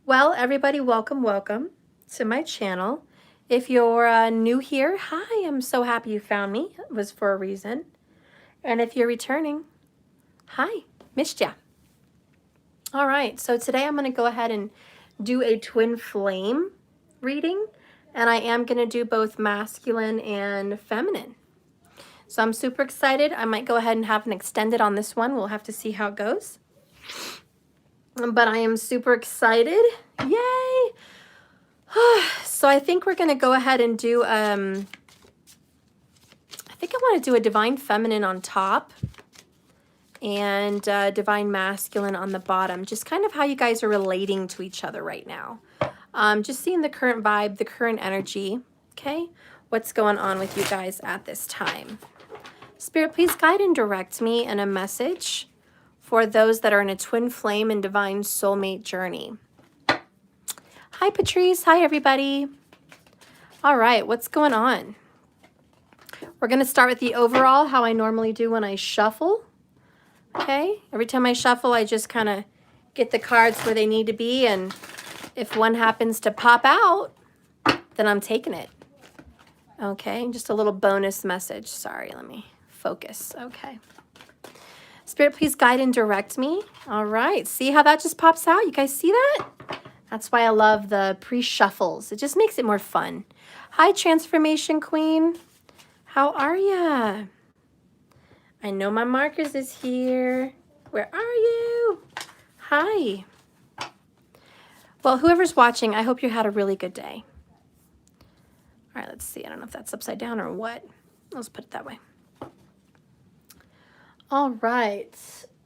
Well, everybody, welcome to my channel. If you're new here, hi, I'm so happy you found me. It was for a reason. And if you're returning, hi, missed ya. All right, so today I'm going to go ahead and do a twin flame reading, and I am going to do both masculine and feminine. So I'm super excited. I might go ahead and have an extended on this one. We'll have to see how it goes. But I am super excited. Yay! So I think we're going to go ahead and do, I think I want to do a divine feminine on top and divine masculine on the bottom. Just kind of how you guys are relating to each other right now. Just seeing the current vibe, the current energy, okay? What's going on with you guys at this time? Spirit, please guide and direct me in a message for those that are in a twin flame and divine soulmate journey. Hi, Patrice. Hi, everybody. All right, what's going on? We're going to start with the overall, how I normally do when I shuffle. Okay, every time I shuffle, I just kind of get the cards where they need to be, and if one happens to pop out, then I'm taking it. Okay, just a little bonus message. Sorry, let me focus. Okay. Spirit, please guide and direct me. All right, see how that just pops out? You guys see that? That's why I love the pre-shuffles. It just makes it more fun. Hi, Transformation Queen. How are ya? I know my markers is here. Where are you? Hi. Well, whoever's watching, I hope you had a really good day. All right, let's see. I don't know if that's upside down or what. Let's put it that way. All right.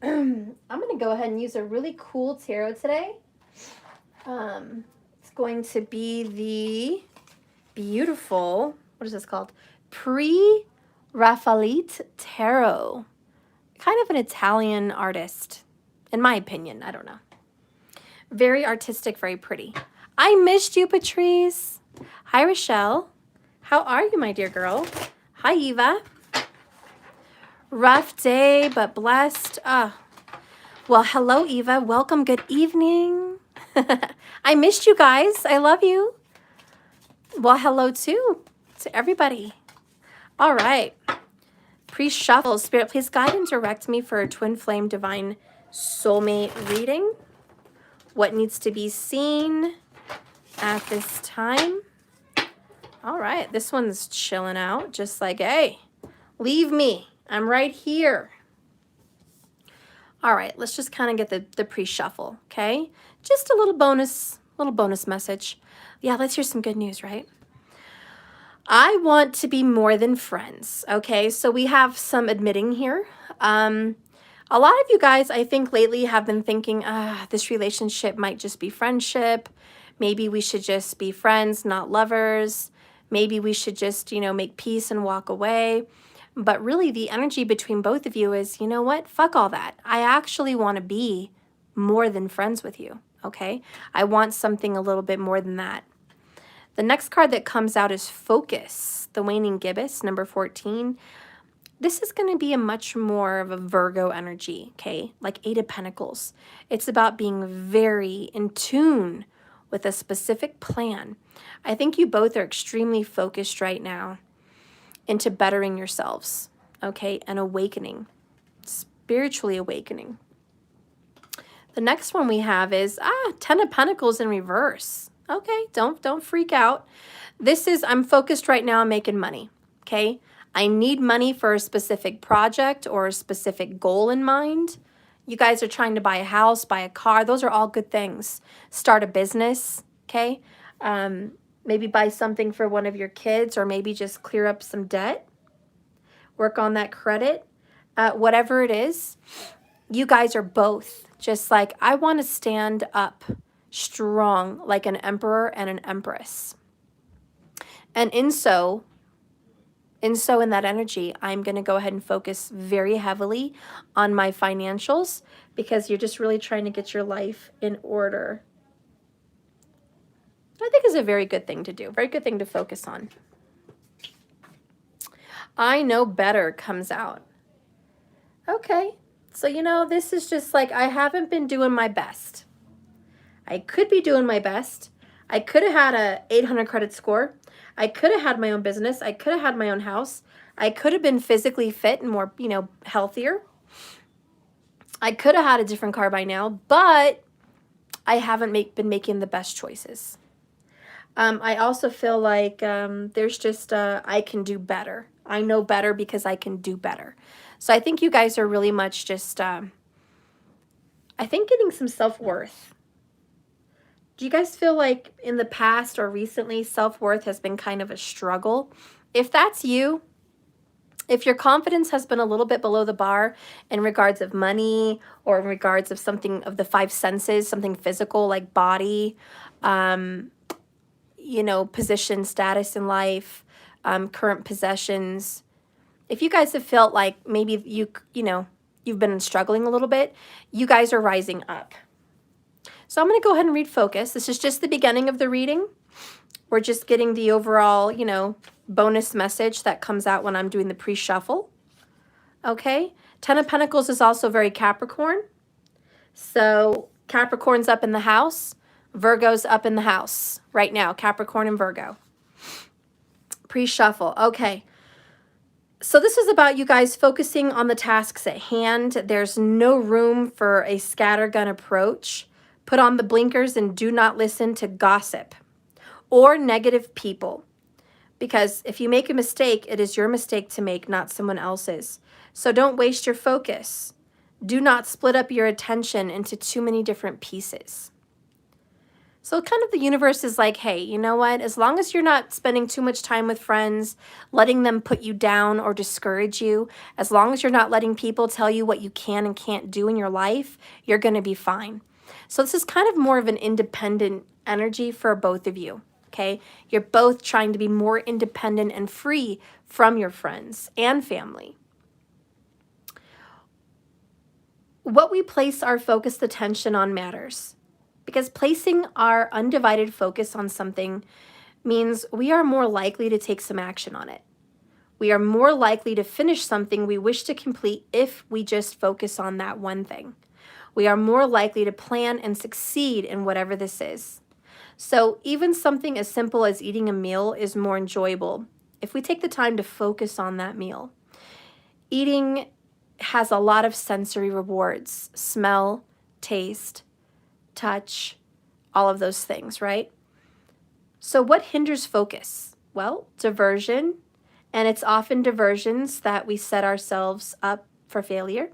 I'm going to go ahead and use a really cool tarot today. It's going to be the beautiful, what is this called? Pre-Raphaelite Tarot. Kind of an Italian artist, in my opinion. I don't know. Very artistic, very pretty. I missed you, Patrice. Hi, Rochelle. How are you, my dear girl? Hi, Eva. Rough day, but blessed. Well, hello, Eva. Welcome. Good evening. I missed you guys. I love you. Well, hello, too, to everybody. All right. Pre-shuffle. Spirit, please guide and direct me for a twin flame divine soulmate reading. What needs to be seen at this time? All right. This one's chilling out. Just like, hey, leave me. I'm right here. All right. Let's just kind of get the pre-shuffle, okay? Just a little bonus message. Yeah, let's hear some good news, right? I want to be more than friends, okay? So we have some admitting here. A lot of you guys, I think, lately have been thinking, this relationship might just be friendship. Maybe we should just be friends, not lovers. Maybe we should just, make peace and walk away. But really, the energy between both of you is, you know what? Fuck all that. I actually want to be more than friends with you, okay? I want something a little bit more than that. The next card that comes out is Focus, the Waning Gibbous, number 14. This is going to be a much more of a Virgo energy, okay? Like 8 of Pentacles. It's about being very in tune with a specific plan. I think you both are extremely focused right now into bettering yourselves, okay? And awakening, spiritually awakening. The next one we have is 10 of Pentacles in reverse. Okay, don't freak out. This is, I'm focused right now on making money, okay? I need money for a specific project or a specific goal in mind. You guys are trying to buy a house, buy a car. Those are all good things. Start a business, okay? Maybe buy something for one of your kids, or maybe just clear up some debt. Work on that credit. Whatever it is, you guys are both just like, I want to stand up strong like an emperor and an empress. And in that energy, I'm going to go ahead and focus very heavily on my financials, because you're just really trying to get your life in order. I think is a very good thing to do, very good thing to focus on. I know better comes out. Okay, so this is just like, I haven't been doing my best. I could be doing my best. I could have had a 800 credit score. I could have had my own business. I could have had my own house. I could have been physically fit and more, healthier. I could have had a different car by now, but I haven't been making the best choices. I also feel like there's just, I can do better. I know better because I can do better. So I think you guys are really much just, I think getting some self-worth. Do you guys feel like in the past or recently self-worth has been kind of a struggle? If that's you, if your confidence has been a little bit below the bar in regards of money or in regards of something of the five senses, something physical like body, position, status in life, current possessions. If you guys have felt like maybe you've been struggling a little bit, you guys are rising up. So I'm going to go ahead and read focus. This is just the beginning of the reading. We're just getting the overall, bonus message that comes out when I'm doing the pre-shuffle. Okay. 10 of Pentacles is also very Capricorn. So Capricorn's up in the house. Virgo's up in the house right now. Capricorn and Virgo. Pre-shuffle. Okay. So this is about you guys focusing on the tasks at hand. There's no room for a scattergun approach. Put on the blinkers and do not listen to gossip or negative people. Because if you make a mistake, it is your mistake to make, not someone else's. So don't waste your focus. Do not split up your attention into too many different pieces. So kind of the universe is like, hey, you know what? As long as you're not spending too much time with friends, letting them put you down or discourage you, as long as you're not letting people tell you what you can and can't do in your life, you're going to be fine. So this is kind of more of an independent energy for both of you, okay? You're both trying to be more independent and free from your friends and family. What we place our focused attention on matters, because placing our undivided focus on something means we are more likely to take some action on it. We are more likely to finish something we wish to complete if we just focus on that one thing. We are more likely to plan and succeed in whatever this is. So even something as simple as eating a meal is more enjoyable if we take the time to focus on that meal. Eating has a lot of sensory rewards: smell, taste, touch, all of those things, right? So what hinders focus? Well, diversion, and it's often diversions that we set ourselves up for failure.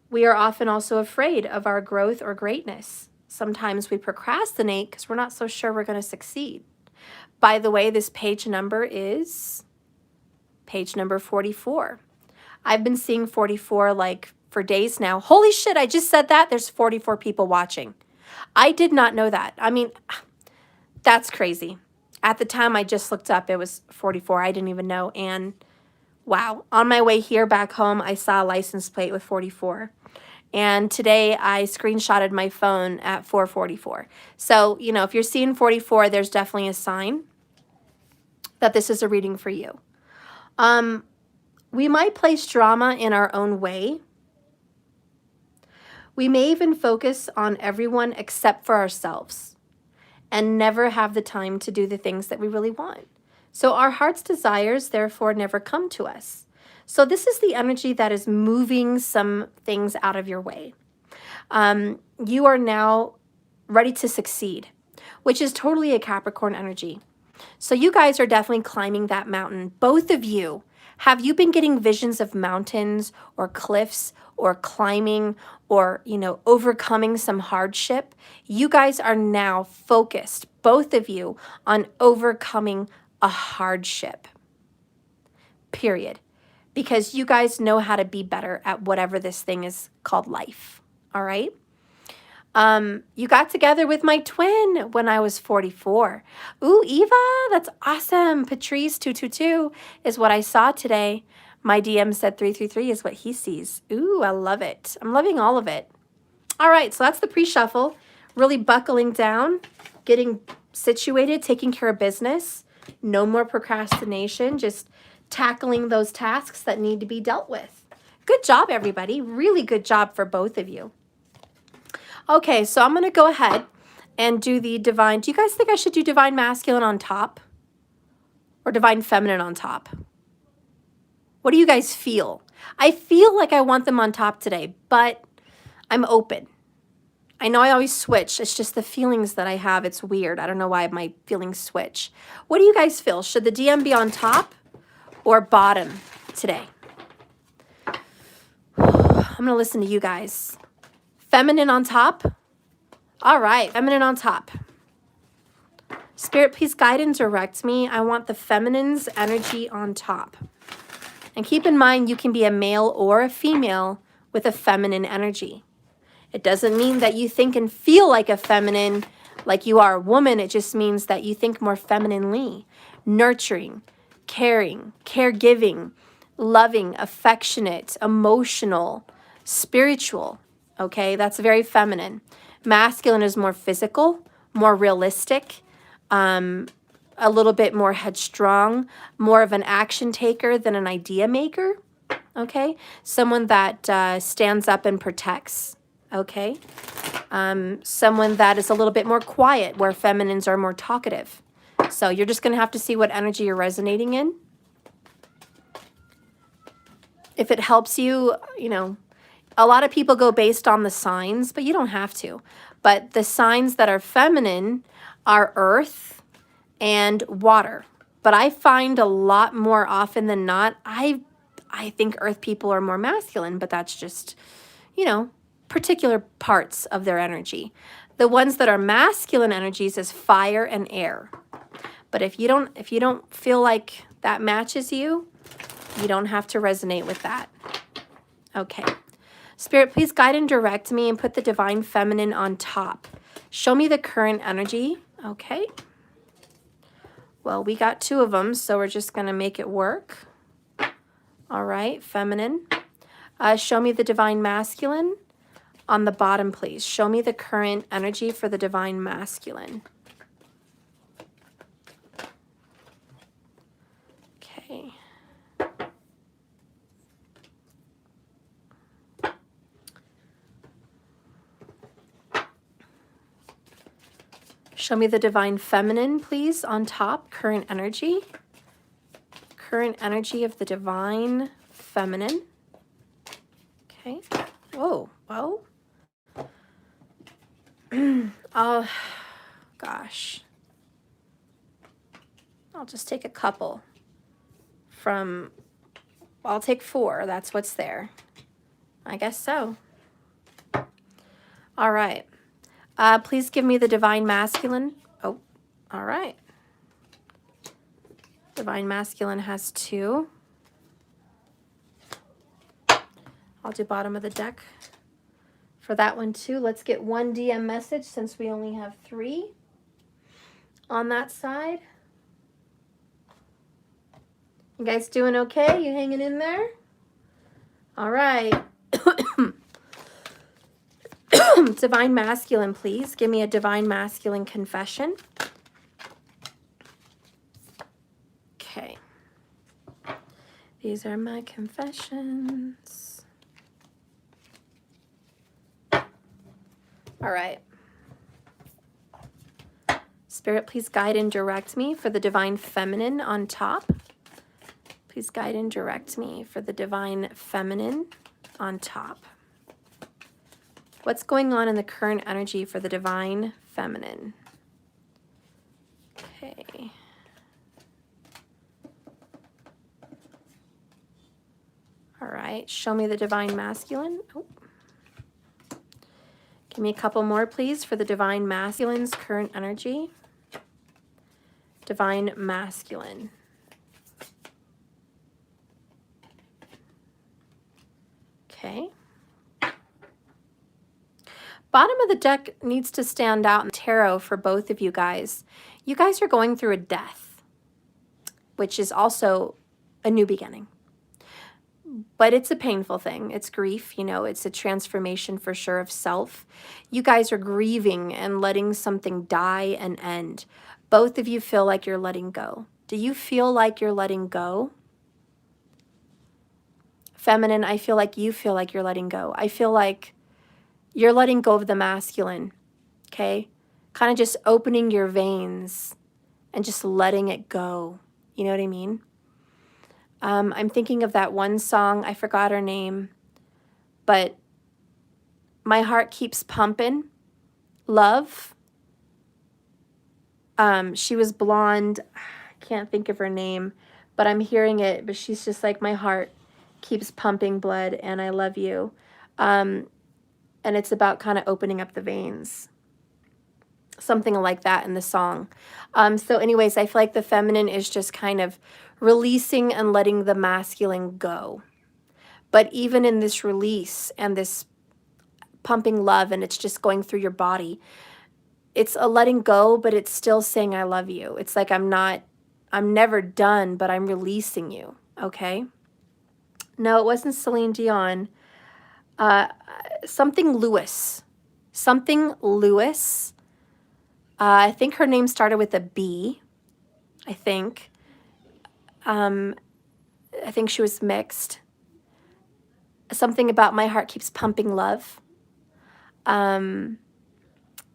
We are often also afraid of our growth or greatness. Sometimes we procrastinate because we're not so sure we're going to succeed. By the way, this page number is page number 44. I've been seeing 44 like for days now. Holy shit, I just said that. There's 44 people watching. I did not know that. I mean, that's crazy. At the time I just looked up, it was 44. I didn't even know. And wow, on my way here back home, I saw a license plate with 44. And today I screenshotted my phone at 444. So, if you're seeing 44, there's definitely a sign that this is a reading for you. We might place drama in our own way. We may even focus on everyone except for ourselves and never have the time to do the things that we really want. So our heart's desires, therefore, never come to us. So this is the energy that is moving some things out of your way. You are now ready to succeed, which is totally a Capricorn energy. So you guys are definitely climbing that mountain. Both of you. Have you been getting visions of mountains or cliffs or climbing or, overcoming some hardship? You guys are now focused, both of you, on overcoming a hardship. Period. Because you guys know how to be better at whatever this thing is called life. All right? You got together with my twin when I was 44. Ooh, Eva, that's awesome. Patrice 222 is what I saw today. My DM said 333 is what he sees. Ooh, I love it. I'm loving all of it. All right, so that's the pre-shuffle. Really buckling down, getting situated, taking care of business. No more procrastination, just tackling those tasks that need to be dealt with. Good job, everybody. Really good job for both of you. Okay, so I'm going to go ahead and do the divine. Do you guys think I should do divine masculine on top or divine feminine on top? What do you guys feel? I feel like I want them on top today, but I'm open. I know I always switch. It's just the feelings that I have. It's weird. I don't know why my feelings switch. What do you guys feel? Should the DM be on top or bottom today? I'm going to listen to you guys. Feminine on top? All right, feminine on top. Spirit, please guide and direct me. I want the feminine's energy on top. And keep in mind, you can be a male or a female with a feminine energy. It doesn't mean that you think and feel like a feminine, like you are a woman. It just means that you think more femininely. Nurturing, caring, caregiving, loving, affectionate, emotional, spiritual. Okay, that's very feminine. Masculine is more physical, more realistic, a little bit more headstrong, more of an action taker than an idea maker, okay? Someone that stands up and protects, okay? Someone that is a little bit more quiet, where feminines are more talkative. So you're just going to have to see what energy you're resonating in. If it helps you, you know, a lot of people go based on the signs, but you don't have to. But the signs that are feminine are earth and water. But I find a lot more often than not, I think earth people are more masculine, but that's just, you know, particular parts of their energy. The ones that are masculine energies is fire and air. But if you don't feel like that matches you, you don't have to resonate with that. Okay. Spirit, please guide and direct me and put the divine feminine on top. Show me the current energy. Okay. Well, we got two of them, so we're just going to make it work. All right, feminine. Show me the divine masculine on the bottom, please. Show me the current energy for the divine masculine. Okay. Show me the divine feminine, please, on top, current energy. Current energy of the divine feminine. Okay. Whoa, whoa. Oh, gosh. I'll just take a couple from, I'll take 4. That's what's there. I guess so. All right. Please give me the divine masculine. Oh, all right. Divine masculine has 2. I'll do bottom of the deck for that one too. Let's get 1 DM message since we only have 3 on that side. You guys doing okay? You hanging in there? All right. Divine masculine, please. Give me a divine masculine confession. Okay. These are my confessions. All right. Spirit, please guide and direct me for the divine feminine on top. Please guide and direct me for the divine feminine on top. What's going on in the current energy for the divine feminine? Okay. All right, show me the divine masculine. Oh. Give me a couple more, please, for the divine masculine's current energy. Divine masculine. Okay. Bottom of the deck needs to stand out in tarot for both of you guys. You guys are going through a death, which is also a new beginning. But it's a painful thing. It's grief, you know, it's a transformation for sure of self. You guys are grieving and letting something die and end. Both of you feel like you're letting go. Do you feel like you're letting go? Feminine, I feel like you feel like you're letting go. I feel like you're letting go of the masculine, okay? kind of just opening your veins and just letting it go. You know what I mean? I'm thinking of that one song. I forgot her name, but My Heart Keeps Pumping. Love. She was blonde. I can't think of her name, but I'm hearing it. But she's just like, my heart keeps pumping blood and I love you. And it's about kind of opening up the veins. Something like that in the song. So anyways, I feel like the feminine is just kind of releasing and letting the masculine go. But even in this release and this pumping love, and it's just going through your body, it's a letting go, but it's still saying I love you. It's like I'm never done, but I'm releasing you, okay? No, it wasn't Celine Dion. Something Lewis. Something Lewis. I think her name started with a B, I think. I think she was mixed. Something about my heart keeps pumping love. And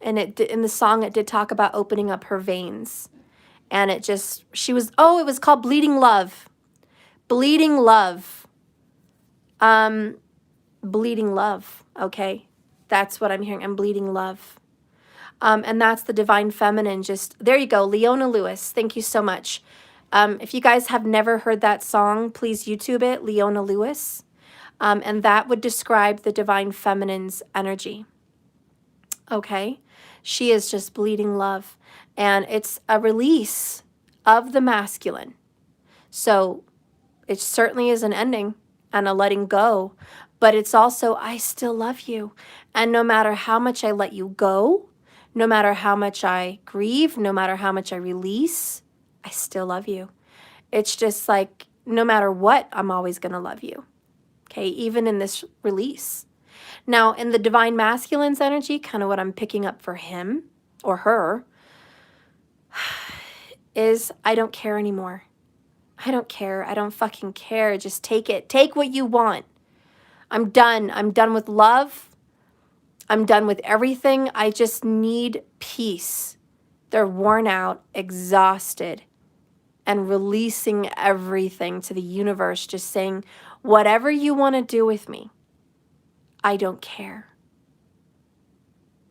in the song, it did talk about opening up her veins. And it was called Bleeding Love. Bleeding Love. Bleeding Love, okay? That's what I'm hearing. I'm bleeding love. And that's the divine feminine. There you go, Leona Lewis. Thank you so much. If you guys have never heard that song, please YouTube it, Leona Lewis. And that would describe the divine feminine's energy. Okay? She is just bleeding love. And it's a release of the masculine. So it certainly is an ending and a letting go. But it's also, I still love you. And no matter how much I let you go, no matter how much I grieve, no matter how much I release, I still love you. It's just like, no matter what, I'm always going to love you. Okay, even in this release. Now, in the divine masculine's energy, kind of what I'm picking up for him or her, is I don't care anymore. I don't care. I don't fucking care. Just take it. Take what you want. I'm done. I'm done with love. I'm done with everything. I just need peace. They're worn out, exhausted, and releasing everything to the universe, just saying, whatever you want to do with me, I don't care.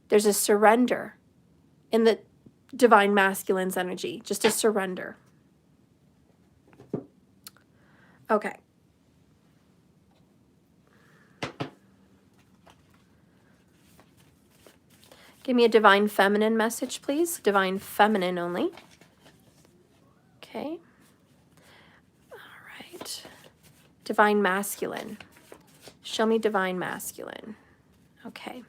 There's a surrender in the divine masculine's energy, just a surrender. Okay. Give me a divine feminine message, please. Divine feminine only. Okay. All right. Divine masculine. Show me divine masculine. Okay.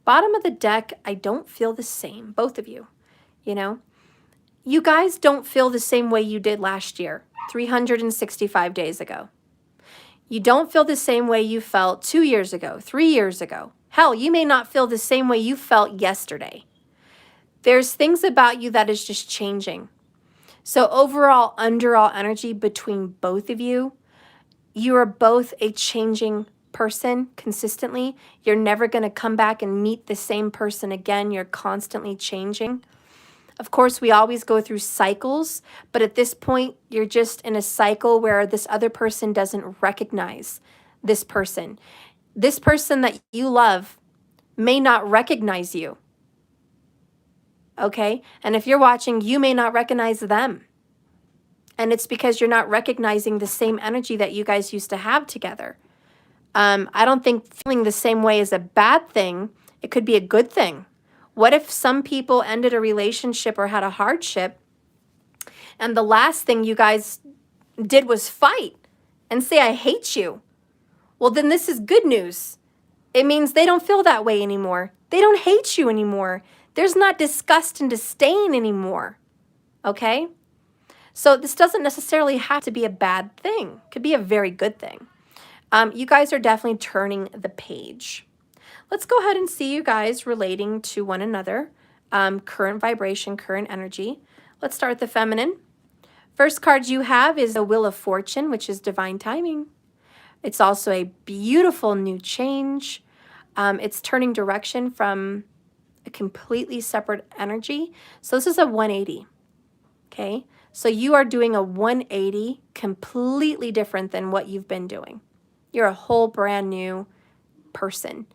Bottom of the deck, I don't feel the same. Both of you, you know. You guys don't feel the same way you did last year, 365 days ago. You don't feel the same way you felt 2 years ago, 3 years ago. Hell, you may not feel the same way you felt yesterday. There's things about you that is just changing. So overall, underall energy between both of you, you are both a changing person consistently. You're never going to come back and meet the same person again. You're constantly changing. Of course, we always go through cycles, but at this point, you're just in a cycle where this other person doesn't recognize this person. This person that you love may not recognize you. Okay? And if you're watching, you may not recognize them. And it's because you're not recognizing the same energy that you guys used to have together. I don't think feeling the same way is a bad thing. It could be a good thing. What if some people ended a relationship or had a hardship and the last thing you guys did was fight and say, I hate you? Well, then this is good news. It means they don't feel that way anymore. They don't hate you anymore. There's not disgust and disdain anymore. Okay? So this doesn't necessarily have to be a bad thing. It could be a very good thing. You guys are definitely turning the page. Let's go ahead and see you guys relating to one another. Current vibration, current energy. Let's start with the feminine. First card you have is the Wheel of Fortune, which is divine timing. It's also a beautiful new change. It's turning direction from a completely separate energy. So this is a 180, okay? So you are doing a 180 completely different than what you've been doing. You're a whole brand new person,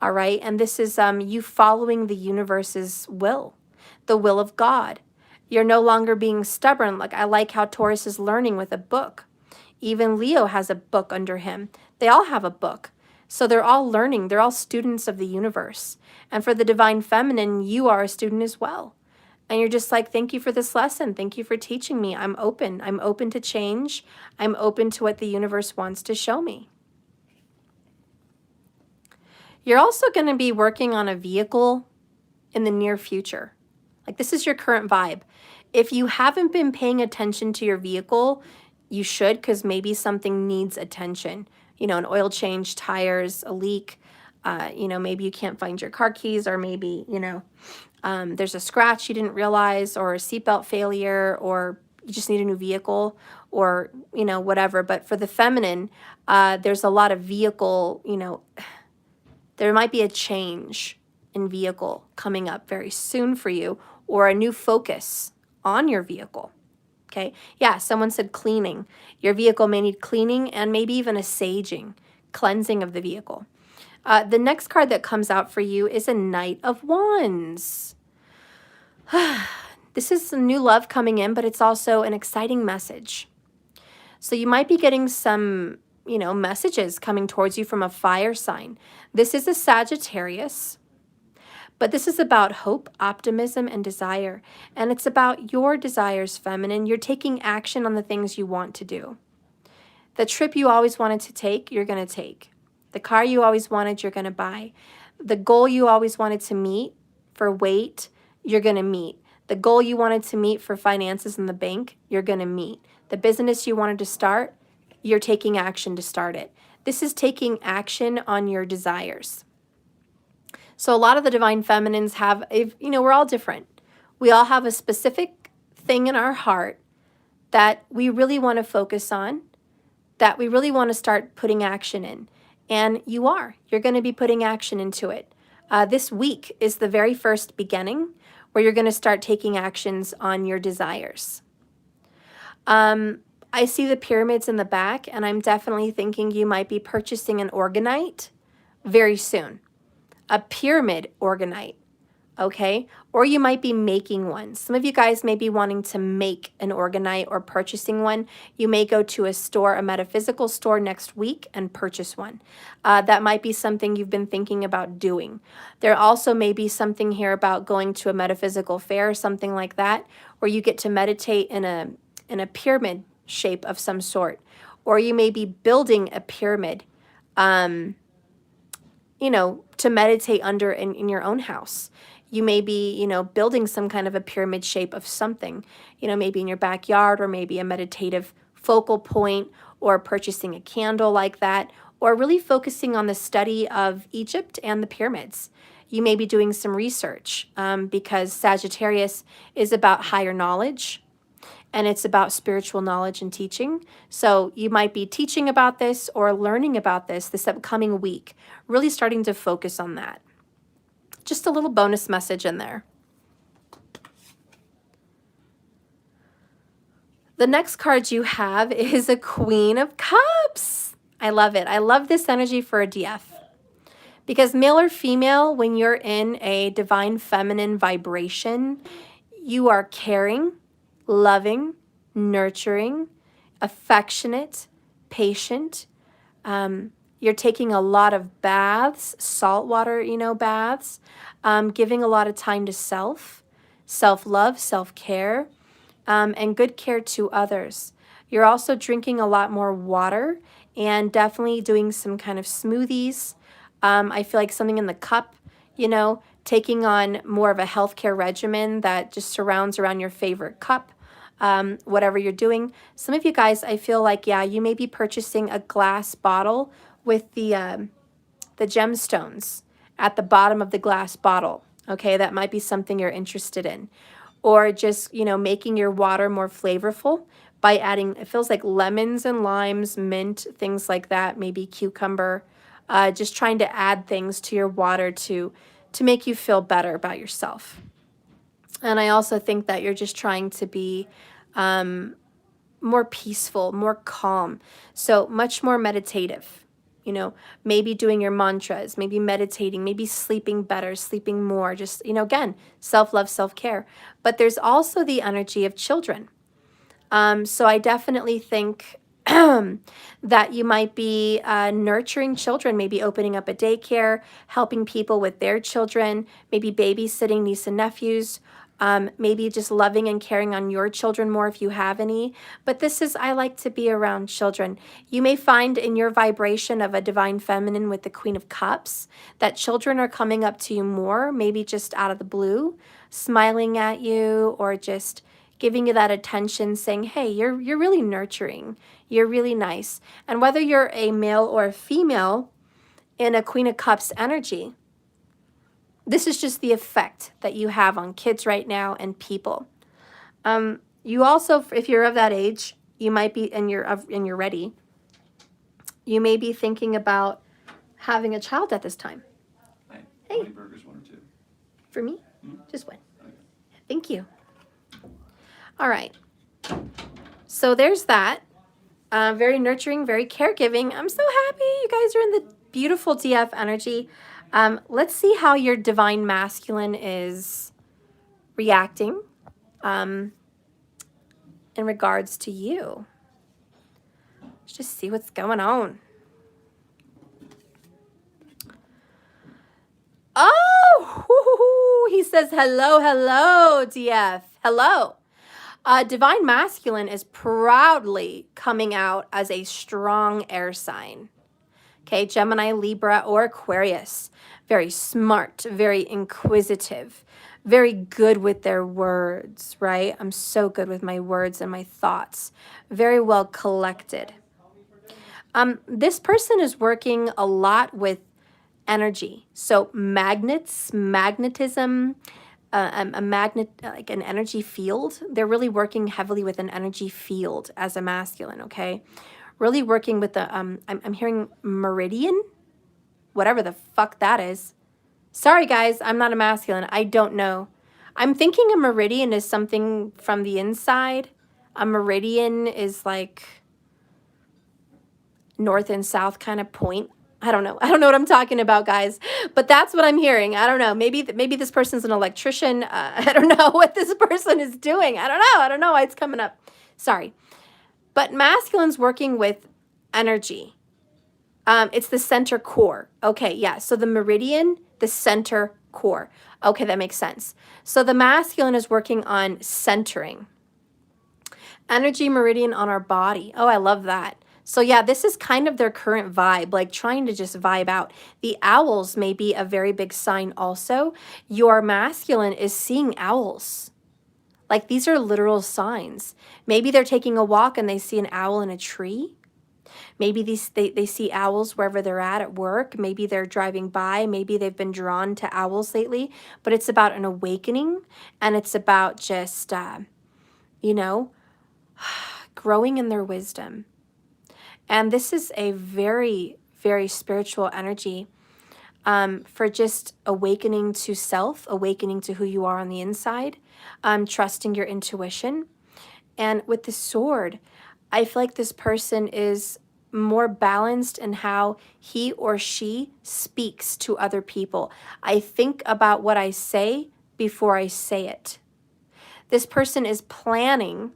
all right? And this is you following the universe's will, the will of God. You're no longer being stubborn. Like, I like how Taurus is learning with a book. Even Leo has a book under him. They all have a book. So they're all learning. They're all students of the universe. And for the divine feminine, you are a student as well. And you're just like, thank you for this lesson. Thank you for teaching me. I'm open. I'm open to change. I'm open to what the universe wants to show me. You're also going to be working on a vehicle in the near future. Like, this is your current vibe. If you haven't been paying attention to your vehicle, you should, because maybe something needs attention. You know, an oil change, tires, a leak. You know, maybe you can't find your car keys, or maybe, you know, there's a scratch you didn't realize, or a seatbelt failure, or you just need a new vehicle, or, you know, whatever. But for the feminine, there's a lot of vehicle, you know, there might be a change in vehicle coming up very soon for you, or a new focus on your vehicle. Okay. Yeah. Someone said cleaning. Your vehicle may need cleaning, and maybe even a saging, cleansing of the vehicle. The next card that comes out for you is a Knight of Wands. This is some new love coming in, but it's also an exciting message. So you might be getting some, you know, messages coming towards you from a fire sign. This is a Sagittarius, but this is about hope, optimism, and desire. And it's about your desires, feminine. You're taking action on the things you want to do. The trip you always wanted to take, you're going to take. The car you always wanted, you're going to buy. The goal you always wanted to meet for weight, you're going to meet. The goal you wanted to meet for finances in the bank, you're going to meet. The business you wanted to start, you're taking action to start it. This is taking action on your desires. So a lot of the divine feminines have, you know, we're all different. We all have a specific thing in our heart that we really want to focus on, that we really want to start putting action in. And you're going to be putting action into it. This week is the very first beginning where you're going to start taking actions on your desires. I see the pyramids in the back, and I'm definitely thinking you might be purchasing an orgonite very soon. A pyramid orgonite, okay? Or you might be making one. Some of you guys may be wanting to make an orgonite or purchasing one. You may go to a store, a metaphysical store next week, and purchase one. That might be something you've been thinking about doing. There also may be something here about going to a metaphysical fair or something like that, where you get to meditate in a pyramid shape of some sort. Or you may be building a pyramid, you know, to meditate under in your own house. You may be, you know, building some kind of a pyramid shape of something, you know, maybe in your backyard, or maybe a meditative focal point, or purchasing a candle like that, or really focusing on the study of Egypt and the pyramids. You may be doing some research because Sagittarius is about higher knowledge, and it's about spiritual knowledge and teaching. So you might be teaching about this or learning about this upcoming week, really starting to focus on that. Just a little bonus message in there. The next card you have is a Queen of Cups. I love it. I love this energy for a DF. Because male or female, when you're in a divine feminine vibration, you are caring, loving, nurturing, affectionate, patient. You're taking a lot of baths, saltwater, you know, baths, giving a lot of time to self-love, self-care, and good care to others. You're also drinking a lot more water, and definitely doing some kind of smoothies. I feel like something in the cup, you know, taking on more of a healthcare regimen that just surrounds around your favorite cup, whatever you're doing. Some of you guys, I feel like, yeah, you may be purchasing a glass bottle with the gemstones at the bottom of the glass bottle. Okay, that might be something you're interested in. Or just, you know, making your water more flavorful by adding, it feels like lemons and limes, mint, things like that, maybe cucumber. Just trying to add things to your water to to make you feel better about yourself. And I also think that you're just trying to be more peaceful, more calm. So much more meditative, you know, maybe doing your mantras, maybe meditating, maybe sleeping better, sleeping more, just, you know, again, self-love, self-care. But there's also the energy of children. So I definitely think that you might be nurturing children, maybe opening up a daycare, helping people with their children, maybe babysitting niece and nephews, maybe just loving and caring on your children more if you have any. But this is, I like to be around children. You may find in your vibration of a divine feminine with the Queen of Cups that children are coming up to you more, maybe just out of the blue, smiling at you or just giving you that attention, saying, hey, you're really nurturing. You're really nice. And whether you're a male or a female in a Queen of Cups energy, this is just the effect that you have on kids right now and people. You also, if you're of that age, you might be, and you're ready, you may be thinking about having a child at this time. Hey. Hey. How many burgers, 1 or 2? For me? Hmm? Just one. Okay. Thank you. All right. So there's that. Very nurturing, very caregiving. I'm so happy you guys are in the beautiful DF energy. Let's see how your divine masculine is reacting in regards to you. Let's just see what's going on. Oh, he says, hello, hello, DF. Hello. Divine masculine is proudly coming out as a strong air sign. Okay, Gemini, Libra, or Aquarius. Very smart, very inquisitive, very good with their words, right? I'm so good with my words and my thoughts. Very well collected. This person is working a lot with energy. So magnets, magnetism, a magnet, like an energy field. They're really working heavily with an energy field as a masculine, okay? Really working with the, I'm hearing meridian, whatever the fuck that is. Sorry, guys, I'm not a masculine. I don't know. I'm thinking a meridian is something from the inside. A meridian is like north and south kind of point. I don't know. I don't know what I'm talking about, guys. But that's what I'm hearing. I don't know. Maybe this person's an electrician. I don't know what this person is doing. I don't know. I don't know why it's coming up. Sorry. But masculine's working with energy. It's the center core. Okay, yeah. So the meridian, the center core. Okay, that makes sense. So the masculine is working on centering. Energy meridian on our body. Oh, I love that. So yeah, this is kind of their current vibe, like trying to just vibe out. The owls may be a very big sign also. Your masculine is seeing owls. Like these are literal signs. Maybe they're taking a walk and they see an owl in a tree. Maybe they see owls wherever they're at work. Maybe they're driving by. Maybe they've been drawn to owls lately. But it's about an awakening, and it's about just, you know, growing in their wisdom. And this is a very, very spiritual energy for just awakening to self, awakening to who you are on the inside, trusting your intuition. And with the sword, I feel like this person is more balanced in how he or she speaks to other people. I think about what I say before I say it. This person is planning,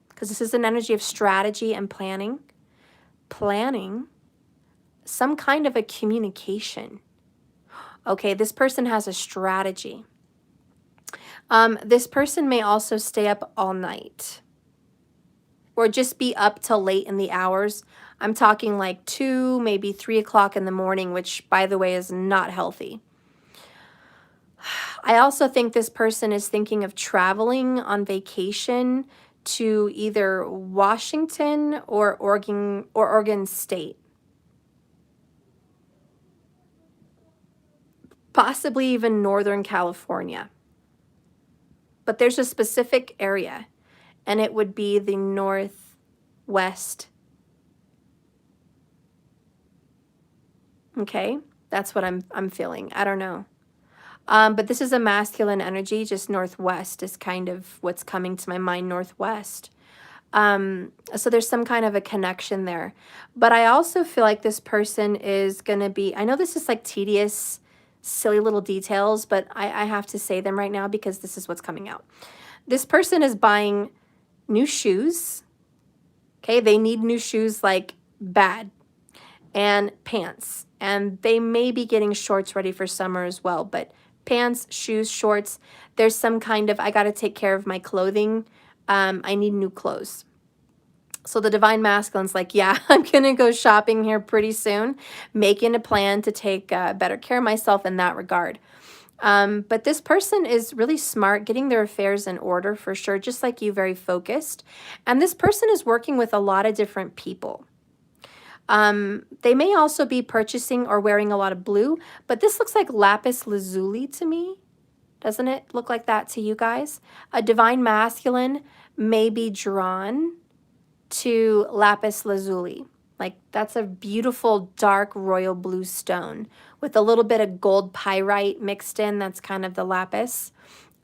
because this is an energy of strategy and planning some kind of a communication. Okay, this person has a strategy. This person may also stay up all night or just be up till late in the hours. I'm talking like 2, maybe 3 o'clock in the morning, which, by the way, is not healthy. I also think this person is thinking of traveling on vacation to either Washington or Oregon State. Possibly even Northern California. But there's a specific area, and it would be the northwest. Okay, that's what I'm feeling. I don't know. But this is a masculine energy, just northwest is kind of what's coming to my mind, northwest. So there's some kind of a connection there. But I also feel like this person is going to be, I know this is like tedious, silly little details, but I have to say them right now because this is what's coming out. This person is buying new shoes. Okay, they need new shoes like bad, and pants. And they may be getting shorts ready for summer as well, but pants, shoes, shorts, there's some kind of, I got to take care of my clothing. I need new clothes. So the divine masculine's like, yeah, I'm going to go shopping here pretty soon, making a plan to take better care of myself in that regard. But this person is really smart, getting their affairs in order for sure, just like you, very focused. And this person is working with a lot of different people. They may also be purchasing or wearing a lot of blue, but this looks like lapis lazuli to me. Doesn't it look like that to you guys? A divine masculine may be drawn to lapis lazuli. Like that's a beautiful dark royal blue stone with a little bit of gold pyrite mixed in. That's kind of the lapis.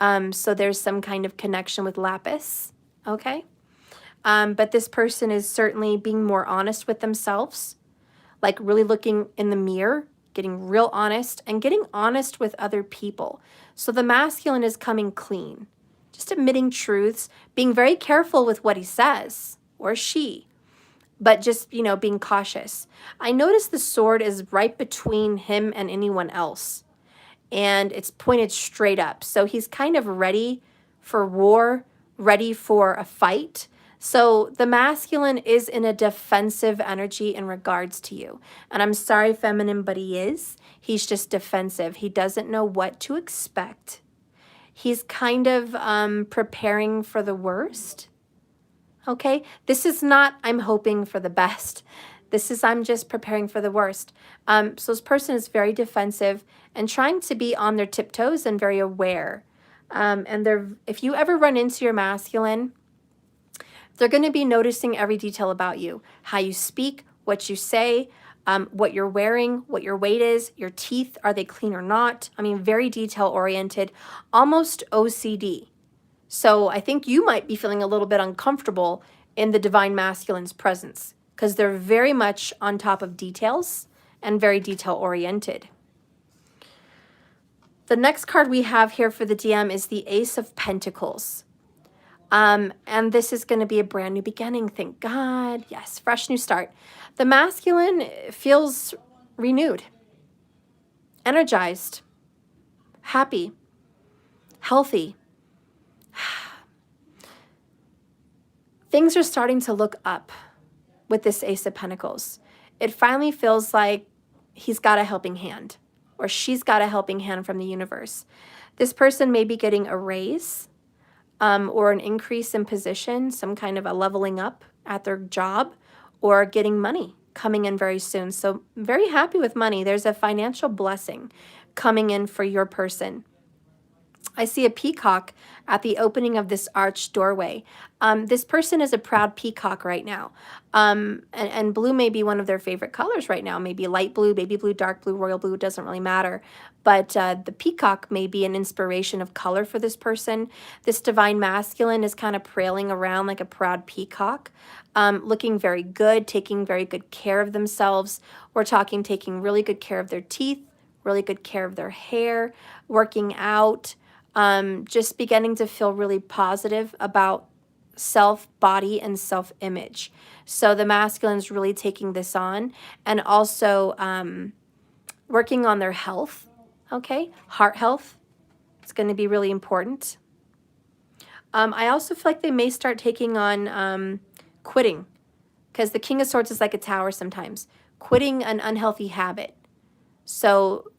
So there's some kind of connection with lapis. Okay. But this person is certainly being more honest with themselves, like really looking in the mirror, getting real honest and getting honest with other people. So the masculine is coming clean, just admitting truths, being very careful with what he says or she, but just, you know, being cautious. I notice the sword is right between him and anyone else, and it's pointed straight up. So he's kind of ready for war, ready for a fight. So the masculine is in a defensive energy in regards to you. And I'm sorry, feminine, but he is. He's just defensive. He doesn't know what to expect. He's kind of preparing for the worst. Okay, this is not, I'm hoping for the best. This is, I'm just preparing for the worst. So this person is very defensive and trying to be on their tiptoes and very aware. And if you ever run into your masculine, they're going to be noticing every detail about you, how you speak, what you say, what you're wearing, what your weight is, your teeth, are they clean or not? I mean, very detail oriented, almost OCD. So I think you might be feeling a little bit uncomfortable in the divine masculine's presence because they're very much on top of details and very detail oriented. The next card we have here for the DM is the Ace of Pentacles. And this is going to be a brand new beginning. Thank God. Yes, fresh new start. The masculine feels renewed, energized, happy, healthy. Things are starting to look up with this Ace of Pentacles. It finally feels like he's got a helping hand or she's got a helping hand from the universe. This person may be getting a raise or an increase in position, some kind of a leveling up at their job, or getting money coming in very soon. So I'm very happy with money. There's a financial blessing coming in for your person. I see a peacock at the opening of this arched doorway. This person is a proud peacock right now. And blue may be one of their favorite colors right now. Maybe light blue, baby blue, dark blue, royal blue, it doesn't really matter. But the peacock may be an inspiration of color for this person. This divine masculine is kind of prailing around like a proud peacock, looking very good, taking very good care of themselves. We're talking taking really good care of their teeth, really good care of their hair, working out, just beginning to feel really positive about self, body, and self-image. So the masculine's really taking this on, and also working on their health, okay? Heart health. It's going to be really important. I also feel like they may start taking on quitting, because the King of Swords is like a tower sometimes. Quitting an unhealthy habit. So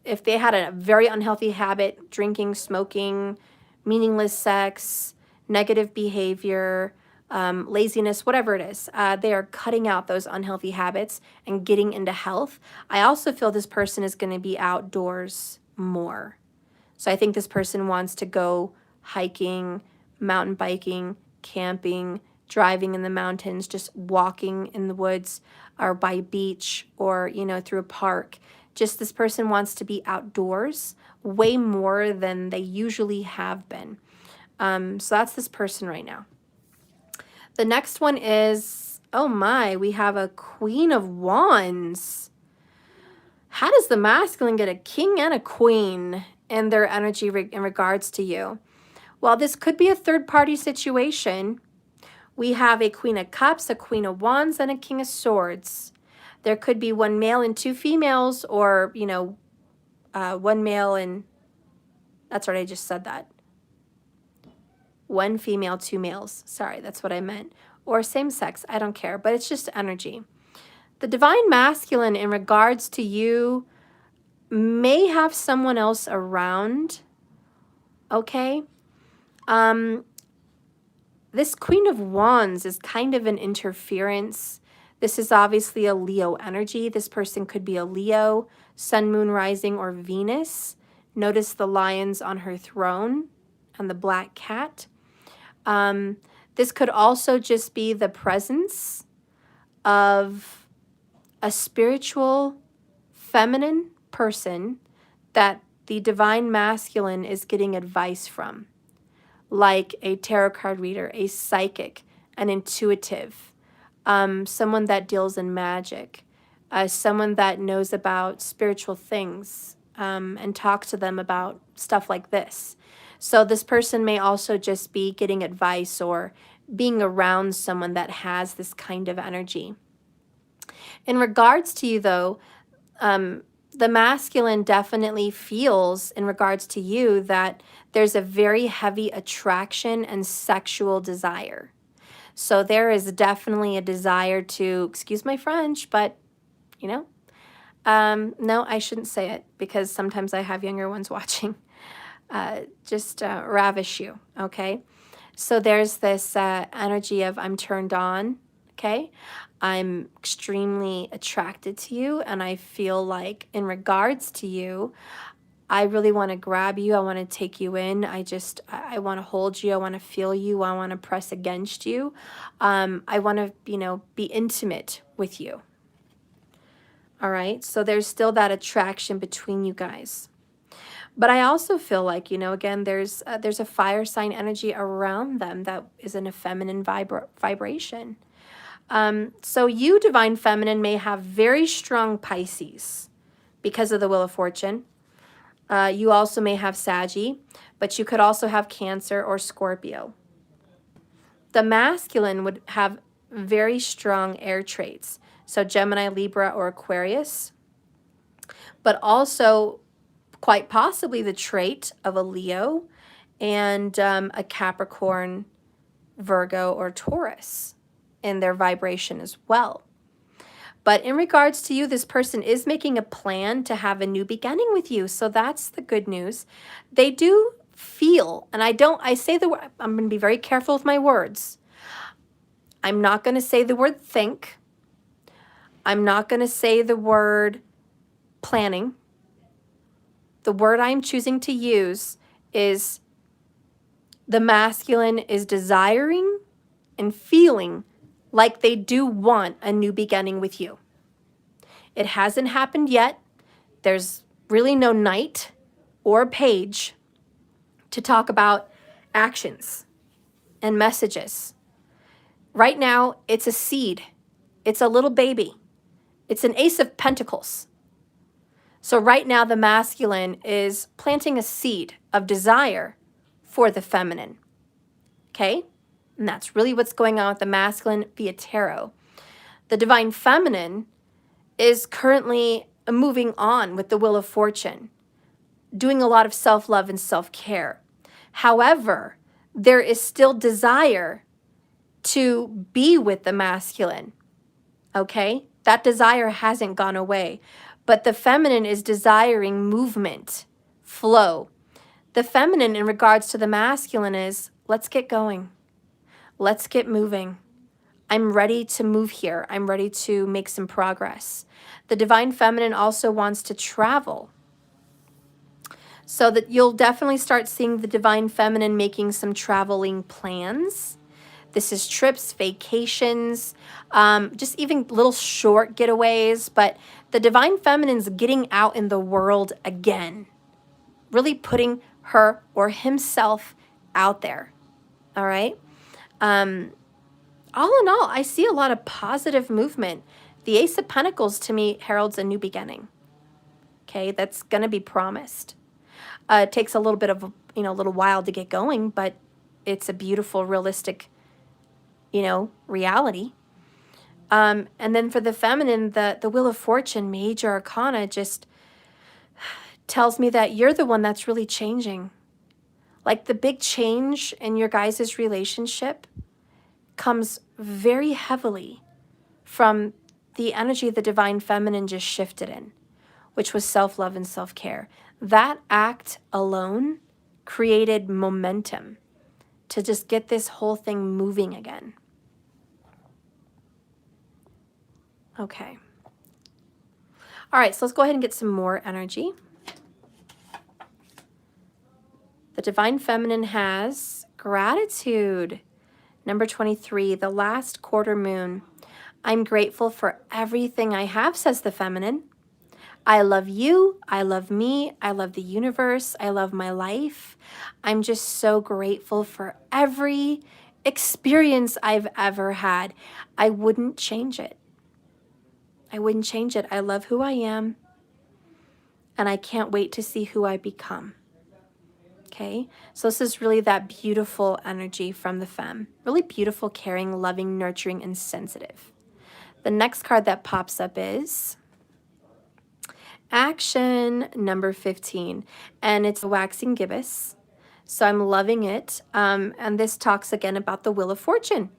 if they had a very unhealthy habit, drinking, smoking, meaningless sex, negative behavior, laziness, whatever it is, they are cutting out those unhealthy habits and getting into health. I also feel this person is going to be outdoors more. So I think this person wants to go hiking, mountain biking, camping, driving in the mountains, just walking in the woods or by beach or, you know, through a park. Just this person wants to be outdoors way more than they usually have been. So that's this person right now. The next one is, oh my, we have a Queen of Wands. How does the masculine get a king and a queen in their energy in regards to you? Well, this could be a third-party situation. We have a Queen of Cups, a Queen of Wands, and a King of Swords. There could be one male and two females, or, you know, one male and, that's right, I just said that. One female, two males. Sorry, that's what I meant. Or same sex, I don't care, but it's just energy. The divine masculine in regards to you may have someone else around, okay? This Queen of Wands is kind of an interference. This is obviously a Leo energy. This person could be a Leo, Sun, Moon, Rising, or Venus. Notice the lions on her throne and the black cat. This could also just be the presence of a spiritual feminine person that the divine masculine is getting advice from, like a tarot card reader, a psychic, an intuitive, someone that deals in magic, someone that knows about spiritual things, and talk to them about stuff like this. So this person may also just be getting advice or being around someone that has this kind of energy. In regards to you, though, the masculine definitely feels, in regards to you, that there's a very heavy attraction and sexual desire. So there is definitely a desire to, excuse my French, but, you know, no, I shouldn't say it because sometimes I have younger ones watching. Just ravish you, okay? So there's this energy of I'm turned on, okay? I'm extremely attracted to you, and I feel like in regards to you, I really want to grab you. I want to take you in. I want to hold you. I want to feel you. I want to press against you. I want to, you know, be intimate with you. All right? So there's still that attraction between you guys. But I also feel like, you know, again, there's a fire sign energy around them that is in a feminine vibration. So you, divine feminine, may have very strong Pisces because of the Wheel of Fortune. You also may have Saggy, but you could also have Cancer or Scorpio. The masculine would have very strong air traits, so Gemini, Libra, or Aquarius, but also quite possibly the trait of a Leo and a Capricorn, Virgo, or Taurus in their vibration as well. But in regards to you, this person is making a plan to have a new beginning with you. So that's the good news. They do feel, and I say the word, I'm going to be very careful with my words. I'm not going to say the word think. I'm not going to say the word planning. The word I'm choosing to use is the masculine is desiring and feeling like they do want a new beginning with you. It hasn't happened yet. There's really no knight or page to talk about actions and messages. Right now, it's a seed. It's a little baby. It's an Ace of Pentacles. So right now, the masculine is planting a seed of desire for the feminine. Okay? And that's really what's going on with the masculine via tarot. The divine feminine is currently moving on with the Wheel of Fortune, doing a lot of self-love and self-care. However, there is still desire to be with the masculine. Okay? That desire hasn't gone away. But the feminine is desiring movement, flow. The feminine in regards to the masculine is, let's get going. Let's get moving. I'm ready to move here. I'm ready to make some progress. The divine feminine also wants to travel. So that you'll definitely start seeing the divine feminine making some traveling plans. This is trips, vacations, just even little short getaways. But the Divine Feminine's getting out in the world again, really putting her or himself out there. All right. All in all, I see a lot of positive movement. The Ace of Pentacles to me heralds a new beginning. Okay, that's going to be promised. It takes a little bit of, a little while to get going, but it's a beautiful, realistic, reality. And then for the feminine, the Wheel of Fortune, Major Arcana, just tells me that you're the one that's really changing. Like the big change in your guys' relationship comes very heavily from the energy the Divine Feminine just shifted in, which was self-love and self-care. That act alone created momentum to just get this whole thing moving again. Okay. All right, so let's go ahead and get some more energy. The Divine Feminine has gratitude. Number 23, the last quarter moon. I'm grateful for everything I have, says the feminine. I love you. I love me. I love the universe. I love my life. I'm just so grateful for every experience I've ever had. I wouldn't change it. I wouldn't change it. I love who I am, and I can't wait to see who I become. Okay, so this is really that beautiful energy from the femme. Really beautiful, caring, loving, nurturing, and sensitive. The next card that pops up is Action number 15, and it's a waxing gibbous. So I'm loving it. And this talks again about the Wheel of Fortune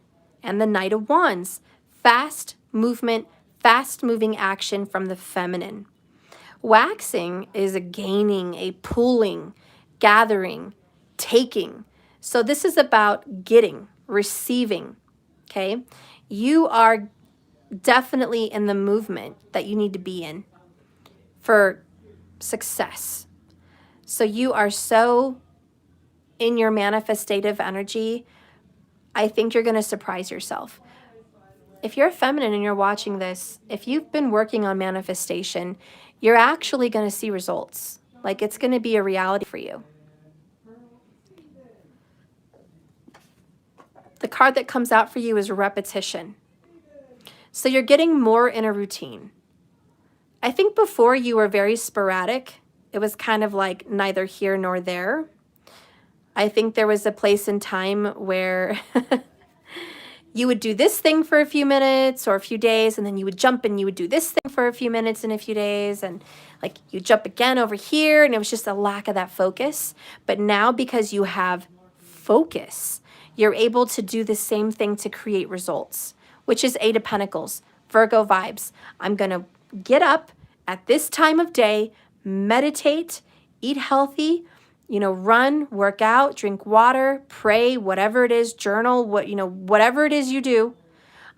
and the Knight of Wands. Fast movement, fast moving action from the feminine. Waxing is a gaining, a pulling, gathering, taking. So this is about getting, receiving, okay? You are definitely in the movement that you need to be in for success. So you are so in your manifestative energy, I think you're going to surprise yourself. If you're feminine and you're watching this, if you've been working on manifestation, you're actually going to see results. Like it's going to be a reality for you. The card that comes out for you is repetition. So you're getting more in a routine. I think before you were very sporadic. It was kind of like neither here nor there. I think there was a place in time where you would do this thing for a few minutes or a few days, and then you would jump and you would do this thing for a few minutes and a few days, and like you jump again over here, and it was just a lack of that focus. But now because you have focus, you're able to do the same thing to create results, which is Eight of Pentacles, Virgo vibes. I'm going to get up at this time of day, meditate, eat healthy, run, work out, drink water, pray, whatever it is, journal, whatever it is you do.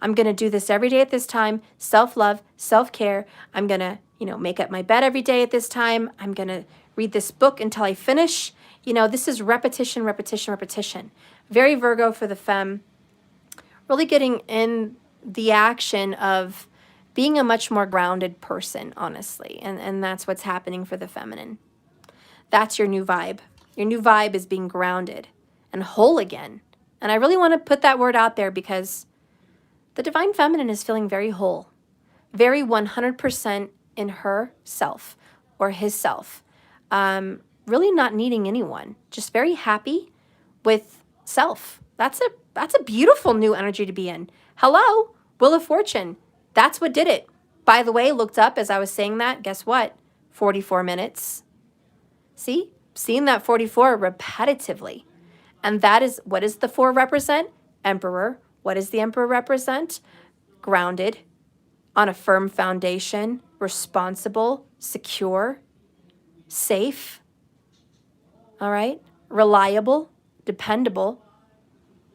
I'm going to do this every day at this time. Self-love, self-care. I'm going to, make up my bed every day at this time. I'm going to read this book until I finish. This is repetition, repetition, repetition. Very Virgo for the femme. Really getting in the action of being a much more grounded person, honestly. And that's what's happening for the feminine. That's your new vibe. Your new vibe is being grounded and whole again. And I really want to put that word out there because the Divine Feminine is feeling very whole, very 100% in herself or his self. Really not needing anyone, just very happy with self. That's a beautiful new energy to be in. Hello, Wheel of Fortune. That's what did it. By the way, looked up as I was saying that. Guess what? 44 minutes. See? Seeing that 44 repetitively. And that is, what does the 4 represent? Emperor. What does the Emperor represent? Grounded, on a firm foundation, responsible, secure, safe. All right? Reliable, dependable.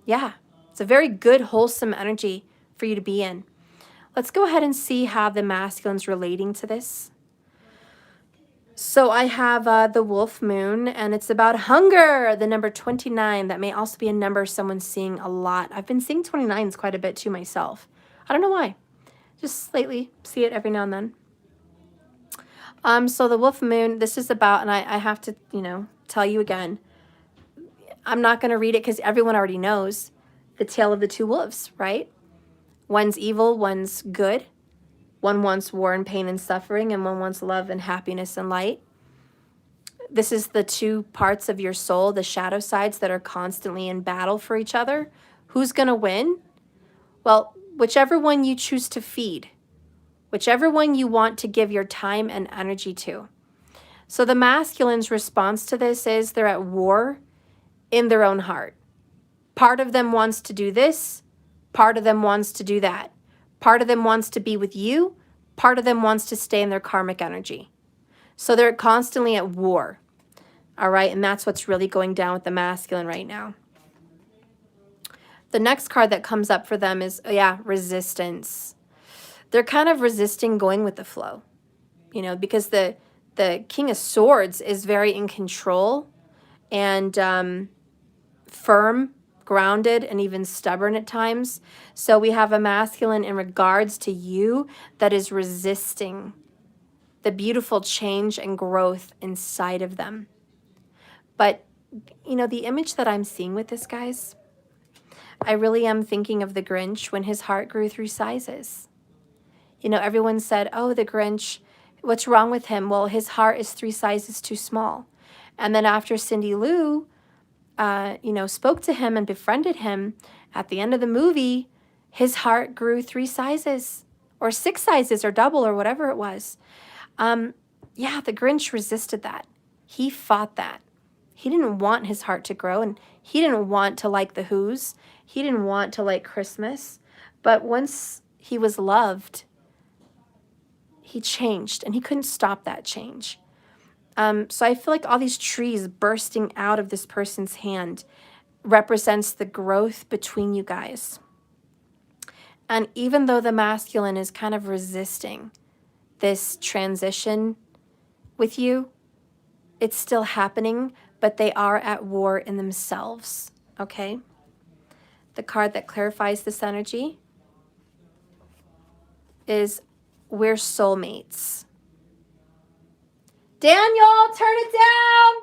Yeah. It's a very good, wholesome energy for you to be in. Let's go ahead and see how the masculine's relating to this. So I have the wolf moon, and it's about hunger, the number 29. That may also be a number someone's seeing a lot. I've been seeing 29s quite a bit too myself. I don't know why. Just lately see it every now and then. So the wolf moon, this is about, and I have to, tell you again, I'm not going to read it because everyone already knows the tale of the two wolves, right? One's evil, one's good. One wants war and pain and suffering, and one wants love and happiness and light. This is the two parts of your soul, the shadow sides that are constantly in battle for each other. Who's going to win? Well, whichever one you choose to feed, whichever one you want to give your time and energy to. So the masculine's response to this is they're at war in their own heart. Part of them wants to do this. Part of them wants to do that. Part of them wants to be with you. Part of them wants to stay in their karmic energy. So they're constantly at war. All right, and that's what's really going down with the masculine right now. The next card that comes up for them is, resistance. They're kind of resisting going with the flow, because the King of Swords is very in control and firm, grounded, and even stubborn at times. So we have a masculine in regards to you that is resisting the beautiful change and growth inside of them. But, the image that I'm seeing with this, guys, I really am thinking of the Grinch when his heart grew 3 sizes. Everyone said, oh, the Grinch, what's wrong with him? Well, his heart is 3 sizes too small. And then after Cindy Lou, spoke to him and befriended him, at the end of the movie, his heart grew 3 sizes or 6 sizes or double or whatever it was. The Grinch resisted that. He fought that. He didn't want his heart to grow, and he didn't want to like the Who's. He didn't want to like Christmas. But once he was loved, he changed, and he couldn't stop that change. So I feel like all these trees bursting out of this person's hand represents the growth between you guys. And even though the masculine is kind of resisting this transition with you, it's still happening, but they are at war in themselves, okay? The card that clarifies this energy is we're soulmates. Daniel, turn it down.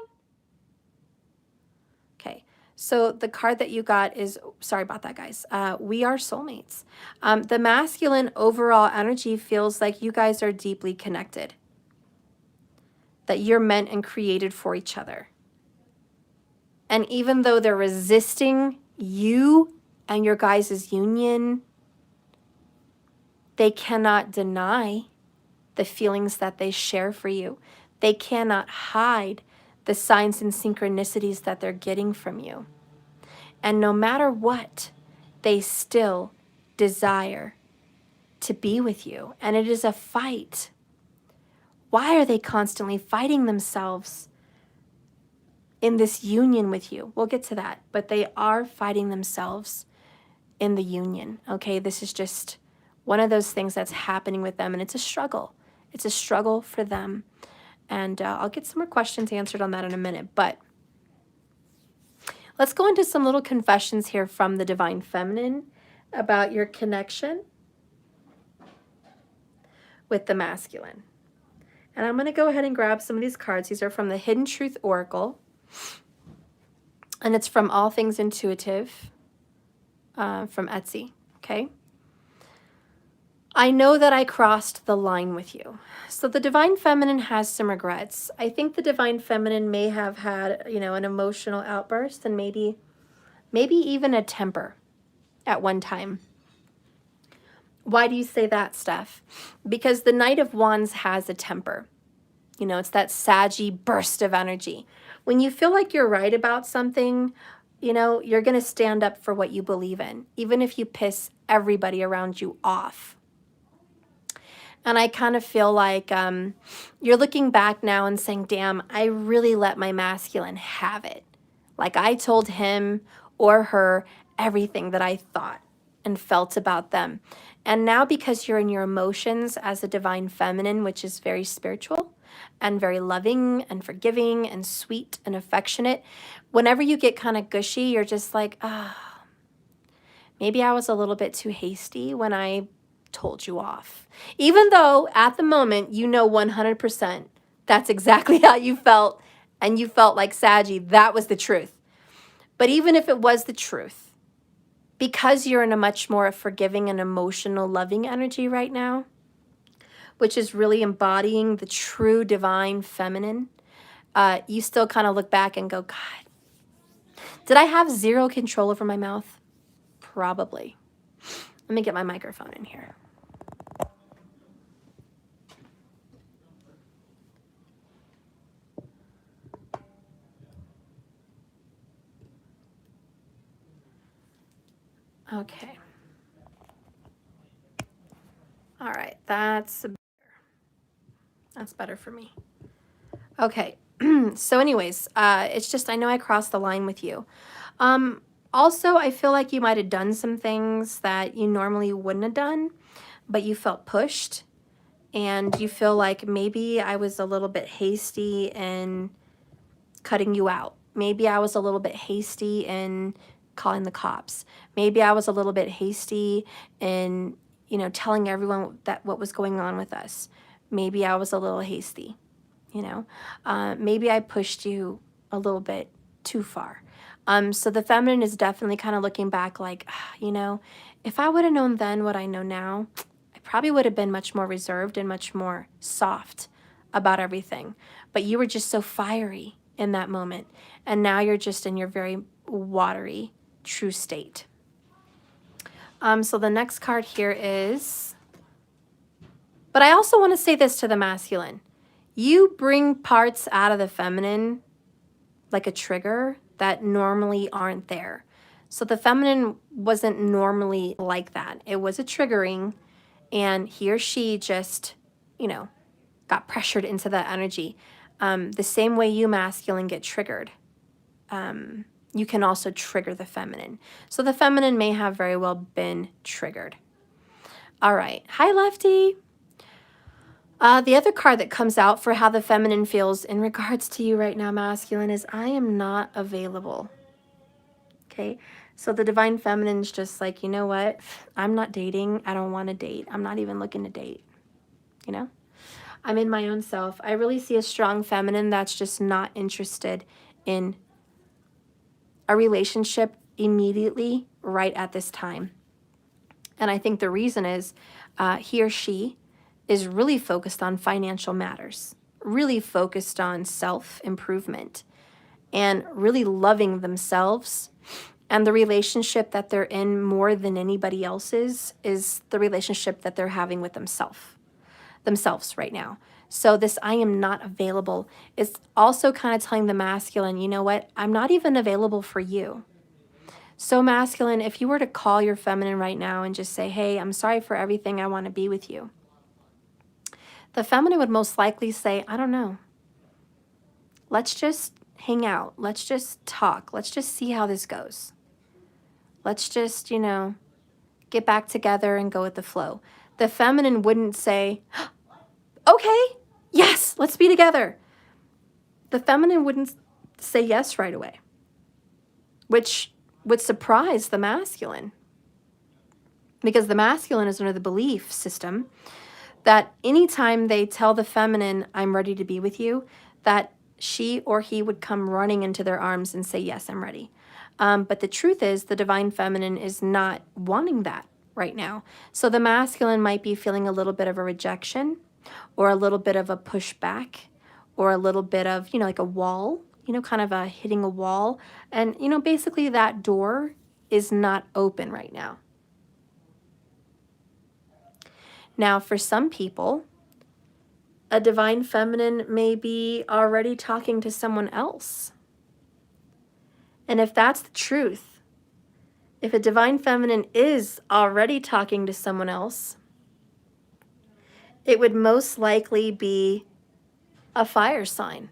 Okay, so the card that you got is, sorry about that, guys. We are soulmates. The masculine overall energy feels like you guys are deeply connected, that you're meant and created for each other. And even though they're resisting you and your guys' union, they cannot deny the feelings that they share for you. They cannot hide the signs and synchronicities that they're getting from you. And no matter what, they still desire to be with you. And it is a fight. Why are they constantly fighting themselves in this union with you? We'll get to that. But they are fighting themselves in the union. Okay, this is just one of those things that's happening with them. And it's a struggle. It's a struggle for them. And I'll get some more questions answered on that in a minute. But let's go into some little confessions here from the Divine Feminine about your connection with the masculine. And I'm going to go ahead and grab some of these cards. These are from the Hidden Truth Oracle. And it's from All Things Intuitive from Etsy. Okay. I know that I crossed the line with you. So the Divine Feminine has some regrets. I think the Divine Feminine may have had, an emotional outburst and maybe even a temper at one time. Why do you say that, Steph? Because the Knight of Wands has a temper. It's that saggy burst of energy. When you feel like you're right about something, you're going to stand up for what you believe in, even if you piss everybody around you off. And I kind of feel like you're looking back now and saying, damn, I really let my masculine have it. Like I told him or her everything that I thought and felt about them. And now because you're in your emotions as a Divine Feminine, which is very spiritual, and very loving and forgiving and sweet and affectionate. Whenever you get kind of gushy, you're just like, ah, maybe I was a little bit too hasty when I told you off. Even though at the moment, you know 100% that's exactly how you felt, and you felt like Saggy, that was the truth. But even if it was the truth, because you're in a much more forgiving and emotional, loving energy right now, which is really embodying the true divine feminine, you still kind of look back and go, God, did I have zero control over my mouth? Probably. Let me get my microphone in here. Okay. All right, that's better for me. Okay, so anyways, it's just, I know I crossed the line with you. Also, I feel like you might have done some things that you normally wouldn't have done, but you felt pushed, and you feel like maybe I was a little bit hasty in cutting you out. Maybe I was a little bit hasty in calling the cops. Maybe I was a little bit hasty in, you know, telling everyone that what was going on with us. Maybe I was a little hasty, you know. Maybe I pushed you a little bit too far. So the feminine is definitely kind of looking back like, you know, if I would have known then what I know now, I probably would have been much more reserved and much more soft about everything. But you were just so fiery in that moment. And now you're just in your very watery, true state. So the next card here is, but I also want to say this to the masculine. You bring parts out of the feminine like a trigger that normally aren't there. So the feminine wasn't normally like that. It was a triggering, and he or she just, you know, got pressured into that energy. The same way you masculine get triggered, you can also trigger the feminine. So the feminine may have very well been triggered. All right. Hi, Lefty. The other card that comes out for how the feminine feels in regards to you right now, masculine, is I am not available. Okay. So the divine feminine is just like, you know what? I'm not dating. I don't want to date. I'm not even looking to date. You know? I'm in my own self. I really see a strong feminine that's just not interested in a relationship immediately right at this time. And I think the reason is he or she is really focused on financial matters, really focused on self-improvement, and really loving themselves. And the relationship that they're in more than anybody else's is the relationship that they're having with themselves right now. So this I am not available is also kind of telling the masculine, you know what? I'm not even available for you. So masculine, if you were to call your feminine right now and just say, hey, I'm sorry for everything. I want to be with you. The feminine would most likely say, I don't know. Let's just hang out. Let's just talk. Let's just see how this goes. Let's just, you know, get back together and go with the flow. The feminine wouldn't say, okay, yes, let's be together. The feminine wouldn't say yes right away, which would surprise the masculine, because the masculine is under the belief system that anytime they tell the feminine, I'm ready to be with you, that she or he would come running into their arms and say, yes, I'm ready. But the truth is the divine feminine is not wanting that right now. So the masculine might be feeling a little bit of a rejection, or a little bit of a pushback, or a little bit of, you know, like a wall, you know, kind of a hitting a wall. And, you know, basically that door is not open right now. Now, for some people, a divine feminine may be already talking to someone else. And if that's the truth, if a divine feminine is already talking to someone else, it would most likely be a fire sign.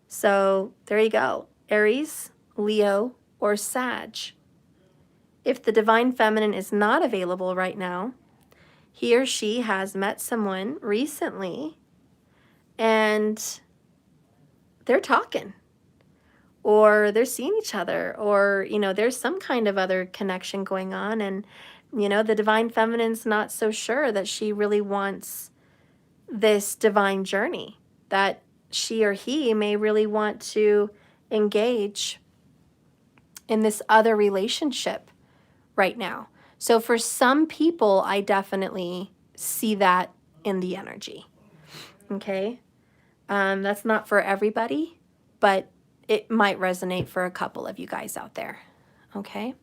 So there you go. Aries, Leo, or Sag. If the divine feminine is not available right now, he or she has met someone recently and they're talking, or they're seeing each other, or, you know, there's some kind of other connection going on. And, you know, the divine feminine's not so sure that she really wants this divine journey, that she or he may really want to engage in this other relationship right now. So for some people, I definitely see that in the energy. Okay. That's not for everybody, but it might resonate for a couple of you guys out there. Okay.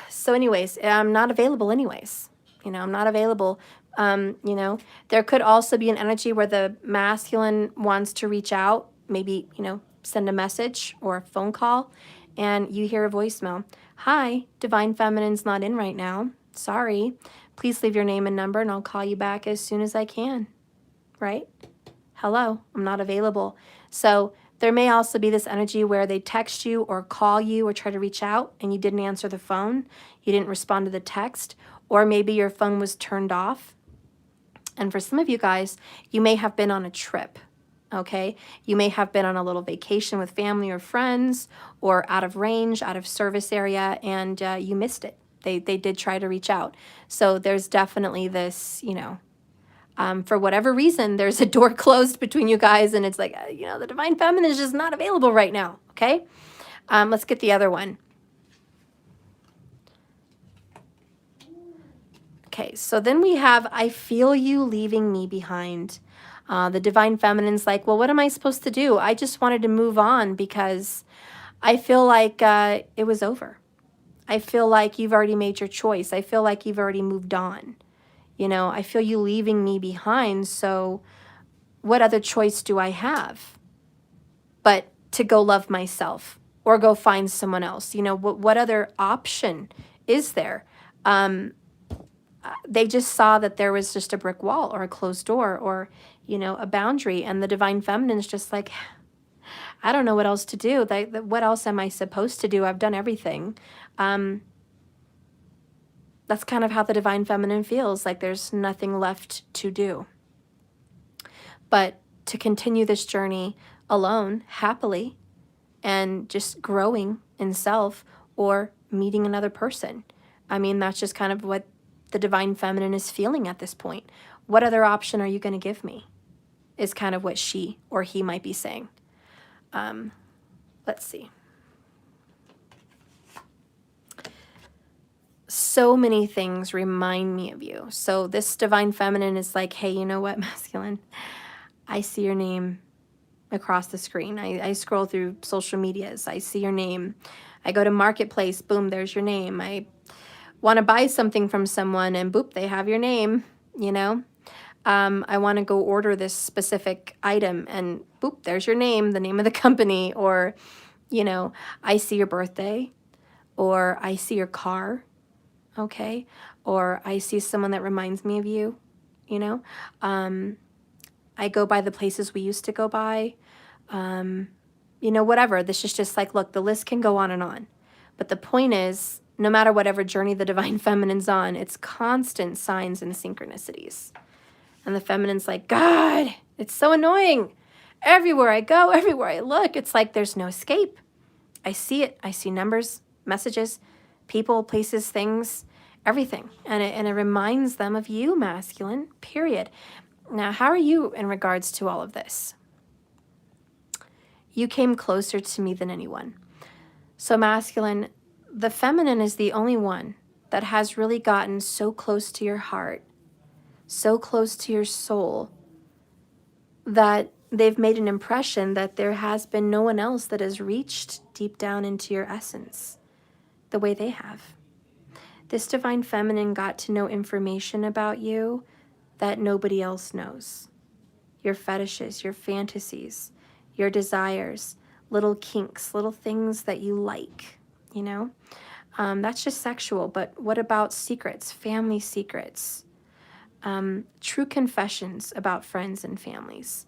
So anyways, I'm not available anyways. You know, I'm not available. You know, there could also be an energy where the masculine wants to reach out, maybe, you know, send a message or a phone call, and you hear a voicemail. Hi, divine feminine's not in right now. Sorry. Please leave your name and number and I'll call you back as soon as I can. Right? Hello, I'm not available. So there may also be this energy where they text you or call you or try to reach out and you didn't answer the phone. You didn't respond to the text, or maybe your phone was turned off. And for some of you guys, you may have been on a trip. Okay, you may have been on a little vacation with family or friends, or out of range, out of service area, and you missed it. They did try to reach out. So there's definitely this, you know, for whatever reason, there's a door closed between you guys, and it's like, you know, the divine feminine is just not available right now. Okay, let's get the other one. Okay, so then we have, I feel you leaving me behind. The divine feminine's like, well, what am I supposed to do? I just wanted to move on because I feel like it was over. I feel like you've already made your choice. I feel like you've already moved on. You know, I feel you leaving me behind. So what other choice do I have but to go love myself or go find someone else? You know, what other option is there? They just saw that there was just a brick wall or a closed door or, you know, a boundary. And the divine feminine's just like, I don't know what else to do. What else am I supposed to do? I've done everything. That's kind of how the divine feminine feels, like there's nothing left to do. But to continue this journey alone, happily, and just growing in self or meeting another person. I mean, that's just kind of what the divine feminine is feeling at this point. What other option are you going to give me? Is kind of what she or he might be saying. Let's see. So many things remind me of you. So this divine feminine is like, hey, you know what, masculine? I see your name across the screen. I scroll through social medias. I see your name. I go to Marketplace. Boom, there's your name. I want to buy something from someone and boop, they have your name, you know. I want to go order this specific item and boop, there's your name, the name of the company. Or, you know, I see your birthday, or I see your car, okay, or I see someone that reminds me of you, you know. I go by the places we used to go by, you know, whatever. This is just like, look, the list can go on and on. But the point is, no matter whatever journey the divine feminine's on, it's constant signs and synchronicities. And the feminine's like, God, it's so annoying. Everywhere I go, everywhere I look, it's like there's no escape. I see it. I see numbers, messages, people, places, things, everything. And it reminds them of you, masculine, period. Now, how are you in regards to all of this? You came closer to me than anyone. So masculine, the feminine is the only one that has really gotten so close to your heart, so close to your soul, that they've made an impression that there has been no one else that has reached deep down into your essence the way they have. This divine feminine got to know information about you that nobody else knows. Your fetishes, your fantasies, your desires, little kinks, little things that you like, you know? That's just sexual, but what about secrets, family secrets, true confessions about friends and families,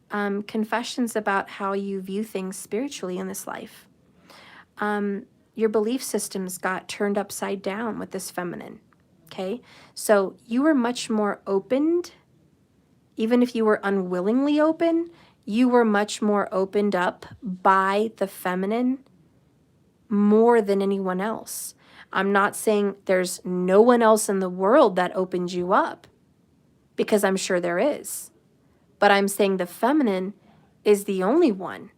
confessions about how you view things spiritually in this life. Your belief systems got turned upside down with this feminine, Okay? So you were much more opened, even if you were unwillingly open, you were much more opened up by the feminine more than anyone else. I'm not saying there's no one else in the world that opens you up, because I'm sure there is. But I'm saying the feminine is the only one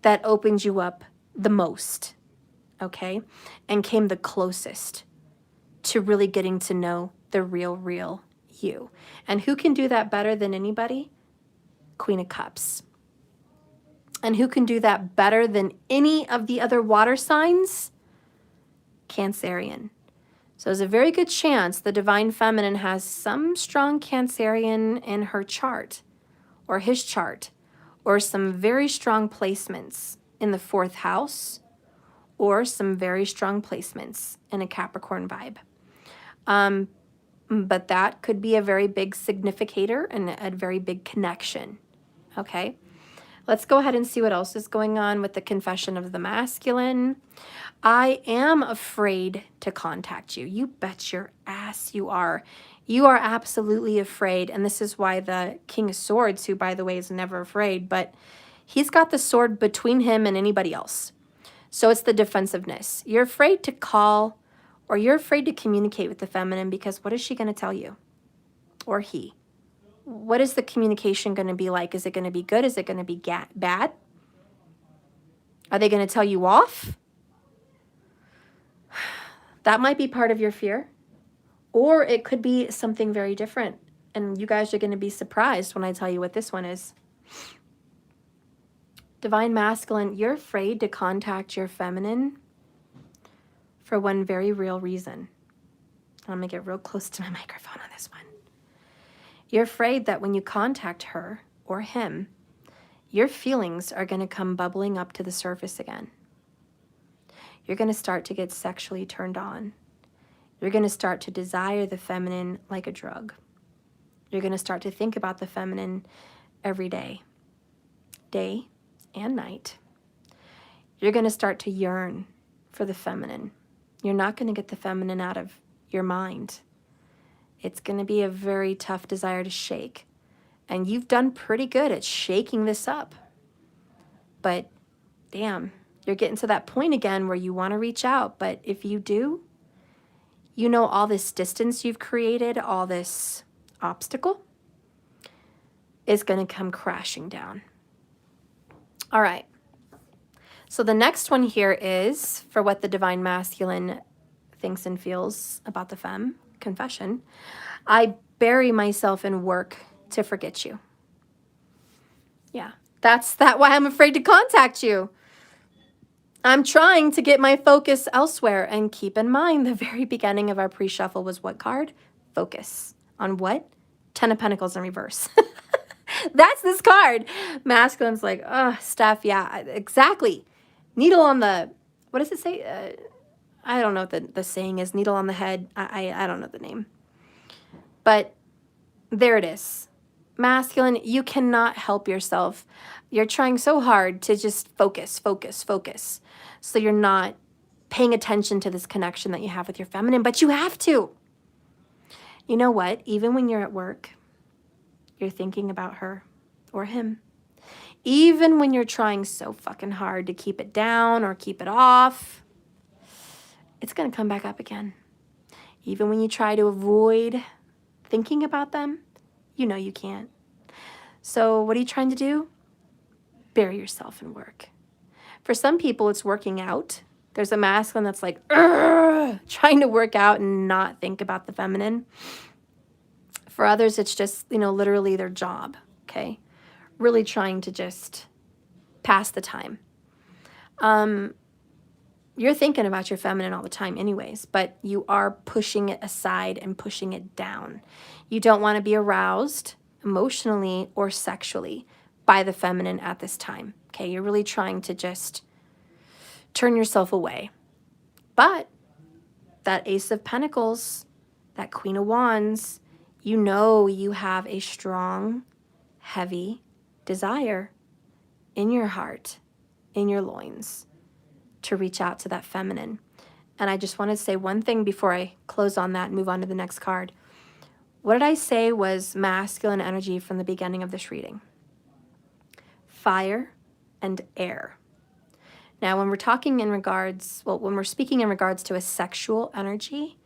that opens you up the most, okay? And came the closest to really getting to know the real you. And who can do that better than anybody? Queen of Cups. And who can do that better than any of the other water signs? Cancerian. So there's a very good chance the Divine Feminine has some strong Cancerian in her chart or his chart, or some very strong placements in the 4th house, or some very strong placements in a Capricorn vibe. But that could be a very big significator and a very big connection. Okay, let's go ahead and see what else is going on with the confession of the masculine. I am afraid to contact you. You bet your ass you are. You are absolutely afraid. And this is why the King of Swords, who by the way is never afraid, but he's got the sword between him and anybody else. So it's the defensiveness. You're afraid to call, or you're afraid to communicate with the feminine, because what is she going to tell you? Or he? What is the communication going to be like? Is it going to be good? Is it going to be bad? Are they going to tell you off? That might be part of your fear. Or it could be something very different. And you guys are going to be surprised when I tell you what this one is. Divine Masculine, you're afraid to contact your feminine for one very real reason. I'm going to get real close to my microphone on this one. You're afraid that when you contact her or him, your feelings are going to come bubbling up to the surface again. You're going to start to get sexually turned on. You're going to start to desire the feminine like a drug. You're going to start to think about the feminine every day, day and night. You're going to start to yearn for the feminine. You're not going to get the feminine out of your mind. It's going to be a very tough desire to shake. And you've done pretty good at shaking this up. But damn, you're getting to that point again where you want to reach out. But if you do, you know all this distance you've created, all this obstacle is going to come crashing down. All right. So the next one here is for what the Divine Masculine thinks and feels about the femme. Confession. I bury myself in work to forget you. Yeah, that's why I'm afraid to contact you. I'm trying to get my focus elsewhere. And keep in mind, the very beginning of our pre-shuffle was what card? Focus. On what? 10 of Pentacles in reverse. That's this card. Masculine's like, oh, Steph, yeah, exactly. Needle on the, what does it say? I don't know what the saying is. Needle on the head. I don't know the name. But there it is. Masculine, you cannot help yourself. You're trying so hard to just focus, focus, focus. So you're not paying attention to this connection that you have with your feminine, but you have to. You know what? Even when you're at work, you're thinking about her or him. Even when you're trying so fucking hard to keep it down or keep it off, it's going to come back up again. Even when you try to avoid thinking about them, you know you can't. So what are you trying to do? Bury yourself in work. For some people, it's working out. There's a masculine that's like, trying to work out and not think about the feminine. For others, it's just, literally their job, okay? Really trying to just pass the time. You're thinking about your feminine all the time anyways, but you are pushing it aside and pushing it down. You don't want to be aroused emotionally or sexually by the feminine at this time, okay? You're really trying to just turn yourself away. But that Ace of Pentacles, that Queen of Wands, you know you have a strong, heavy desire in your heart, in your loins, to reach out to that feminine. And I just want to say one thing before I close on that and move on to the next card. What did I say was masculine energy from the beginning of this reading? Fire and air. Now, when we're talking in regards, well, when we're speaking in regards to a sexual energy,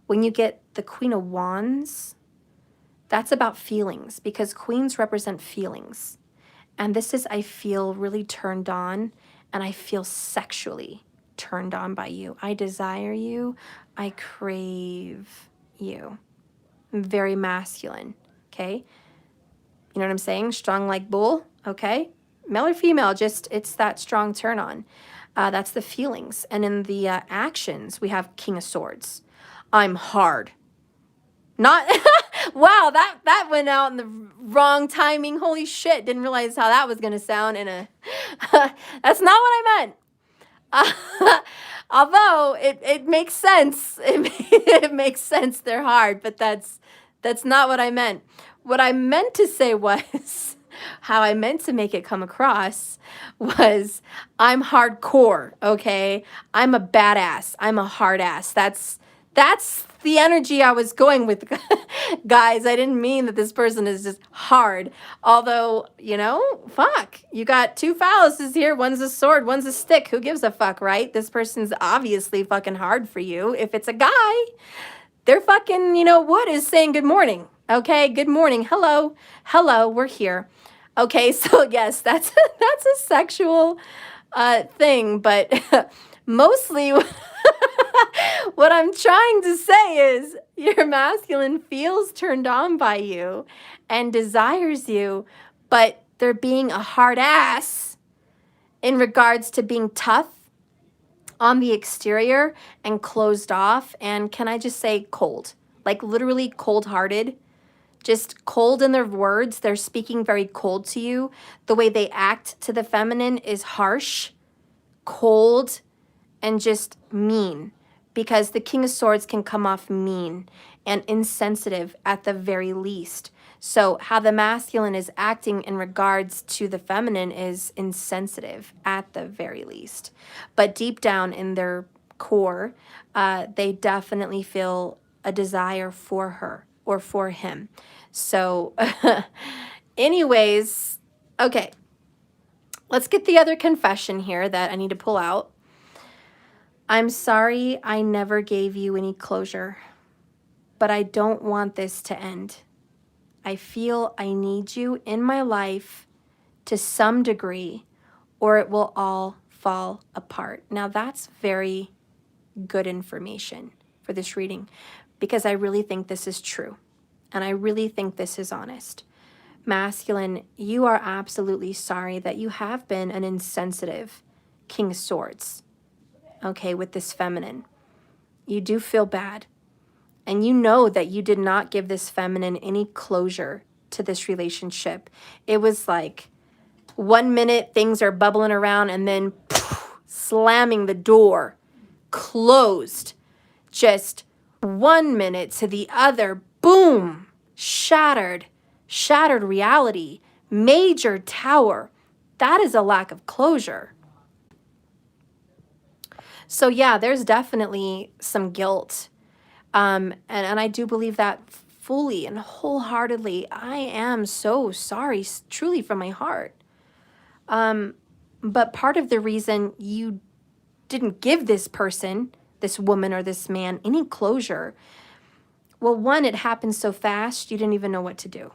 when you get the Queen of Wands, that's about feelings, because queens represent feelings. And this is, I feel really turned on, and I feel sexually turned on by you. I desire you. I crave you. I'm very masculine, okay? You know what I'm saying? Strong like bull, okay? Male or female, just it's that strong turn on. That's the feelings. And in the actions, we have King of Swords. I'm hard. Not, wow, that went out in the wrong timing. Holy shit, didn't realize how that was going to sound in a, that's not what I meant. Although it makes sense. It makes sense they're hard, but that's not what I meant. What I meant to say was, how I meant to make it come across was, I'm hardcore, okay? I'm a badass. I'm a hard ass. That's the energy I was going with, guys. I didn't mean that this person is just hard. Although, you know, fuck. You got two phalluses here. One's a sword, one's a stick. Who gives a fuck, right? This person's obviously fucking hard for you. If it's a guy, they're fucking, you know, wood is saying good morning. Okay, good morning. Hello. Hello, we're here. Okay, so yes, that's a sexual thing, but mostly what I'm trying to say is your masculine feels turned on by you and desires you, but they're being a hard ass in regards to being tough on the exterior and closed off, and can I just say cold, like literally cold-hearted, just cold in their words. They're speaking very cold to you. The way they act to the feminine is harsh, cold, and just mean, because the King of Swords can come off mean and insensitive at the very least. So how the masculine is acting in regards to the feminine is insensitive at the very least. But deep down in their core, they definitely feel a desire for her or for him. So anyways, okay, let's get the other confession here that I need to pull out. I'm sorry I never gave you any closure, but I don't want this to end. I feel I need you in my life to some degree, or it will all fall apart. Now that's very good information for this reading, because I really think this is true, and I really think this is honest. Masculine, you are absolutely sorry that you have been an insensitive King of Swords, okay, with this feminine. You do feel bad. And you know that you did not give this feminine any closure to this relationship. It was like 1 minute things are bubbling around and then slamming the door, closed. Just 1 minute to the other, boom, shattered reality, major tower. That is a lack of closure. So yeah, there's definitely some guilt. And I do believe that fully and wholeheartedly. I am so sorry, truly from my heart. But part of the reason you didn't give this person, this woman or this man, any closure, well, one, it happened so fast, you didn't even know what to do.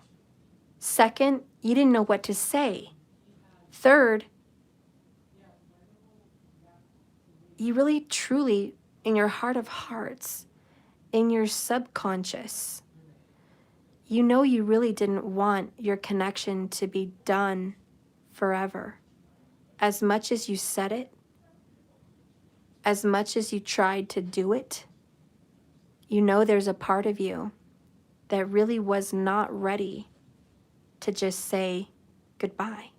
Second, you didn't know what to say. Third, you really, truly, in your heart of hearts, in your subconscious, you know you really didn't want your connection to be done forever. As much as you said it, as much as you tried to do it, you know there's a part of you that really was not ready to just say goodbye.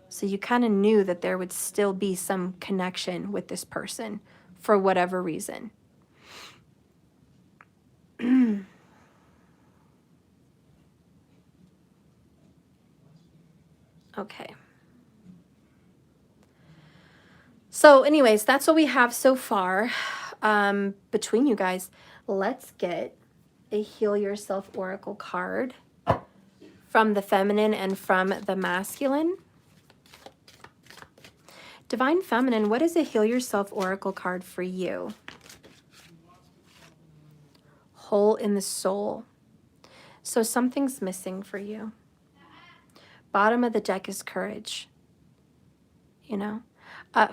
So you kind of knew that there would still be some connection with this person for whatever reason. Okay. So anyways, that's what we have so far. between you guys. Let's get a Heal Yourself Oracle card from the feminine and from the masculine. Divine Feminine, what is a Heal Yourself Oracle card for you? Hole in the soul. So something's missing for you. Bottom of the deck is courage. You know,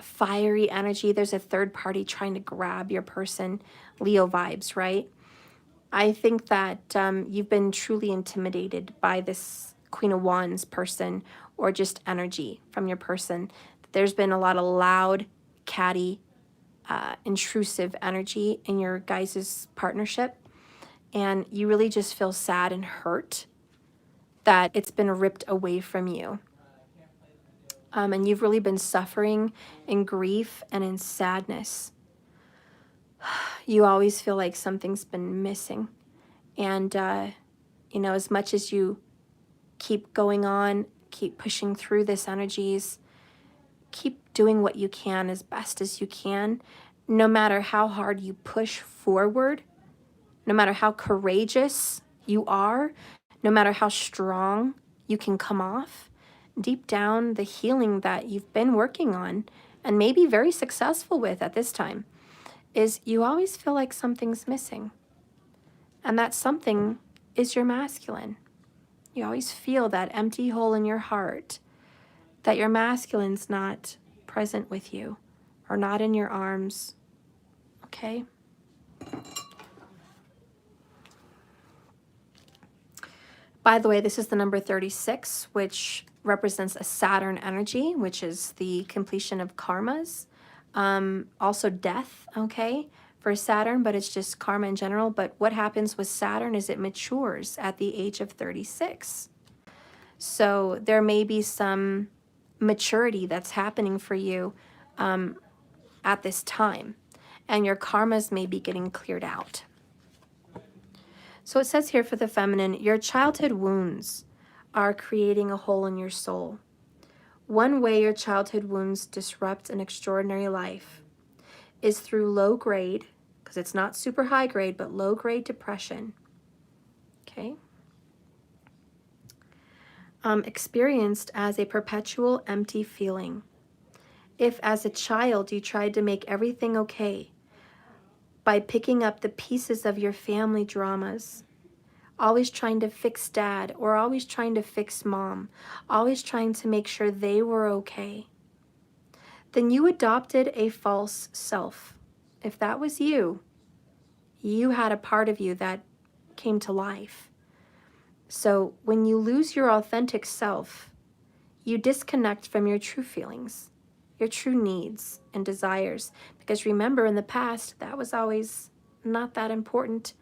fiery energy. There's a third party trying to grab your person. Leo vibes, right? I think that you've been truly intimidated by this Queen of Wands person, or just energy from your person. There's been a lot of loud, catty, intrusive energy in your guys' partnership. And you really just feel sad and hurt that it's been ripped away from you. And you've really been suffering in grief and in sadness. You always feel like something's been missing. And, you know, as much as you keep going on, keep pushing through this energies, keep doing what you can as best as you can, no matter how hard you push forward, no matter how courageous you are, no matter how strong you can come off, deep down, the healing that you've been working on and maybe very successful with at this time is you always feel like something's missing. And that something is your masculine. You always feel that empty hole in your heart, that your masculine's not present with you or not in your arms, okay? By the way, this is the number 36, which represents a Saturn energy, which is the completion of karmas. Also death, okay, for Saturn, but it's just karma in general. But what happens with Saturn is it matures at the age of 36. So there may be some maturity that's happening for you at this time, and your karmas may be getting cleared out. So it says here for the feminine, your childhood wounds are creating a hole in your soul. One way your childhood wounds disrupt an extraordinary life is through low grade, because it's not super high grade, but low grade depression. Okay. Experienced as a perpetual empty feeling. If as a child you tried to make everything okay by picking up the pieces of your family dramas, always trying to fix dad or always trying to fix mom, always trying to make sure they were okay, then you adopted a false self. If that was you, you had a part of you that came to life. So when you lose your authentic self, you disconnect from your true feelings, your true needs and desires. Because remember, in the past, that was always not that important,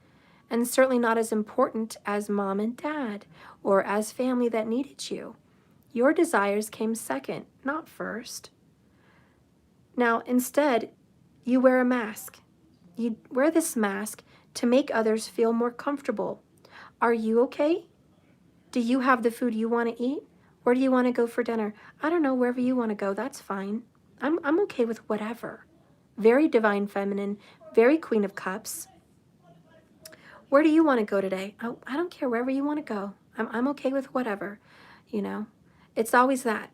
and certainly not as important as mom and dad or as family that needed you. Your desires came second, not first. Now, instead, you wear a mask. You wear this mask to make others feel more comfortable. Are you okay? Do you have the food you want to eat? Where do you want to go for dinner? I don't know, wherever you want to go, that's fine. I'm okay with whatever. Very divine feminine, very Queen of Cups. Where do you want to go today? Oh, I don't care, wherever you want to go. I'm okay with whatever, you know. It's always that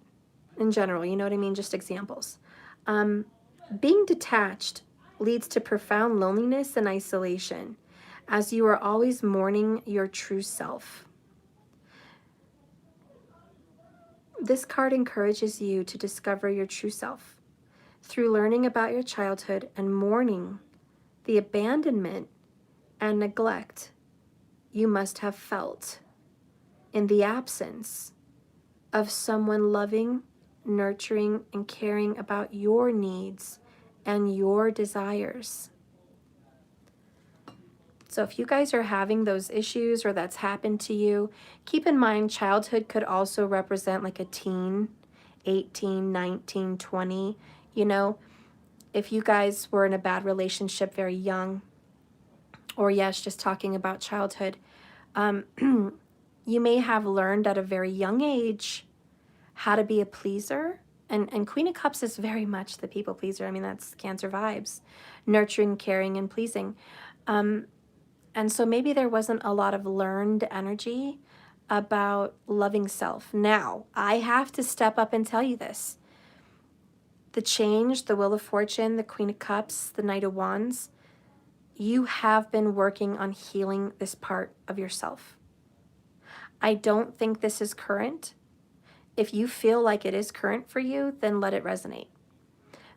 in general, you know what I mean? Just examples. Being detached leads to profound loneliness and isolation, as you are always mourning your true self. This card encourages you to discover your true self through learning about your childhood and mourning the abandonment and neglect you must have felt in the absence of someone loving, nurturing, and caring about your needs and your desires. So if you guys are having those issues or that's happened to you, keep in mind childhood could also represent like a teen, 18, 19, 20. You know, if you guys were in a bad relationship very young, or yes, just talking about childhood, you may have learned at a very young age how to be a pleaser And Queen of Cups is very much the people pleaser. I mean, that's Cancer vibes. Nurturing, caring, and pleasing. And so maybe there wasn't a lot of learned energy about loving self. Now, I have to step up and tell you this. The change, the Wheel of Fortune, the Queen of Cups, the Knight of Wands, you have been working on healing this part of yourself. I don't think this is current. If you feel like it is current for you, then let it resonate.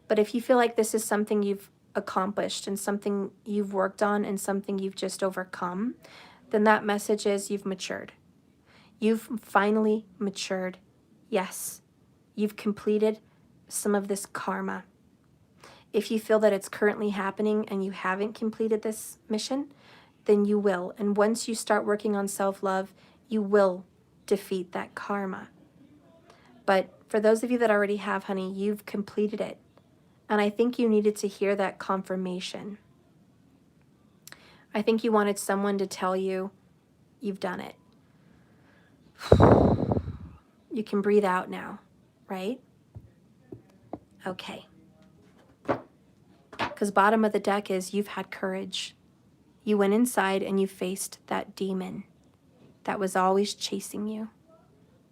But if you feel like this is something you've accomplished and something you've worked on and something you've just overcome, then that message is you've matured. You've finally matured. Yes, you've completed some of this karma. If you feel that it's currently happening and you haven't completed this mission, then you will. And once you start working on self-love, you will defeat that karma. But for those of you that already have, honey, you've completed it. And I think you needed to hear that confirmation. I think you wanted someone to tell you you've done it. You can breathe out now, right? Okay. Because bottom of the deck is you've had courage. You went inside and you faced that demon that was always chasing you.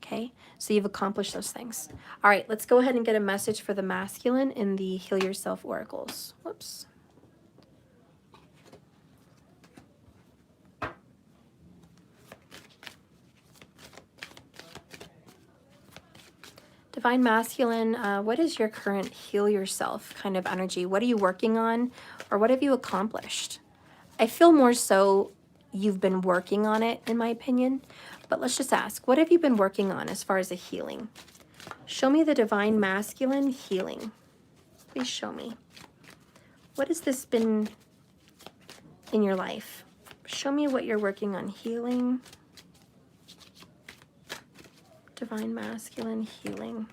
Okay? So you've accomplished those things. All right, let's go ahead and get a message for the masculine in the Heal Yourself Oracles. Whoops. Divine Masculine, what is your current heal yourself kind of energy? What are you working on, or what have you accomplished? I feel more so you've been working on it, in my opinion. But let's just ask, what have you been working on as far as a healing? Show me the Divine Masculine healing. Please show me. What has this been in your life? Show me what you're working on healing. Divine Masculine healing.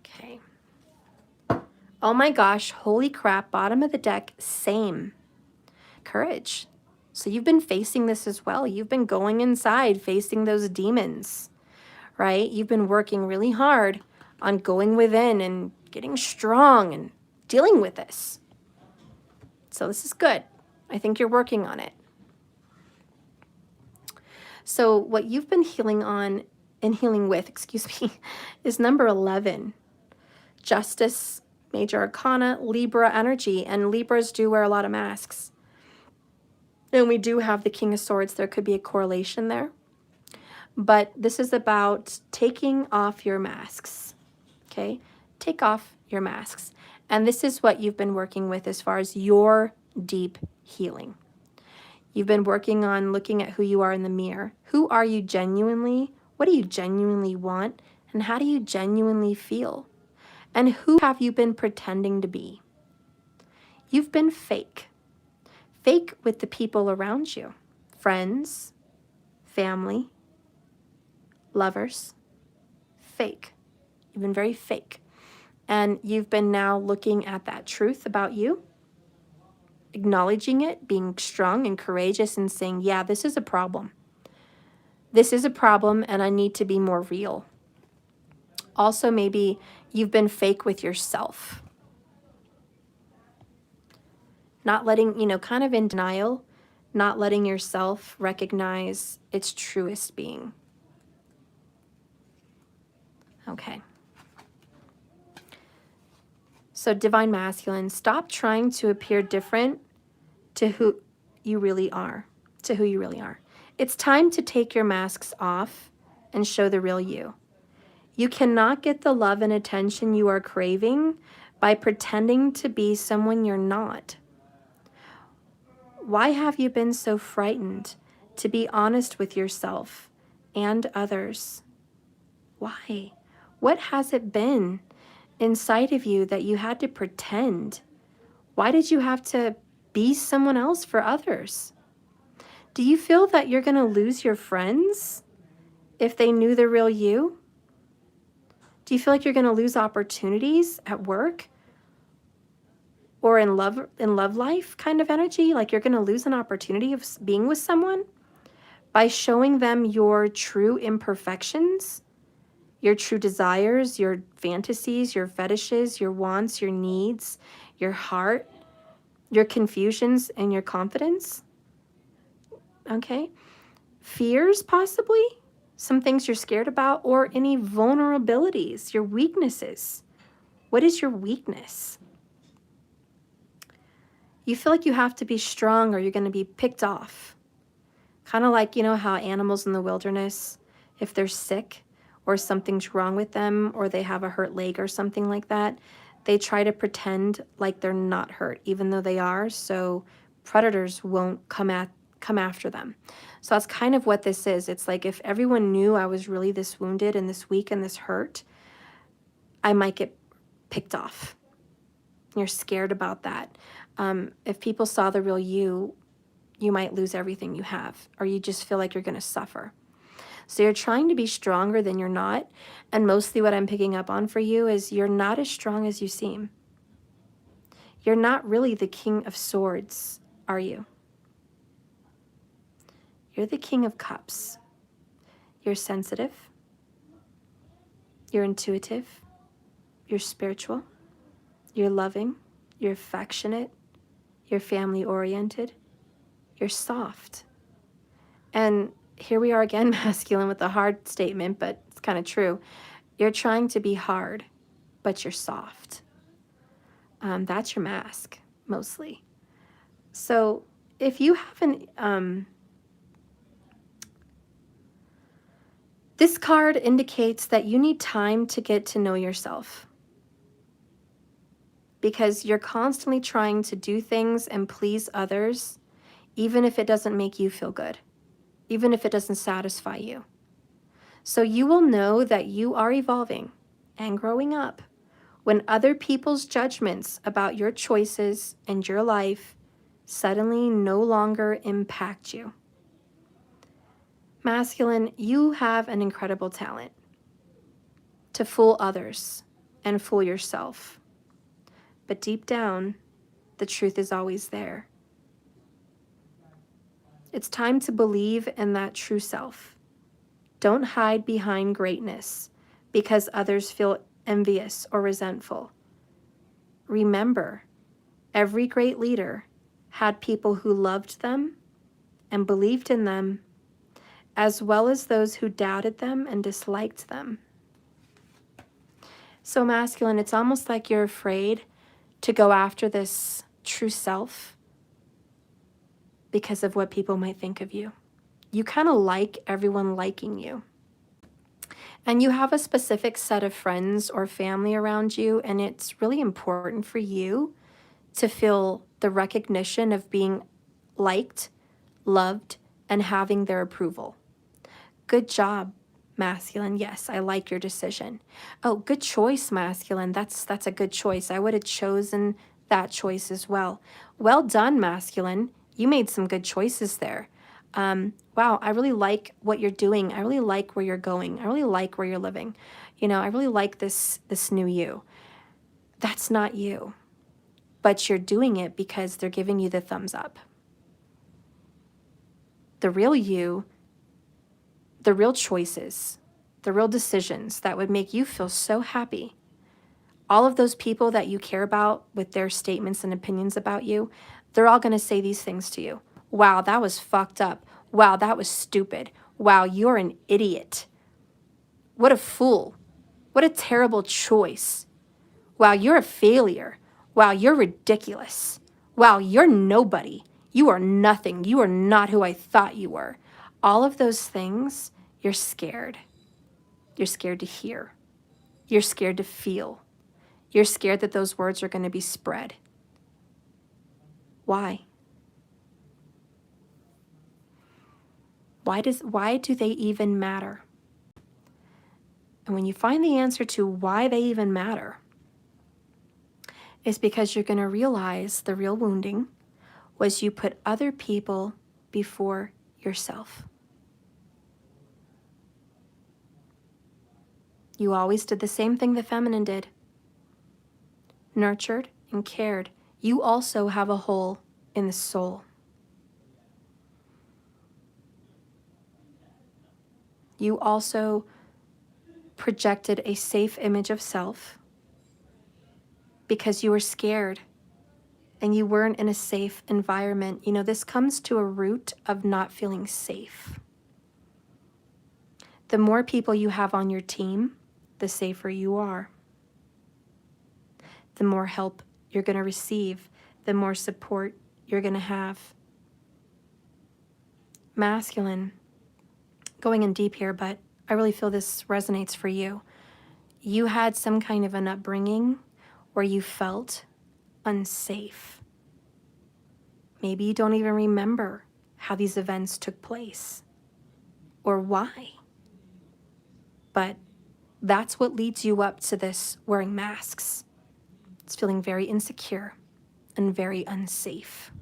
Okay. Oh my gosh, holy crap, bottom of the deck, same. Courage. So you've been facing this as well. You've been going inside, facing those demons, right? You've been working really hard on going within and getting strong and dealing with this. So this is good. I think you're working on it. So what you've been healing on and healing with, excuse me, is number 11. Justice, Major Arcana, Libra energy. And Libras do wear a lot of masks. And we do have the King of Swords. There could be a correlation there. But this is about taking off your masks. Okay? Take off your masks. And this is what you've been working with as far as your deep healing. You've been working on looking at who you are in the mirror. Who are you genuinely? What do you genuinely want? And how do you genuinely feel? And who have you been pretending to be? You've been fake. Fake with the people around you. Friends, family, lovers. Fake. You've been very fake. And you've been now looking at that truth about you, acknowledging it, being strong and courageous and saying, yeah, this is a problem. This is a problem and I need to be more real. Also, maybe you've been fake with yourself. Not letting, kind of in denial, not letting yourself recognize its truest being. Okay. So Divine Masculine, stop trying to appear different to who you really are, It's time to take your masks off and show the real you. You cannot get the love and attention you are craving by pretending to be someone you're not. Why have you been so frightened to be honest with yourself and others? Why? What has it been inside of you that you had to pretend? Why did you have to be someone else for others? Do you feel that you're going to lose your friends if they knew the real you? Do you feel like you're going to lose opportunities at work or in love life kind of energy? Like you're going to lose an opportunity of being with someone by showing them your true imperfections, your true desires, your fantasies, your fetishes, your wants, your needs, your heart, your confusions, and your confidence. Okay? Fears, possibly. Some things you're scared about, or any vulnerabilities, your weaknesses. What is your weakness? You feel like you have to be strong or you're going to be picked off. Kind of like, you know, how animals in the wilderness, if they're sick or something's wrong with them or they have a hurt leg or something like that, they try to pretend like they're not hurt, even though they are, so predators won't come after them. So that's kind of what this is. It's like if everyone knew I was really this wounded and this weak and this hurt, I might get picked off. You're scared about that. If people saw the real you, you might lose everything you have, or you just feel like you're going to suffer. So you're trying to be stronger than you're not. And mostly what I'm picking up on for you is you're not as strong as you seem. You're not really the King of Swords, are you? You're the King of Cups. You're sensitive. You're intuitive. You're spiritual. You're loving. You're affectionate. You're family-oriented. You're soft. And here we are again, masculine with the hard statement, but it's kind of true. You're trying to be hard, but you're soft. That's your mask, mostly. So if you haven't, this card indicates that you need time to get to know yourself, because you're constantly trying to do things and please others, even if it doesn't make you feel good, even if it doesn't satisfy you. So you will know that you are evolving and growing up when other people's judgments about your choices and your life suddenly no longer impact you. Masculine, you have an incredible talent to fool others and fool yourself. But deep down, the truth is always there. It's time to believe in that true self. Don't hide behind greatness because others feel envious or resentful. Remember, every great leader had people who loved them and believed in them, as well as those who doubted them and disliked them. So masculine, it's almost like you're afraid to go after this true self because of what people might think of you. You kind of like everyone liking you. And you have a specific set of friends or family around you, and it's really important for you to feel the recognition of being liked, loved, and having their approval. Good job, masculine. Yes, I like your decision. Oh, good choice, masculine. That's a good choice. I would have chosen that choice as well. Well done, masculine. You made some good choices there. Wow, I really like what you're doing. I really like where you're going. I really like where you're living. You know, I really like this new you. That's not you. But you're doing it because they're giving you the thumbs up. The real you, the real choices, the real decisions that would make you feel so happy. All of those people that you care about with their statements and opinions about you, they're all going to say these things to you. Wow, that was fucked up. Wow, that was stupid. Wow, you're an idiot. What a fool. What a terrible choice. Wow, you're a failure. Wow, you're ridiculous. Wow, you're nobody. You are nothing. You are not who I thought you were. All of those things, you're scared. You're scared to hear. You're scared to feel. You're scared that those words are going to be spread. Why? Why do they even matter? And when you find the answer to why they even matter, it's because you're going to realize the real wounding was you put other people before yourself. You always did the same thing the feminine did. Nurtured and cared. You also have a hole in the soul. You also projected a safe image of self because you were scared and you weren't in a safe environment. You know, this comes to a root of not feeling safe. The more people you have on your team, the safer you are. The more help you're going to receive, the more support you're going to have. Masculine, going in deep here, but I really feel this resonates for you. You had some kind of an upbringing where you felt unsafe. Maybe you don't even remember how these events took place or why. But that's what leads you up to this wearing masks. It's feeling very insecure and very unsafe.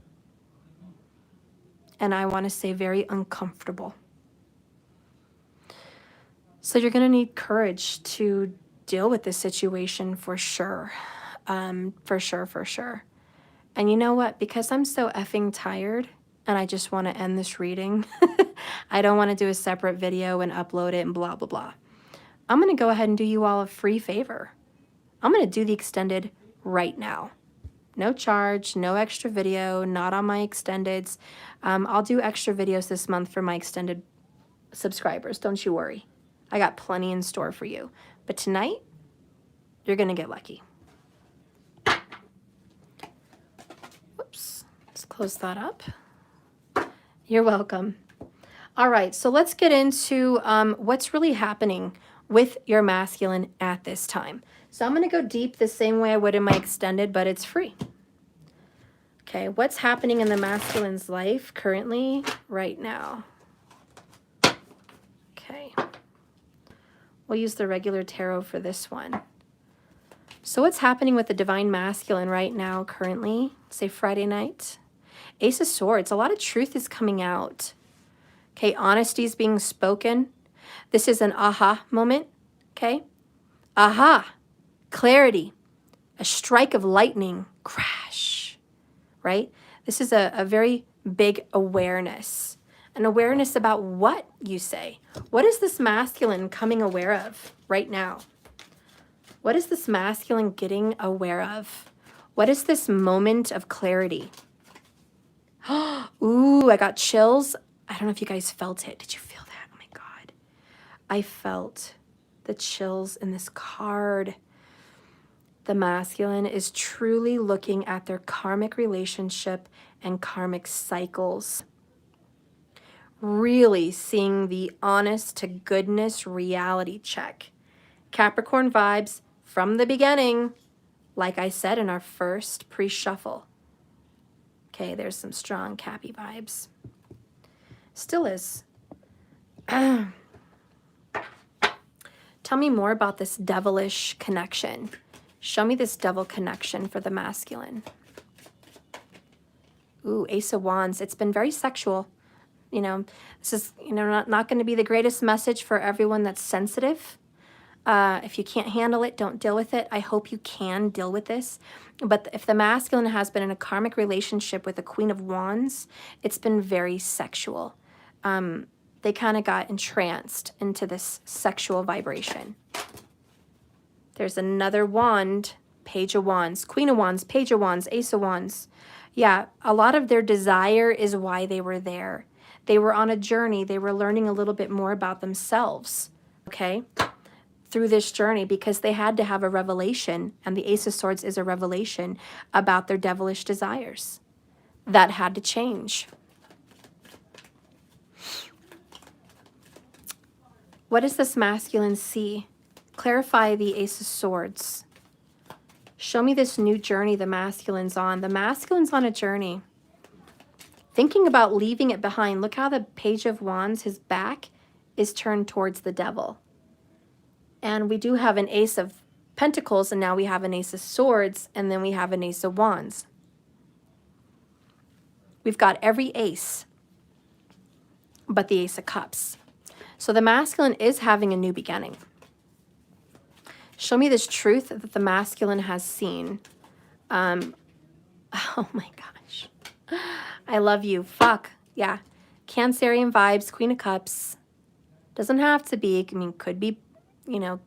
And I want to say very uncomfortable. So you're going to need courage to deal with this situation for sure. For sure. And you know what? Because I'm so effing tired and I just want to end this reading, I don't want to do a separate video and upload it and blah, blah, blah. I'm going to go ahead and do you all a free favor. I'm going to do the extended right now. No charge, no extra video, not on my extendeds. I'll do extra videos this month for my extended subscribers. Don't you worry. I got plenty in store for you. But tonight, you're going to get lucky. Whoops. Let's close that up. You're welcome. All right, so let's get into what's really happening with your masculine at this time. So I'm going to go deep the same way I would in my extended, but it's free. Okay, what's happening in the masculine's life currently right now? Okay. We'll use the regular tarot for this one. So what's happening with the divine masculine right now currently? Say Friday night. Ace of Swords. A lot of truth is coming out. Okay, honesty is being spoken. This is an aha moment. Okay. Aha. Clarity. A strike of lightning. Crash. Right? This is a very big awareness. An awareness about what you say. What is this masculine coming aware of right now? What is this masculine getting aware of? What is this moment of clarity? Ooh, I got chills. I don't know if you guys felt it. Did you feel that? Oh my God. I felt the chills in this card. The masculine is truly looking at their karmic relationship and karmic cycles. Really seeing the honest to goodness reality check. Capricorn vibes from the beginning, like I said in our first pre-shuffle. Okay, there's some strong Cappy vibes. Still is. Tell me more about this devilish connection. Show me this devil connection for the masculine. Ooh, Ace of Wands. It's been very sexual. You know, this is, not going to be the greatest message for everyone that's sensitive. If you can't handle it, don't deal with it. I hope you can deal with this. But if the masculine has been in a karmic relationship with the Queen of Wands, it's been very sexual. They kind of got entranced into this sexual vibration. There's another wand, Page of Wands, Queen of Wands, Page of Wands, Ace of Wands. Yeah, a lot of their desire is why they were there. They were on a journey. They were learning a little bit more about themselves, okay, through this journey, because they had to have a revelation, and the Ace of Swords is a revelation about their devilish desires. That had to change. What does this masculine see? Clarify the Ace of Swords. Show me this new journey the masculine's on. The masculine's on a journey. Thinking about leaving it behind. Look how the Page of Wands, his back is turned towards the devil. And we do have an Ace of Pentacles, and now we have an Ace of Swords, and then we have an Ace of Wands. We've got every ace but the Ace of Cups. So the masculine is having a new beginning. Show me this truth that the masculine has seen. Oh my gosh. I love you. Fuck. Yeah. Cancerian vibes, Queen of Cups. Doesn't have to be. I mean, could be you know,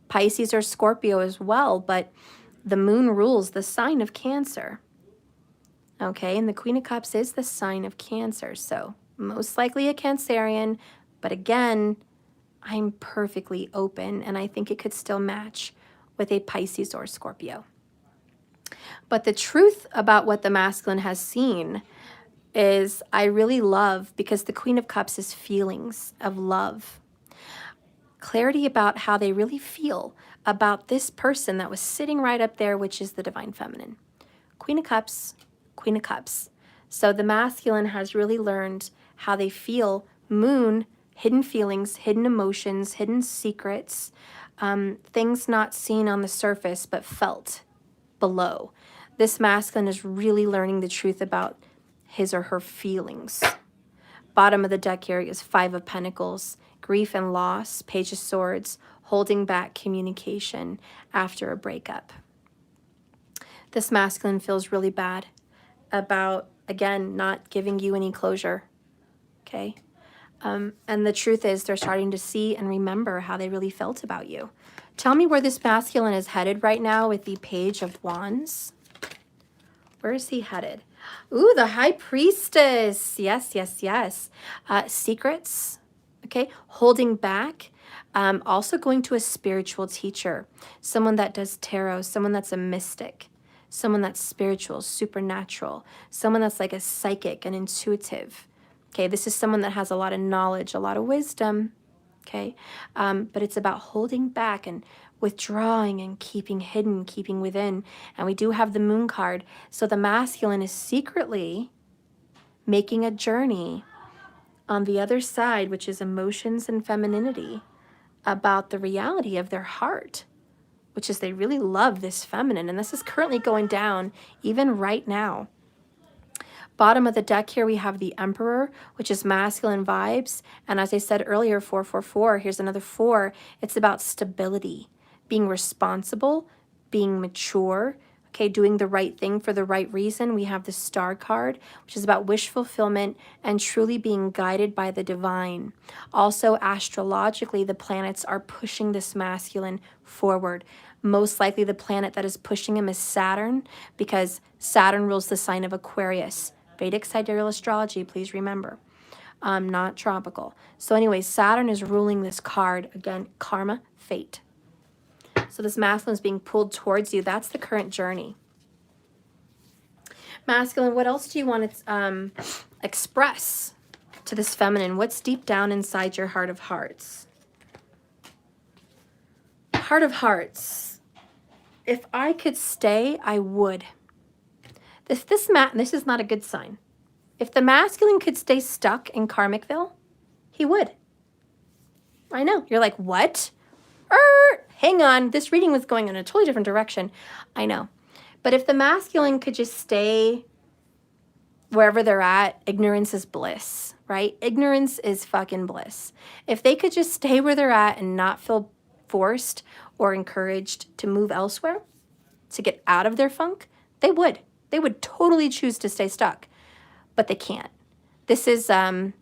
Pisces or Scorpio as well, but the moon rules the sign of Cancer. Okay, and the Queen of Cups is the sign of Cancer, so most likely a Cancerian, but again, I'm perfectly open, and I think it could still match with a Pisces or Scorpio. But the truth about what the masculine has seen is I really love, because the Queen of Cups is feelings of love, clarity about how they really feel about this person that was sitting right up there, which is the Divine Feminine. Queen of Cups, Queen of Cups. So the masculine has really learned how they feel. Moon, hidden feelings, hidden emotions, hidden secrets, things not seen on the surface but felt below. This masculine is really learning the truth about his or her feelings. Bottom of the deck here is Five of Pentacles, grief and loss, Page of Swords, holding back communication after a breakup. This masculine feels really bad about, again, not giving you any closure, okay? And the truth is they're starting to see and remember how they really felt about you. Tell me where this masculine is headed right now with the Page of Wands. Where is he headed? Ooh, the High Priestess. Yes, yes, yes. Secrets, okay? Holding back. Also going to a spiritual teacher, someone that does tarot, someone that's a mystic, someone that's spiritual, supernatural, someone that's like a psychic and intuitive. Okay, this is someone that has a lot of knowledge, a lot of wisdom, okay? But it's about holding back and withdrawing and keeping hidden, keeping within. And we do have the Moon card. So the masculine is secretly making a journey on the other side, which is emotions and femininity, about the reality of their heart, which is they really love this feminine. And this is currently going down even right now. Bottom of the deck here, we have the Emperor, which is masculine vibes. And as I said earlier, 444, here's another 4. It's about stability, being responsible, being mature, okay, doing the right thing for the right reason. We have the Star card, which is about wish fulfillment and truly being guided by the divine. Also, astrologically, the planets are pushing this masculine forward. Most likely the planet that is pushing him is Saturn, because Saturn rules the sign of Aquarius. Vedic sidereal astrology, please remember, not tropical. So anyway, Saturn is ruling this card. Again, karma, fate. So this masculine is being pulled towards you. That's the current journey. Masculine, what else do you want to express to this feminine? What's deep down inside your heart of hearts? Heart of hearts. If I could stay, I would. This is not a good sign. If the masculine could stay stuck in Karmicville, he would. I know. You're like, what? Hang on. This reading was going in a totally different direction. I know. But if the masculine could just stay wherever they're at, ignorance is bliss, right? Ignorance is fucking bliss. If they could just stay where they're at and not feel forced or encouraged to move elsewhere, to get out of their funk, they would. They would totally choose to stay stuck, but they can't. This is the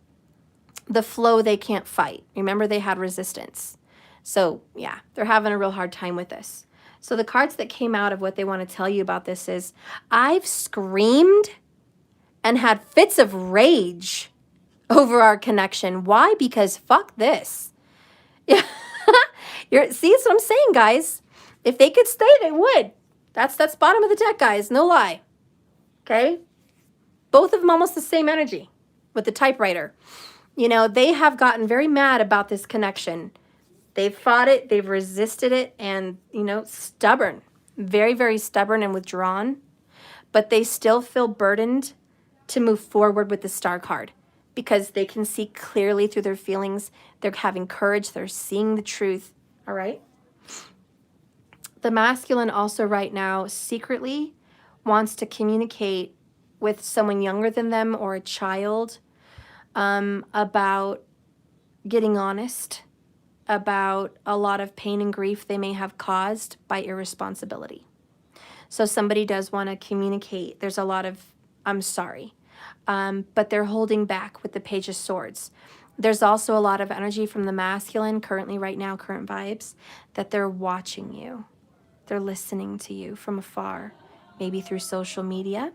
flow they can't fight. Remember, they had resistance. So yeah, they're having a real hard time with this. So the cards that came out of what they want to tell you about this is, I've screamed and had fits of rage over our connection. Why? Because fuck this. Yeah. See, that's what I'm saying, guys. If they could stay, they would. That's bottom of the deck, guys. No lie. Okay? Both of them almost the same energy with the typewriter. You know, they have gotten very mad about this connection. They've fought it, they've resisted it, and, you know, stubborn. Very, very stubborn and withdrawn. But they still feel burdened to move forward with the Star card because they can see clearly through their feelings. They're having courage. They're seeing the truth. All right? The masculine also right now secretly wants to communicate with someone younger than them or a child about getting honest about a lot of pain and grief they may have caused by irresponsibility. So somebody does want to communicate. There's a lot of, I'm sorry, but they're holding back with the Page of Swords. There's also a lot of energy from the masculine currently right now, current vibes, that they're watching you. They're listening to you from afar, maybe through social media.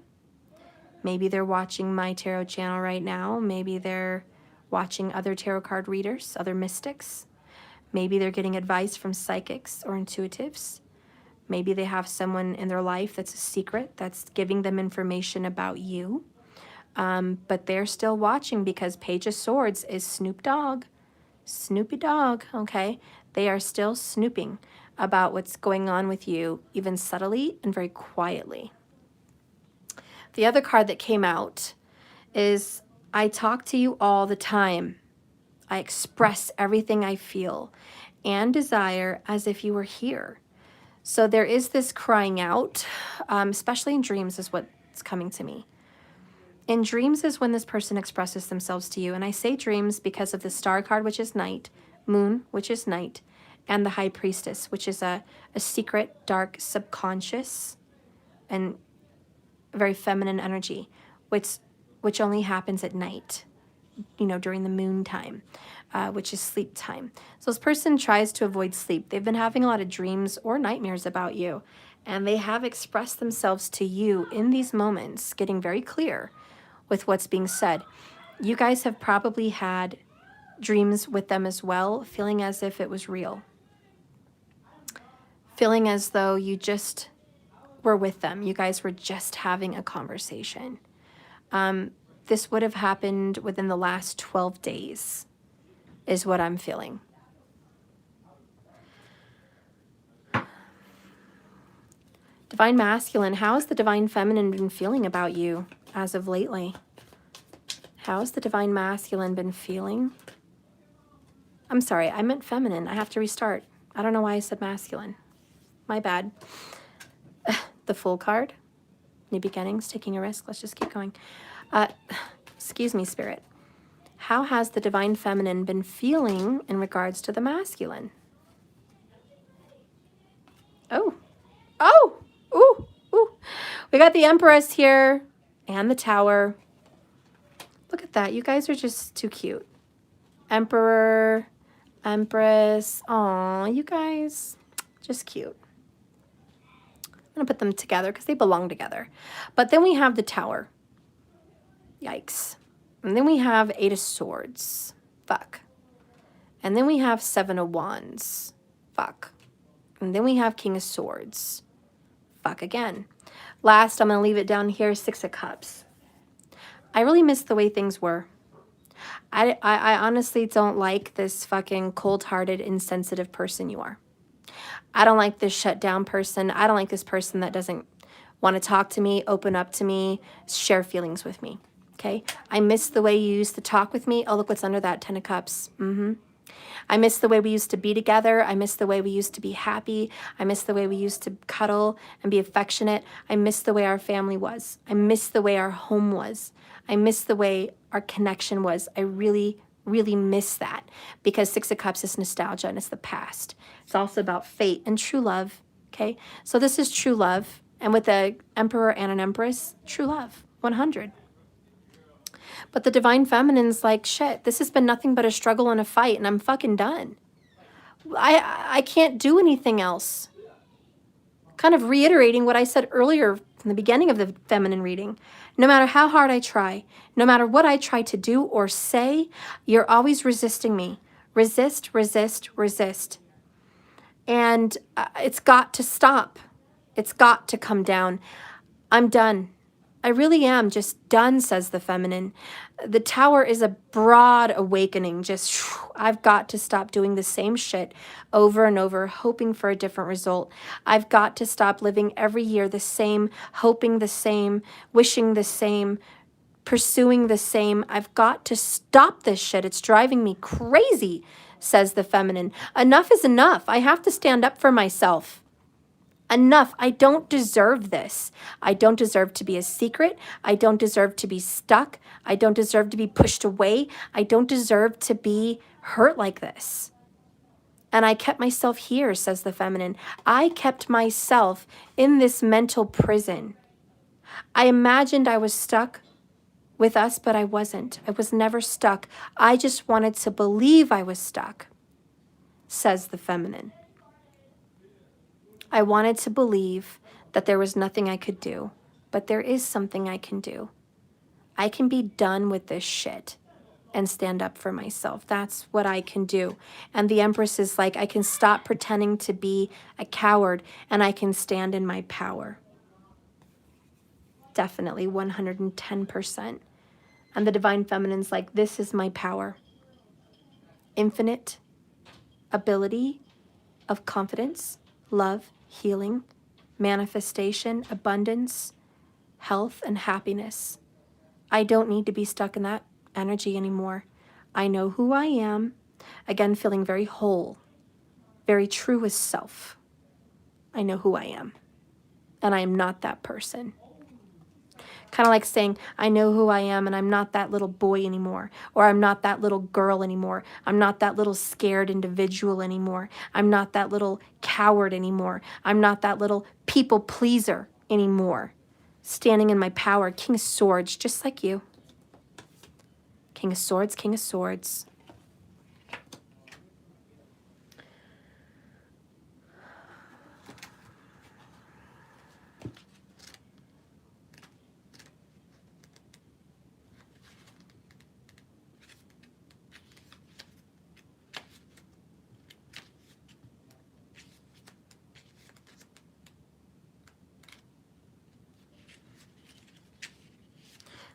Maybe they're watching my tarot channel right now. Maybe they're watching other tarot card readers, other mystics. Maybe they're getting advice from psychics or intuitives. Maybe they have someone in their life that's a secret that's giving them information about you. But they're still watching because Page of Swords is Snoop Dogg. Snoopy Dog, okay? They are still snooping about what's going on with you, even subtly and very quietly. The other card that came out is, I talk to you all the time. I express everything I feel and desire as if you were here. So there is this crying out, especially in dreams is what's coming to me. In dreams is when this person expresses themselves to you. And I say dreams because of the star card, which is night, moon, which is night, and the high priestess, which is a secret, dark, subconscious, and very feminine energy, which only happens at night, you know, during the moon time, which is sleep time. So this person tries to avoid sleep. They've been having a lot of dreams or nightmares about you, and they have expressed themselves to you in these moments, getting very clear with what's being said. You guys have probably had dreams with them as well, feeling as if it was real, feeling as though you just were with them. You guys were just having a conversation. This would have happened within the last 12 days, is what I'm feeling. Divine Masculine, how has the Divine Feminine been feeling about you as of lately? How has the Divine Masculine been feeling? I'm sorry, I meant feminine. I have to restart. I don't know why I said masculine. My bad. The Fool card. New beginnings, taking a risk. Let's just keep going. Excuse me, Spirit. How has the Divine Feminine been feeling in regards to the masculine? Oh. Oh! Ooh! Ooh! We got the Empress here and the Tower. Look at that. You guys are just too cute. Emperor, Empress. Aw, you guys. Just cute. I'm going to put them together because they belong together. But then we have the Tower. Yikes. And then we have 8 of Swords. Fuck. And then we have 7 of Wands. Fuck. And then we have King of Swords. Fuck again. Last, I'm going to leave it down here, 6 of Cups. I really miss the way things were. I honestly don't like this fucking cold-hearted, insensitive person you are. I don't like this shut down person. I don't like this person that doesn't want to talk to me, open up to me, share feelings with me. Okay? I miss the way you used to talk with me. Oh, look what's under that 10 of Cups. I miss the way we used to be together. I miss the way we used to be happy. I miss the way we used to cuddle and be affectionate. I miss the way our family was. I miss the way our home was. I miss the way our connection was. I really, really miss that because 6 of Cups is nostalgia and it's the past. It's also about fate and true love, okay? So this is true love. And with the Emperor and an Empress, true love, 100. But the Divine Feminine's like, shit, this has been nothing but a struggle and a fight, and I'm fucking done. I can't do anything else. Kind of reiterating what I said earlier in the beginning of the feminine reading. No matter how hard I try, no matter what I try to do or say, you're always resisting me. Resist, resist, resist. And it's got to stop. It's got to come down. I'm done. I really am just done, says the feminine. The Tower is a broad awakening. Just, I've got to stop doing the same shit over and over, hoping for a different result. I've got to stop living every year the same, hoping the same, wishing the same, pursuing the same. I've got to stop this shit. It's driving me crazy, says the feminine. Enough is enough. I have to stand up for myself. Enough. I don't deserve this. I don't deserve to be a secret. I don't deserve to be stuck. I don't deserve to be pushed away. I don't deserve to be hurt like this. And I kept myself here, says the feminine. I kept myself in this mental prison. I imagined I was stuck with us, but I wasn't. I was never stuck. I just wanted to believe I was stuck, says the feminine. I wanted to believe that there was nothing I could do, but there is something I can do. I can be done with this shit and stand up for myself. That's what I can do. And the Empress is like, I can stop pretending to be a coward and I can stand in my power. Definitely 110%. And the Divine Feminine's like, this is my power. Infinite ability of confidence, love, healing, manifestation, abundance, health, and happiness. I don't need to be stuck in that energy anymore. I know who I am. Again, feeling very whole, very true with self. I know who I am, and I am not that person. Kind of like saying, I know who I am, and I'm not that little boy anymore, or I'm not that little girl anymore. I'm not that little scared individual anymore. I'm not that little coward anymore. I'm not that little people pleaser anymore. Standing in my power, King of Swords, just like you. King of Swords, King of Swords.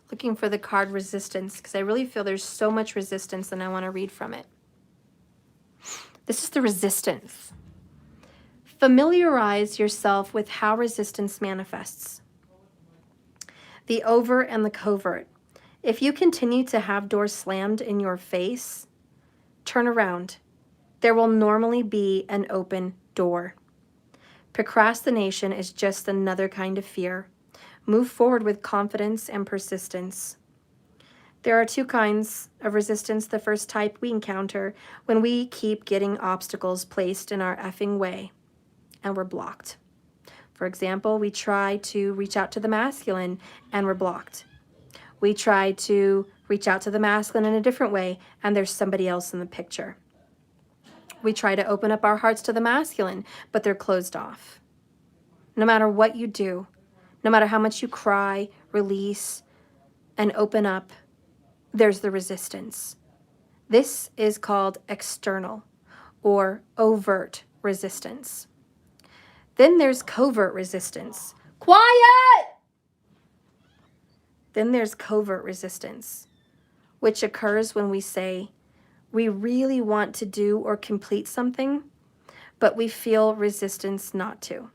Looking for the card Resistance, because I really feel there's so much resistance and I want to read from it. This is the Resistance. Familiarize yourself with how resistance manifests. The overt and the covert. If you continue to have doors slammed in your face, turn around. There will normally be an open door. Procrastination is just another kind of fear. Move forward with confidence and persistence. There are two kinds of resistance. The first type we encounter when we keep getting obstacles placed in our effing way and we're blocked. For example, we try to reach out to the masculine and we're blocked. We try to reach out to the masculine in a different way and there's somebody else in the picture. We try to open up our hearts to the masculine, but they're closed off. No matter what you do, no matter how much you cry, release, and open up, there's the resistance. This is called external or overt resistance. Then there's covert resistance. Quiet! Then there's covert resistance, which occurs when we say we really want to do or complete something, but we feel resistance not to.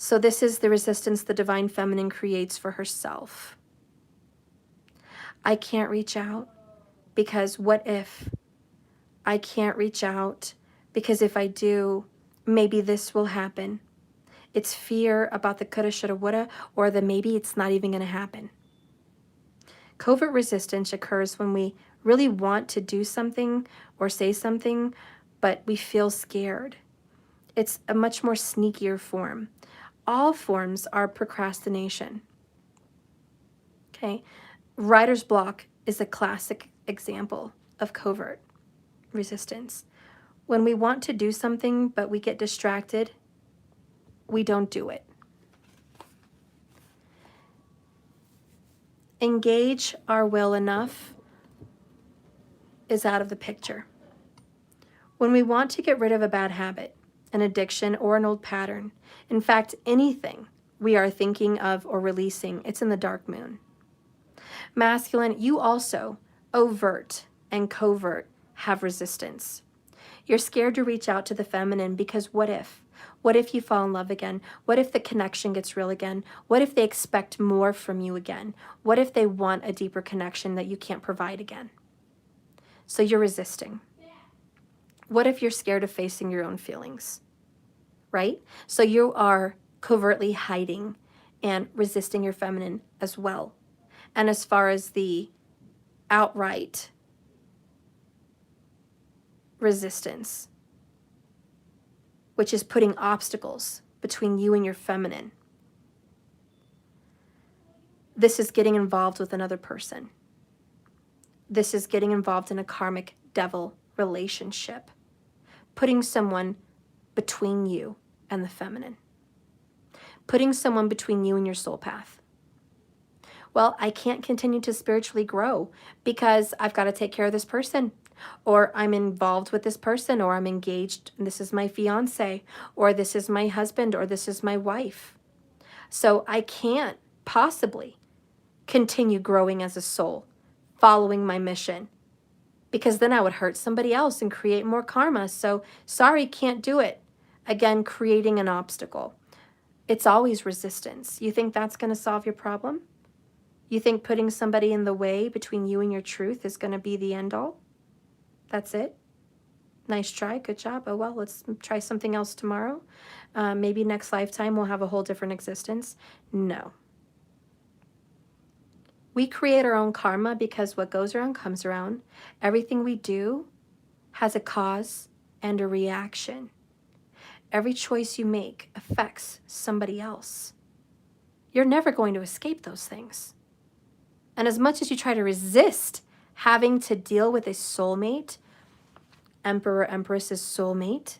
So this is the resistance the Divine Feminine creates for herself. I can't reach out because what if? I can't reach out because if I do, maybe this will happen. It's fear about the coulda, shoulda, woulda, or the maybe it's not even going to happen. Covert resistance occurs when we really want to do something or say something, but we feel scared. It's a much more sneakier form. All forms are procrastination. Okay, writer's block is a classic example of covert resistance. When we want to do something, but we get distracted, we don't do it. Engage our will enough is out of the picture. When we want to get rid of a bad habit, an addiction, or an old pattern, in fact, anything we are thinking of or releasing, it's in the dark moon. Masculine, you also, overt and covert, have resistance. You're scared to reach out to the feminine because what if? What if you fall in love again? What if the connection gets real again? What if they expect more from you again? What if they want a deeper connection that you can't provide again? So you're resisting. What if you're scared of facing your own feelings, right? So you are covertly hiding and resisting your feminine as well. And as far as the outright resistance, which is putting obstacles between you and your feminine, This is getting involved with another person. This is getting involved in a karmic devil relationship, putting someone between you and the feminine, putting someone between you and your soul path. Well, I can't continue to spiritually grow because I've got to take care of this person, or I'm involved with this person, or I'm engaged, and this is my fiance, or this is my husband, or this is my wife. So I can't possibly continue growing as a soul, following my mission, because then I would hurt somebody else and create more karma. So sorry, can't do it. Again, creating an obstacle. It's always resistance. You think that's going to solve your problem? You think putting somebody in the way between you and your truth is going to be the end all? That's it? Nice try, good job. Oh well, let's try something else tomorrow. Maybe next lifetime we'll have a whole different existence. No. We create our own karma because what goes around comes around. Everything we do has a cause and a reaction. Every choice you make affects somebody else. You're never going to escape those things. And as much as you try to resist having to deal with a soulmate, Emperor, Empress is soulmate,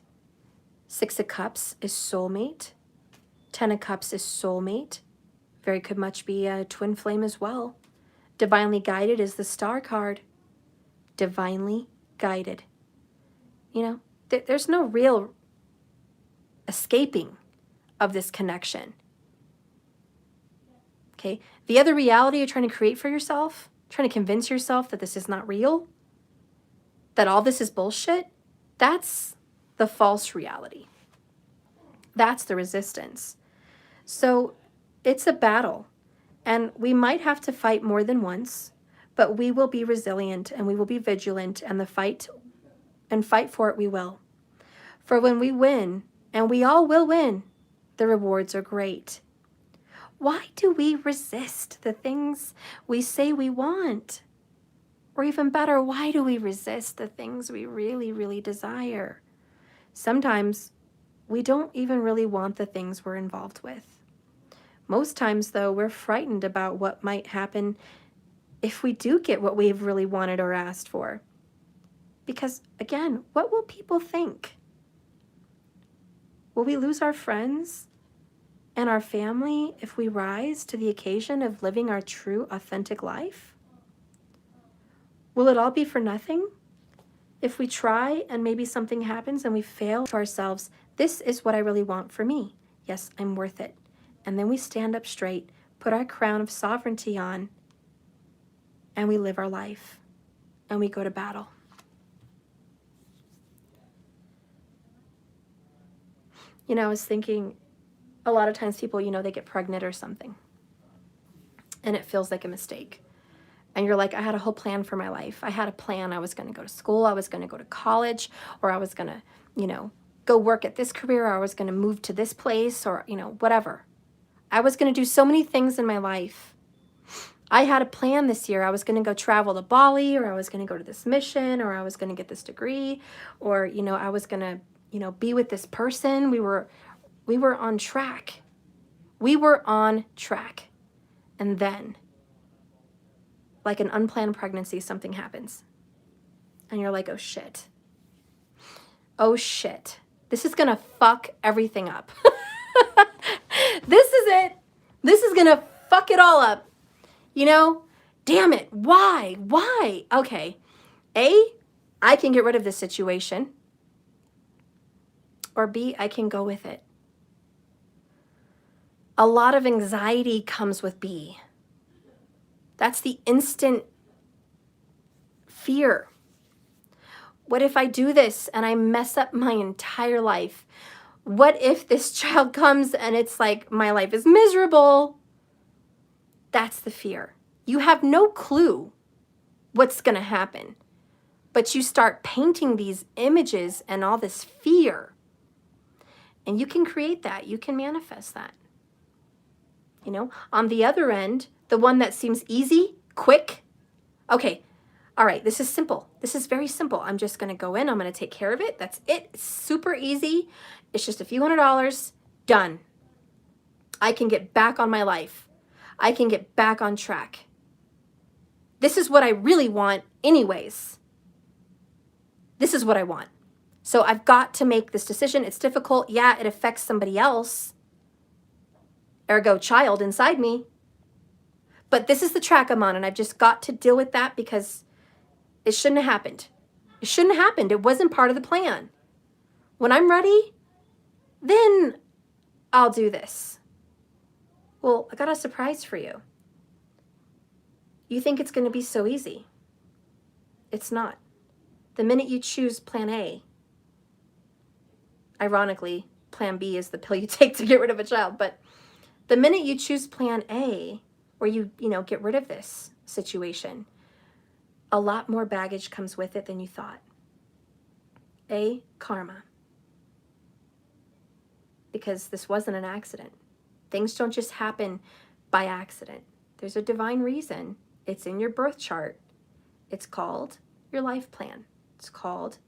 6 of Cups is soulmate, 10 of Cups is soulmate, very could much be a twin flame as well. Divinely guided is the Star card. Divinely guided. You know, there's no real escaping of this connection. Okay, the other reality you're trying to create for yourself, trying to convince yourself that this is not real, that all this is bullshit, that's the false reality. That's the resistance. So it's a battle, and we might have to fight more than once, but we will be resilient and we will be vigilant, and fight for it we will. For when we win, and we all will win, the rewards are great. Why do we resist the things we say we want? Or even better, why do we resist the things we really, really desire? Sometimes we don't even really want the things we're involved with. Most times, though, we're frightened about what might happen if we do get what we've really wanted or asked for. Because, again, what will people think? Will we lose our friends and our family if we rise to the occasion of living our true, authentic life? Will it all be for nothing? If we try and maybe something happens and we fail to ourselves, this is what I really want for me. Yes, I'm worth it. And then we stand up straight, put our crown of sovereignty on, and we live our life, and we go to battle. You know, I was thinking, a lot of times people, you know, they get pregnant or something, and it feels like a mistake. And you're like, I had a whole plan for my life. I had a plan. I was going to go to school. I was going to go to college, or I was going to, you know, go work at this career, or I was going to move to this place, or, you know, whatever. I was going to do so many things in my life. I had a plan this year. I was going to go travel to Bali, or I was going to go to this mission, or I was going to get this degree, or, you know, I was going to, you know, be with this person. We were on track. We were on track. And then, like an unplanned pregnancy, something happens. And you're like, oh shit. Oh shit. This is going to fuck everything up. This is it. This is going to fuck it all up. You know, damn it. Why? Why? Okay. A, I can get rid of this situation. Or B, I can go with it. A lot of anxiety comes with B. That's the instant fear. What if I do this and I mess up my entire life? What if this child comes and it's like my life is miserable? That's the fear. You have no clue what's going to happen, but you start painting these images and all this fear. And you can create that. You can manifest that. You know, on the other end, the one that seems easy, quick. Okay, all right, this is simple. This is very simple. I'm just going to go in. I'm going to take care of it. That's it. It's super easy. It's just a few $100. Done. I can get back on my life. I can get back on track. This is what I really want anyways. This is what I want. So I've got to make this decision. It's difficult. Yeah, it affects somebody else. Ergo, child inside me. But this is the track I'm on, and I've just got to deal with that because it shouldn't have happened. It shouldn't have happened. It wasn't part of the plan. When I'm ready, then I'll do this. Well, I got a surprise for you. You think it's going to be so easy. It's not. The minute you choose plan A, ironically, plan B is the pill you take to get rid of a child, but the minute you choose plan A, or you get rid of this situation, a lot more baggage comes with it than you thought. A, karma. Because this wasn't an accident. Things don't just happen by accident. There's a divine reason. It's in your birth chart. It's called your life plan. It's called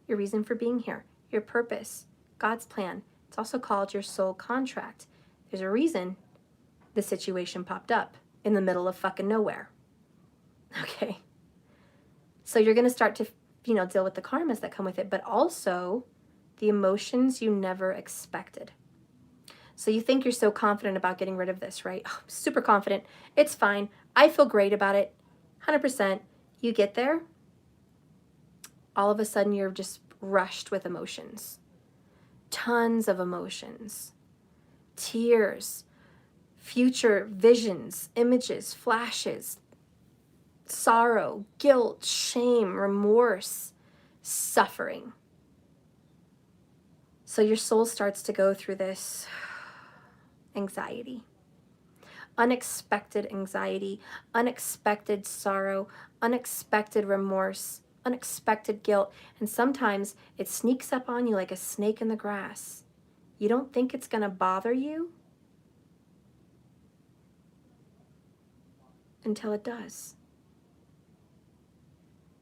your reason for being here, your purpose, God's plan. It's also called your soul contract. There's a reason the situation popped up in the middle of fucking nowhere. Okay. So you're going to start to, deal with the karmas that come with it, but also the emotions you never expected. So you think you're so confident about getting rid of this, right? Oh, I'm super confident. It's fine. I feel great about it. 100%. You get there, all of a sudden you're just rushed with emotions. Tons of emotions. Tears, future visions, images, flashes, sorrow, guilt, shame, remorse, suffering. So your soul starts to go through this anxiety. Unexpected anxiety, unexpected sorrow, unexpected remorse, unexpected guilt. And sometimes it sneaks up on you like a snake in the grass. You don't think it's going to bother you until it does.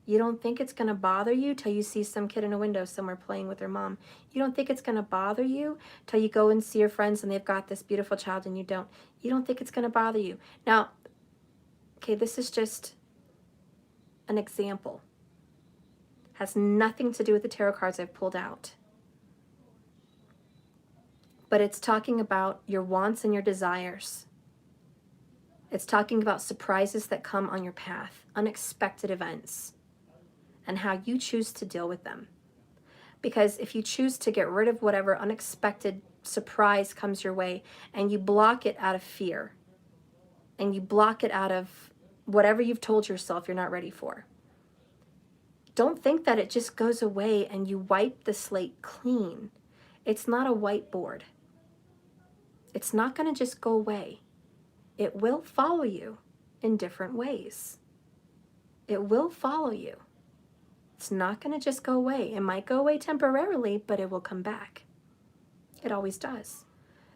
You don't think it's going to bother you till you see some kid in a window somewhere playing with their mom. You don't think it's going to bother you till you go and see your friends and they've got this beautiful child and you don't. You don't think it's going to bother you. Now, okay, this is just an example. Has nothing to do with the tarot cards I've pulled out. But it's talking about your wants and your desires. It's talking about surprises that come on your path, unexpected events, and how you choose to deal with them. Because if you choose to get rid of whatever unexpected surprise comes your way, and you block it out of fear, and you block it out of whatever you've told yourself you're not ready for, don't think that it just goes away and you wipe the slate clean. It's not a whiteboard. It's not going to just go away. It will follow you in different ways. It will follow you. It's not going to just go away. It might go away temporarily, but it will come back. It always does.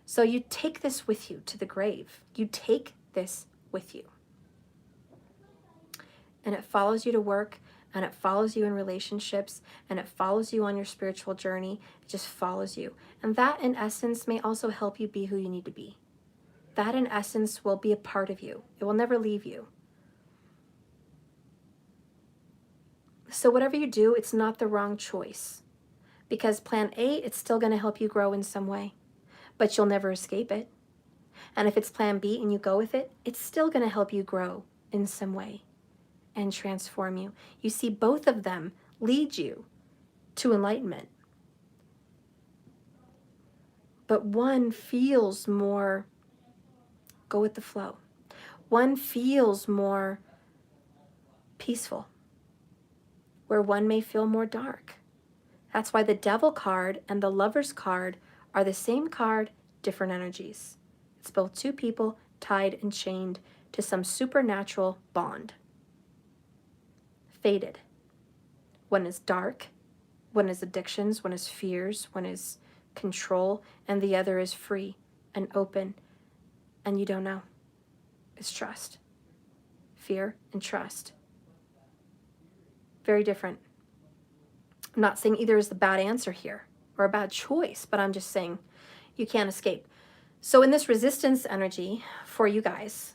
So you take this with you to the grave. You take this with you. And it follows you to work, and it follows you in relationships, and it follows you on your spiritual journey. It just follows you. And that, in essence, may also help you be who you need to be. That, in essence, will be a part of you. It will never leave you. So whatever you do, it's not the wrong choice. Because plan A, it's still going to help you grow in some way. But you'll never escape it. And if it's plan B and you go with it, it's still going to help you grow in some way and transform you. You see, both of them lead you to enlightenment. But one feels more go with the flow. One feels more peaceful, where one may feel more dark. That's why the Devil card and the Lover's card are the same card, different energies. It's both two people tied and chained to some supernatural bond. Fated. One is dark, one is addictions, one is fears, one is control, and the other is free and open, and you don't know. It's trust. Fear and trust. Very different. I'm not saying either is the bad answer here or a bad choice, but I'm just saying you can't escape. So in this resistance energy for you guys,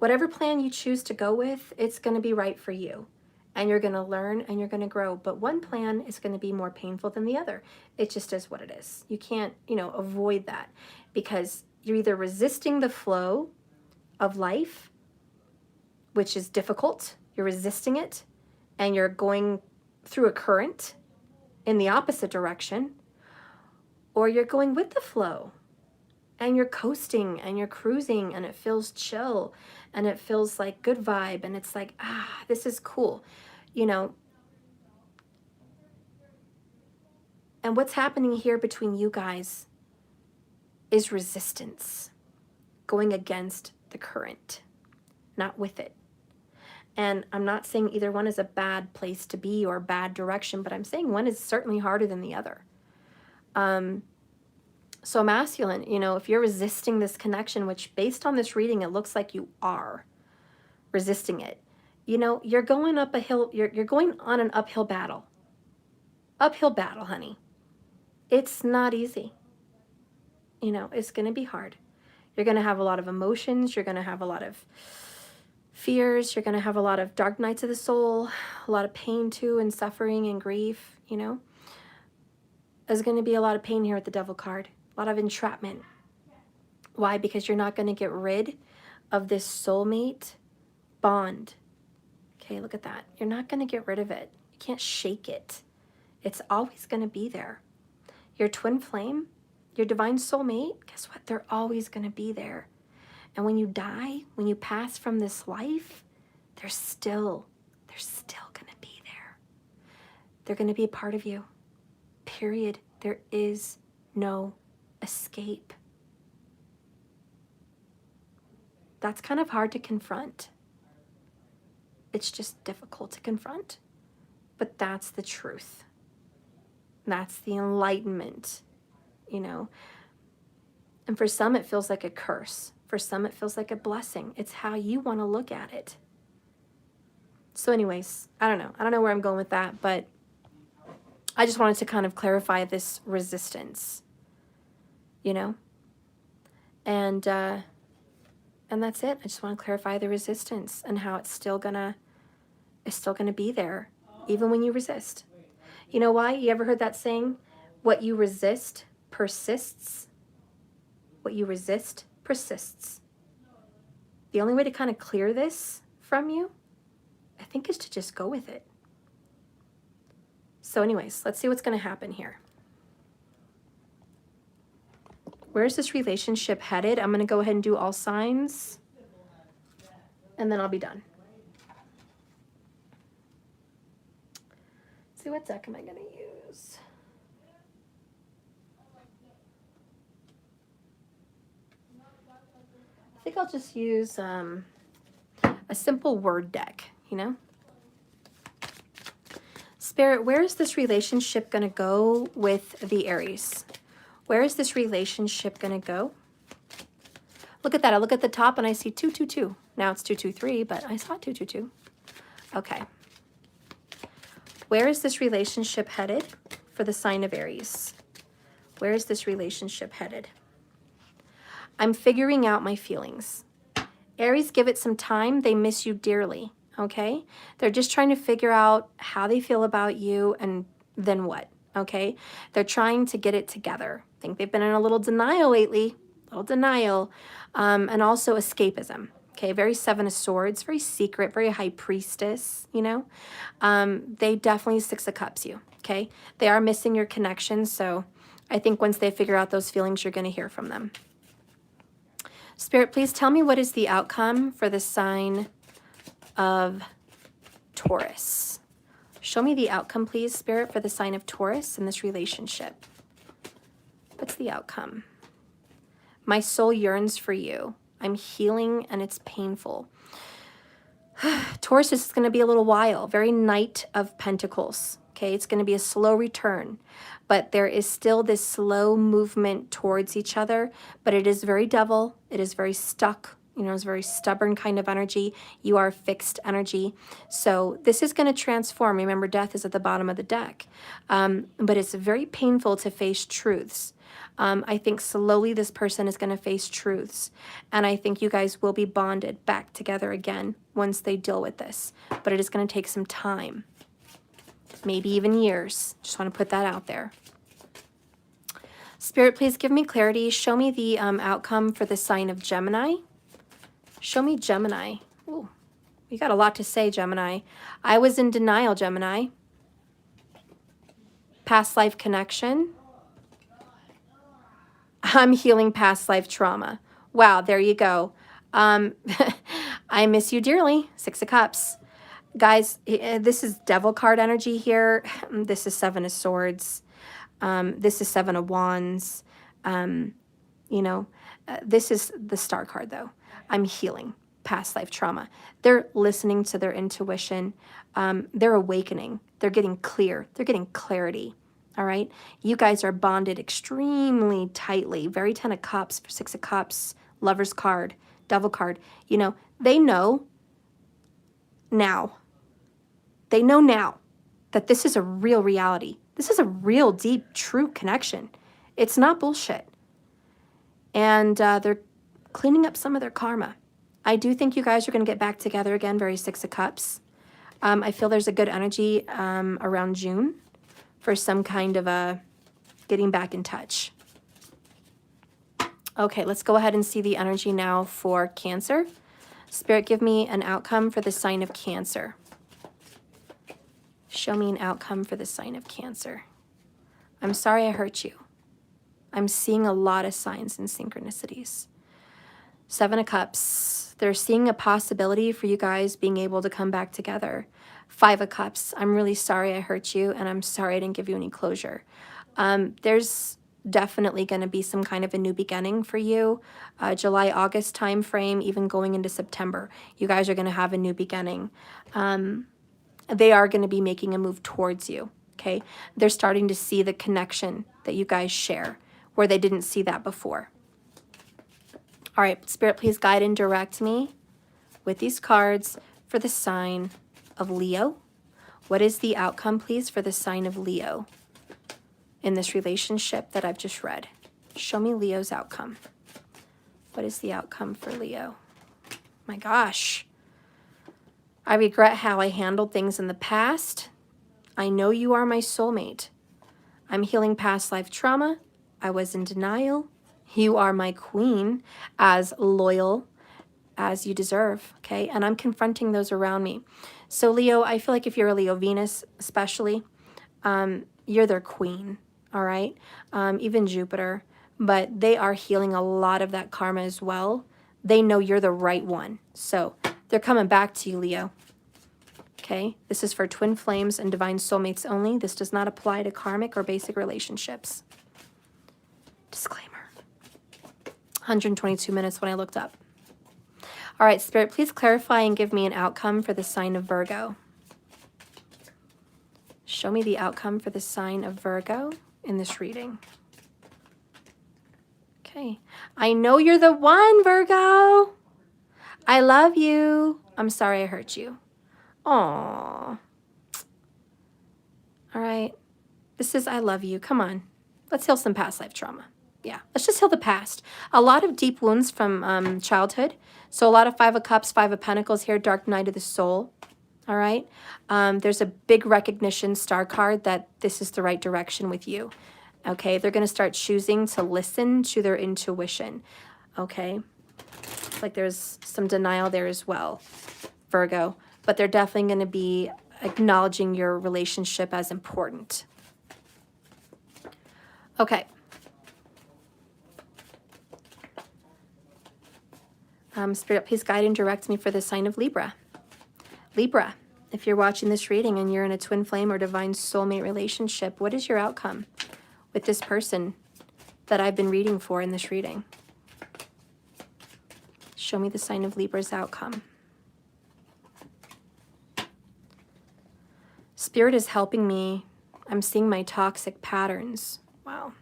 Whatever plan you choose to go with, it's going to be right for you. And you're going to learn and you're going to grow. But one plan is going to be more painful than the other. It just is what it is. You can't, avoid that, because you're either resisting the flow of life, which is difficult. You're resisting it, and you're going through a current in the opposite direction, or you're going with the flow and you're coasting and you're cruising and it feels chill and it feels like good vibe and it's like, this is cool, And what's happening here between you guys is resistance, going against the current, not with it. And I'm not saying either one is a bad place to be or a bad direction, but I'm saying one is certainly harder than the other. So masculine, if you're resisting this connection, which based on this reading, it looks like you are resisting it. You're going up a hill, you're going on an uphill battle. Uphill battle, honey. It's not easy. It's going to be hard. You're going to have a lot of emotions. You're going to have a lot of fears. You're going to have a lot of dark nights of the soul, a lot of pain too, and suffering and grief, There's going to be a lot of pain here with the Devil card, a lot of entrapment. Why? Because you're not going to get rid of this soulmate bond. Okay, look at that. You're not going to get rid of it. You can't shake it. It's always going to be there. Your twin flame, your divine soulmate, guess what? They're always going to be there. And when you die, when you pass from this life, they're still going to be there. They're going to be a part of you. Period. There is no escape. That's kind of hard to confront. It's just difficult to confront. But that's the truth. That's the enlightenment, And for some, it feels like a curse. For some, it feels like a blessing. It's how you want to look at it. So anyways, I don't know. I don't know where I'm going with that, but I just wanted to kind of clarify this resistance, And that's it. I just want to clarify the resistance and how it's still gonna be there, even when you resist. You know why? You ever heard that saying? What you resist persists. What you resist persists. The only way to kind of clear this from you, I think, is to just go with it. So anyways, let's see what's going to happen here. Where is this relationship headed? I'm going to go ahead and do all signs, and then I'll be done. Let's see, what deck am I going to use? I think I'll just use a simple word deck, Spirit, where is this relationship going to go with the Aries? Where is this relationship going to go? Look at that. I look at the top and I see 222. Now it's 223, but I saw 222. Okay. Where is this relationship headed for the sign of Aries? Where is this relationship headed? I'm figuring out my feelings. Aries, give it some time. They miss you dearly, okay? They're just trying to figure out how they feel about you and then what, okay? They're trying to get it together. I think they've been in a little denial lately, and also escapism, okay? Very Seven of Swords, very secret, very High Priestess, They definitely Six of Cups you, okay? They are missing your connection, so I think once they figure out those feelings, you're going to hear from them. Spirit, please tell me what is the outcome for the sign of Taurus. Show me the outcome, please, Spirit, for the sign of Taurus in this relationship. What's the outcome? My soul yearns for you. I'm healing and it's painful. Taurus is going to be a little while. Very Knight of Pentacles. Okay, it's going to be a slow return. But there is still this slow movement towards each other. But it is very Devil. It is very stuck You know, it's very stubborn kind of energy. You are fixed energy. So this is going to transform. Remember, death is at the bottom of the deck. But it's very painful to face truths. I think slowly this person is going to face truths. And I think you guys will be bonded back together again once they deal with this. But it is going to take some time. Maybe even years. Just want to put that out there. Spirit, please give me clarity. Show me the outcome for the sign of Gemini. Show me Gemini. Ooh, you got a lot to say, Gemini. I was in denial, Gemini. Past life connection. I'm healing past life trauma. Wow, there you go. I miss you dearly. 6 of Cups. Guys, this is Devil card energy here. This is 7 of Swords. This is 7 of Wands. You know, this is the Star card, though. I'm healing past life trauma. They're listening to their intuition. They're awakening. They're getting clear. They're getting clarity. All right. You guys are bonded extremely tightly. Very 10 of Cups, 6 of Cups, Lover's card, Devil card. You know, they know now. They know now that this is a real reality. This is a real, deep, true connection. It's not bullshit. And they're cleaning up some of their karma. I do think you guys are going to get back together again, very 6 of Cups. I feel there's a good energy around June for some kind of a getting back in touch. Okay, let's go ahead and see the energy now for Cancer. Spirit, give me an outcome for the sign of Cancer. Show me an outcome for the sign of Cancer. I'm sorry I hurt you. I'm seeing a lot of signs and synchronicities. 7 of Cups. They're seeing a possibility for you guys being able to come back together. 5 of Cups. I'm really sorry I hurt you, and I'm sorry I didn't give you any closure. There's definitely going to be some kind of a new beginning for you. July, August time frame, even going into September. You guys are going to have a new beginning. They are going to be making a move towards you. Okay? They're starting to see the connection that you guys share, where they didn't see that before. All right, Spirit, please guide and direct me with these cards for the sign of Leo. What is the outcome, please, for the sign of Leo in this relationship that I've just read? Show me Leo's outcome. What is the outcome for Leo? My gosh. I regret how I handled things in the past. I know you are my soulmate. I'm healing past life trauma. I was in denial. You are my queen, as loyal as you deserve, okay? And I'm confronting those around me. So Leo, I feel like if you're a Leo Venus especially, you're their queen, all right? Even Jupiter. But they are healing a lot of that karma as well. They know you're the right one. So they're coming back to you, Leo. Okay? This is for twin flames and divine soulmates only. This does not apply to karmic or basic relationships. Disclaimer. 122 minutes when I looked up. All right, Spirit, please clarify and give me an outcome for the sign of Virgo. Show me the outcome for the sign of Virgo in this reading. Okay. I know you're the one, Virgo. I love you. I'm sorry I hurt you. Aww. All right. This is I love you. Come on. Let's heal some past life trauma. Yeah, let's just heal the past. A lot of deep wounds from childhood. So a lot of 5 of Cups, 5 of Pentacles here, dark night of the soul. All right. There's a big recognition star card that this is the right direction with you. Okay. They're going to start choosing to listen to their intuition. Okay. Like there's some denial there as well, Virgo. But they're definitely going to be acknowledging your relationship as important. Okay. Spirit, please guide and direct me for the sign of Libra. Libra, if you're watching this reading and you're in a twin flame or divine soulmate relationship, what is your outcome with this person that I've been reading for in this reading? Show me the sign of Libra's outcome. Spirit is helping me. I'm seeing my toxic patterns. Wow.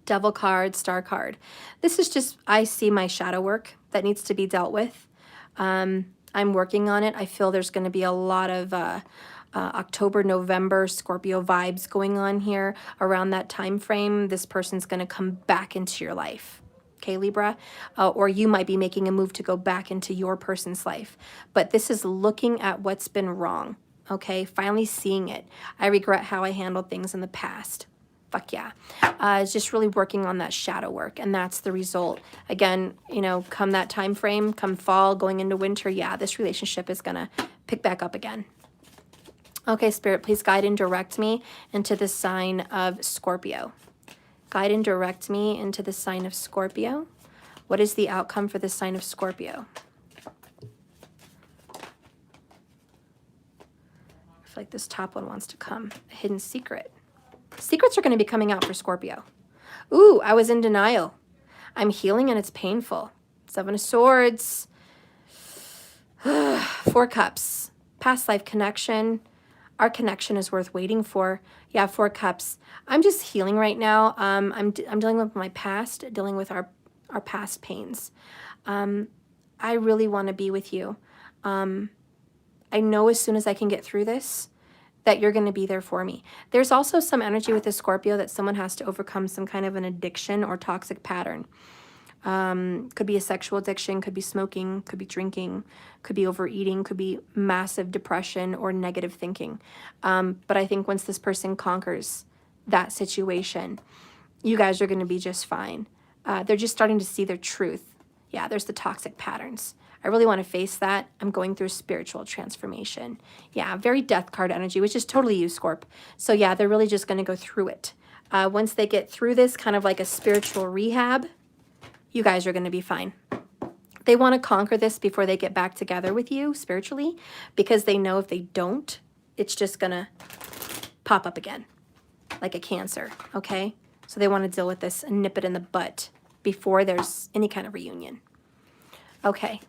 Devil card, Star card. This is just, I see my shadow work that needs to be dealt with. I'm working on it. I feel there's going to be a lot of October, November Scorpio vibes going on here around that time frame. This person's going to come back into your life. Okay, Libra, or you might be making a move to go back into your person's life. But this is looking at what's been wrong. Okay, finally seeing it. I regret how I handled things in the past. Fuck yeah. It's just really working on that shadow work, and that's the result. Again, you know, come that time frame, come fall, going into winter, yeah, this relationship is going to pick back up again. Okay, Spirit, please guide and direct me into the sign of Scorpio. Guide and direct me into the sign of Scorpio. What is the outcome for the sign of Scorpio? I feel like this top one wants to come. A hidden secret. Secrets are going to be coming out for Scorpio. Ooh, I was in denial. I'm healing and it's painful. 7 of Swords. 4 Cups. Past life connection. Our connection is worth waiting for. Yeah, 4 Cups. I'm just healing right now. I'm dealing with my past, dealing with our past pains. I really want to be with you. I know as soon as I can get through this, that you're going to be there for me. There's also some energy with the Scorpio that someone has to overcome some kind of an addiction or toxic pattern. Could be a sexual addiction, could be smoking, could be drinking, could be overeating, could be massive depression or negative thinking. But I think once this person conquers that situation, you guys are going to be just fine. They're just starting to see their truth. Yeah, there's the toxic patterns. I really want to face that. I'm going through spiritual transformation. Yeah, very death card energy, which is totally you, Scorp. So yeah, they're really just going to go through it. Once they get through this, kind of like a spiritual rehab, you guys are going to be fine. They want to conquer this before they get back together with you spiritually, because they know if they don't, it's just going to pop up again like a cancer, okay? So they want to deal with this and nip it in the butt before there's any kind of reunion. Okay.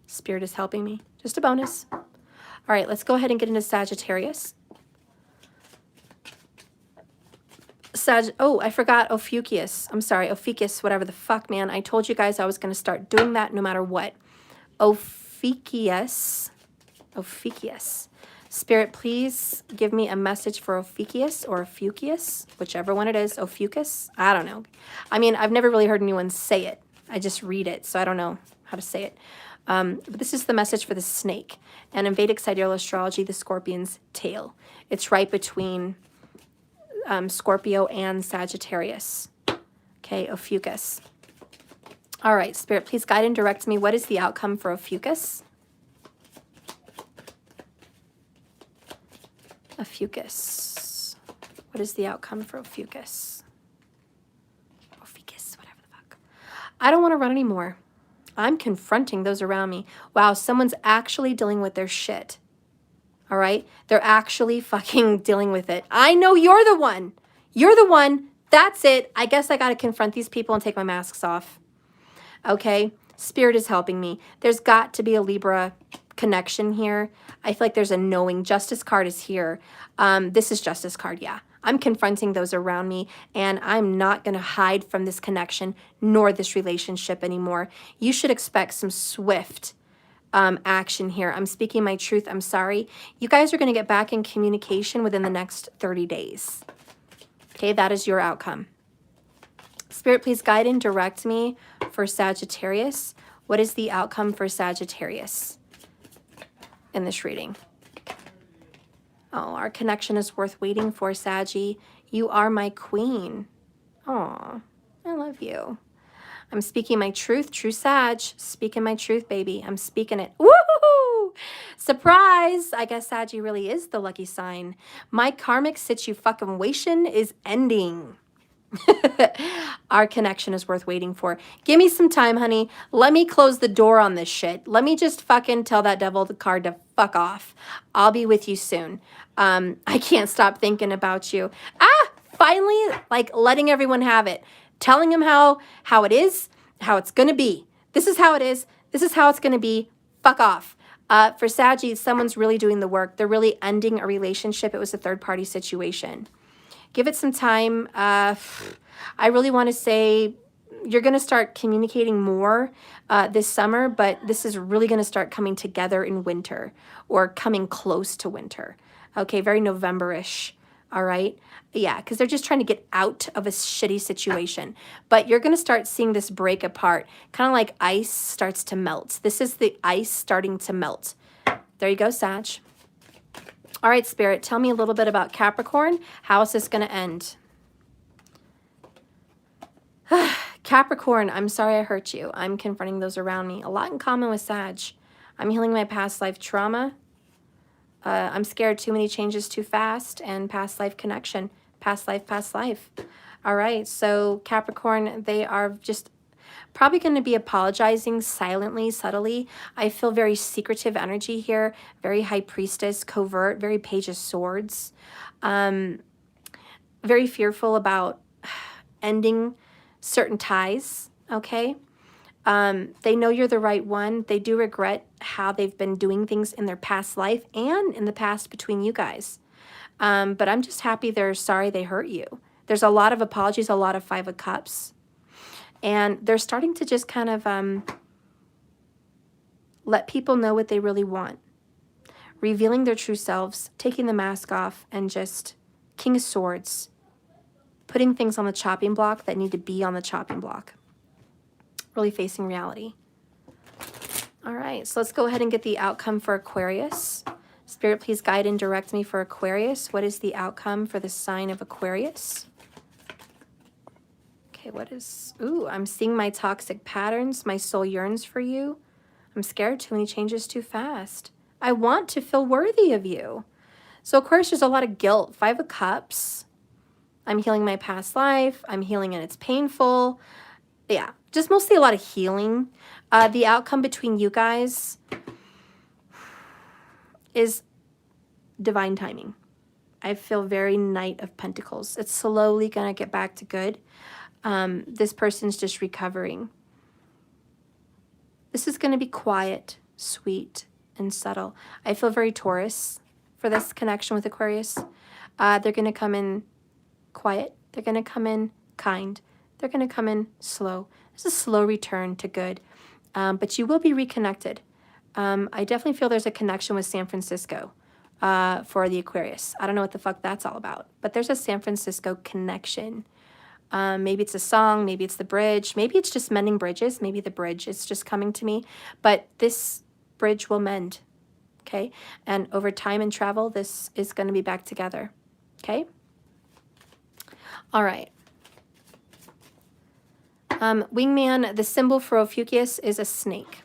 Spirit is helping me. Just a bonus. All right, let's go ahead and get into Sagittarius. Oh, I forgot Ophiuchus. I'm sorry, Ophiuchus, whatever the fuck, man. I told you guys I was going to start doing that no matter what. Ophiuchus. Ophiuchus. Spirit, please give me a message for Ophiuchus or Ophiuchus, whichever one it is. Ophiuchus? I don't know. I mean, I've never really heard anyone say it. I just read it, so I don't know how to say it. But this is the message for the snake. And in Vedic sidereal astrology, the scorpion's tail. It's right between Scorpio and Sagittarius. Okay, Ophiuchus. All right, Spirit, please guide and direct me. What is the outcome for Ophiuchus? Ophiuchus. What is the outcome for Ophiuchus? Ophiuchus, whatever the fuck. I don't want to run anymore. I'm confronting those around me. Wow, someone's actually dealing with their shit. All right? They're actually fucking dealing with it. I know you're the one. You're the one. That's it. I guess I got to confront these people and take my masks off. Okay? Spirit is helping me. There's got to be a Libra connection here. I feel like there's a knowing. Justice card is here. This is Justice card, yeah. I'm confronting those around me, and I'm not going to hide from this connection nor this relationship anymore. You should expect some swift action here. I'm speaking my truth. I'm sorry. You guys are going to get back in communication within the next 30 days. Okay, that is your outcome. Spirit, please guide and direct me for Sagittarius. What is the outcome for Sagittarius in this reading? Oh, our connection is worth waiting for, Saggy. You are my queen. Oh, I love you. I'm speaking my truth, true Sag. Speaking my truth, baby. I'm speaking it. Woohoo! Surprise! I guess Saggy really is the lucky sign. My karmic situation is ending. Our connection is worth waiting for. Give me some time, honey. Let me close the door on this shit. Let me just fucking tell that devil card to fuck off. I'll be with you soon. I can't stop thinking about you. Finally, like letting everyone have it. Telling them how it is, how it's going to be. This is how it is. This is how it's going to be. Fuck off. For Saggy, someone's really doing the work. They're really ending a relationship. It was a third-party situation. Give it some time. I really want to say you're going to start communicating more this summer, but this is really going to start coming together in winter or coming close to winter. Okay, very November-ish. All right. Yeah, because they're just trying to get out of a shitty situation. But you're going to start seeing this break apart, kind of like ice starts to melt. This is the ice starting to melt. There you go, Sag. All right, Spirit, tell me a little bit about Capricorn. How is this going to end? Capricorn, I'm sorry I hurt you. I'm confronting those around me. A lot in common with Sag. I'm healing my past life trauma. I'm scared, too many changes too fast, and past life connection. Past life, past life. All right, so Capricorn, they are just probably going to be apologizing silently, subtly. I feel very secretive energy here, very high priestess, covert, very page of swords. Very fearful about ending certain ties, okay? They know you're the right one. They do regret how they've been doing things in their past life and in the past between you guys. But I'm just happy they're sorry they hurt you. There's a lot of apologies, a lot of 5 of Cups. And they're starting to just kind of let people know what they really want. Revealing their true selves, taking the mask off, and just King of Swords. Putting things on the chopping block that need to be on the chopping block. Really facing reality. All right, so let's go ahead and get the outcome for Aquarius. Spirit, please guide and direct me for Aquarius. What is the outcome for the sign of Aquarius? Okay, what is... Ooh, I'm seeing my toxic patterns. My soul yearns for you. I'm scared too many changes too fast. I want to feel worthy of you. So Aquarius, there's a lot of guilt. 5 of Cups. I'm healing my past life. I'm healing and it's painful. Yeah, just mostly a lot of healing. The outcome between you guys is divine timing. I feel very Knight of Pentacles. It's slowly going to get back to good. This person's just recovering. This is going to be quiet, sweet, and subtle. I feel very Taurus for this connection with Aquarius. They're going to come in quiet. They're going to come in kind. They're going to come in slow. It's a slow return to good. But you will be reconnected. I definitely feel there's a connection with San Francisco for the Aquarius. I don't know what the fuck that's all about. But there's a San Francisco connection. Maybe it's a song. Maybe it's the bridge. Maybe it's just mending bridges. Maybe the bridge is just coming to me. But this bridge will mend. Okay? And over time and travel, this is going to be back together. Okay? All right. Wingman, the symbol for Ophiuchus is a snake.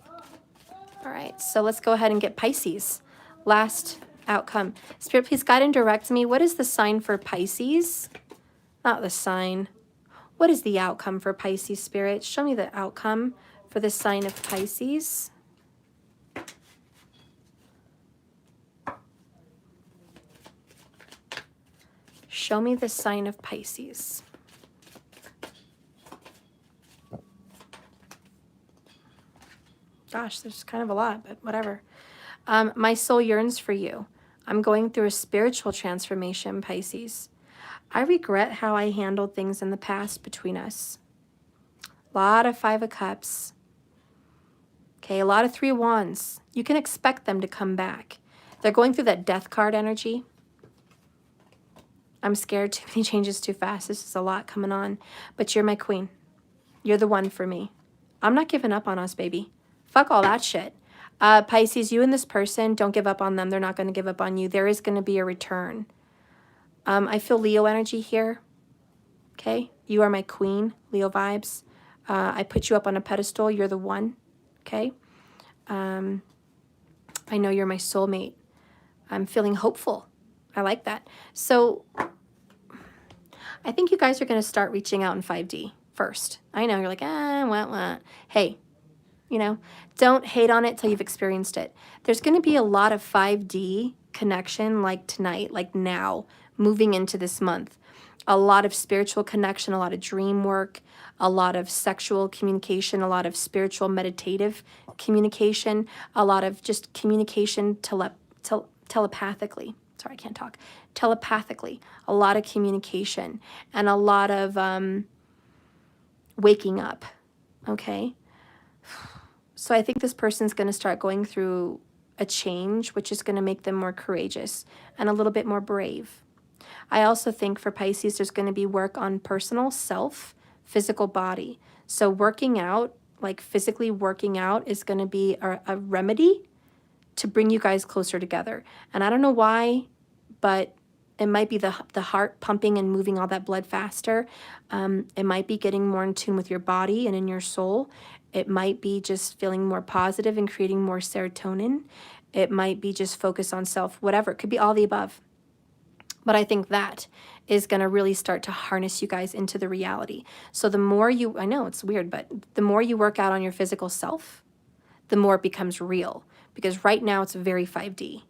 All right, so let's go ahead and get Pisces. Last outcome. Spirit, please guide and direct me. What is the sign for Pisces? Not the sign. What is the outcome for Pisces, Spirit? Show me the outcome for the sign of Pisces. Show me the sign of Pisces. Gosh, there's kind of a lot, but whatever. My soul yearns for you. I'm going through a spiritual transformation, Pisces. I regret how I handled things in the past between us. A lot of 5 of Cups. Okay, a lot of 3 of Wands. You can expect them to come back. They're going through that death card energy. I'm scared too many changes too fast. This is a lot coming on. But you're my queen. You're the one for me. I'm not giving up on us, baby. Fuck all that shit. Pisces, you and this person, don't give up on them. They're not going to give up on you. There is going to be a return. I feel Leo energy here. Okay? You are my queen, Leo vibes. I put you up on a pedestal. You're the one. Okay? I know you're my soulmate. I'm feeling hopeful. I like that. So I think you guys are going to start reaching out in 5D first. I know you're like, what? Hey, you know, don't hate on it till you've experienced it. There's going to be a lot of 5D connection like tonight, like now, moving into this month. a lot of spiritual connection, a lot of dream work, a lot of sexual communication, a lot of spiritual meditative communication, a lot of just communication telepathically. Sorry, I can't talk. Telepathically, a lot of communication and a lot of waking up, okay? So I think this person's going to start going through a change, which is going to make them more courageous and a little bit more brave. I also think for Pisces, there's going to be work on personal self, physical body. So working out, like physically working out, is going to be a remedy to bring you guys closer together. And I don't know why, but it might be the heart pumping and moving all that blood faster. It might be getting more in tune with your body and in your soul. It might be just feeling more positive and creating more serotonin. It might be just focus on self, whatever. It could be all the above. But I think that is going to really start to harness you guys into the reality. So the more you, I know it's weird, but the more you work out on your physical self, the more it becomes real. Because right now it's very 5D.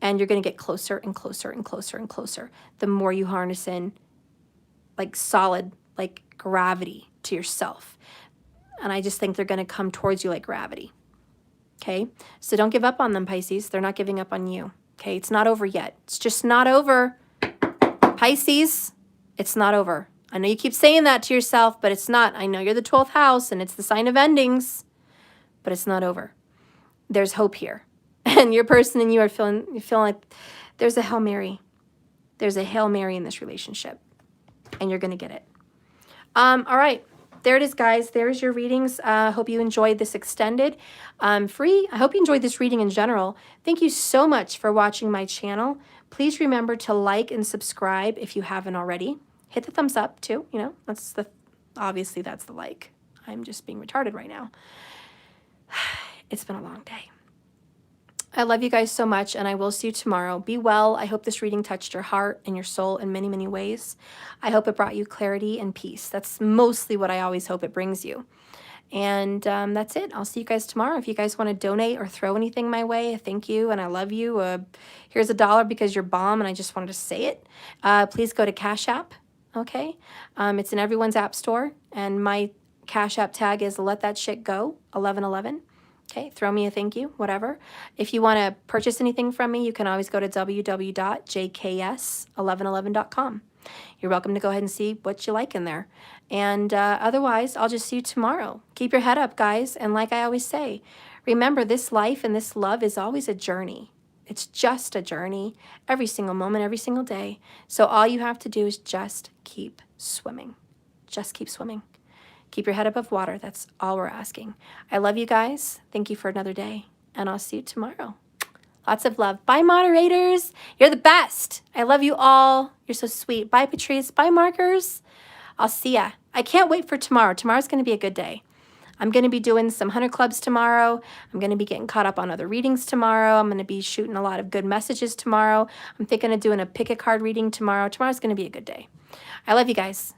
And you're going to get closer and closer and closer and closer. The more you harness in like solid, like gravity to yourself. And I just think they're going to come towards you like gravity. Okay? So don't give up on them, Pisces. They're not giving up on you. Okay? It's not over yet. It's just not over. Pisces, it's not over. I know you keep saying that to yourself, but it's not. I know you're the 12th house and it's the sign of endings, but it's not over. There's hope here. And your person and you are feeling like there's a Hail Mary. There's a Hail Mary in this relationship. And you're going to get it. All right. There it is, guys. There's your readings. Hope you enjoyed this extended free. I hope you enjoyed this reading in general. Thank you so much for watching my channel. Please remember to like and subscribe if you haven't already. Hit the thumbs up too. You know, obviously that's the like. I'm just being retarded right now. It's been a long day. I love you guys so much, and I will see you tomorrow. Be well. I hope this reading touched your heart and your soul in many, many ways. I hope it brought you clarity and peace. That's mostly what I always hope it brings you. And that's it. I'll see you guys tomorrow. If you guys want to donate or throw anything my way, thank you, and I love you. Here's $1 because you're bomb, and I just wanted to say it. Please go to Cash App, okay? It's in everyone's app store, and my Cash App tag is Let That Shit Go, 1111. Okay, throw me a thank you, whatever. If you want to purchase anything from me, you can always go to www.jks1111.com. You're welcome to go ahead and see what you like in there. And otherwise, I'll just see you tomorrow. Keep your head up, guys. And like I always say, remember, this life and this love is always a journey. It's just a journey every single moment, every single day. So all you have to do is just keep swimming. Just keep swimming. Keep your head above water. That's all we're asking. I love you guys. Thank you for another day. And I'll see you tomorrow. Lots of love. Bye, moderators. You're the best. I love you all. You're so sweet. Bye, Patrice. Bye, markers. I'll see ya. I can't wait for tomorrow. Tomorrow's going to be a good day. I'm going to be doing some 100 clubs tomorrow. I'm going to be getting caught up on other readings tomorrow. I'm going to be shooting a lot of good messages tomorrow. I'm thinking of doing a pick a card reading tomorrow. Tomorrow's going to be a good day. I love you guys.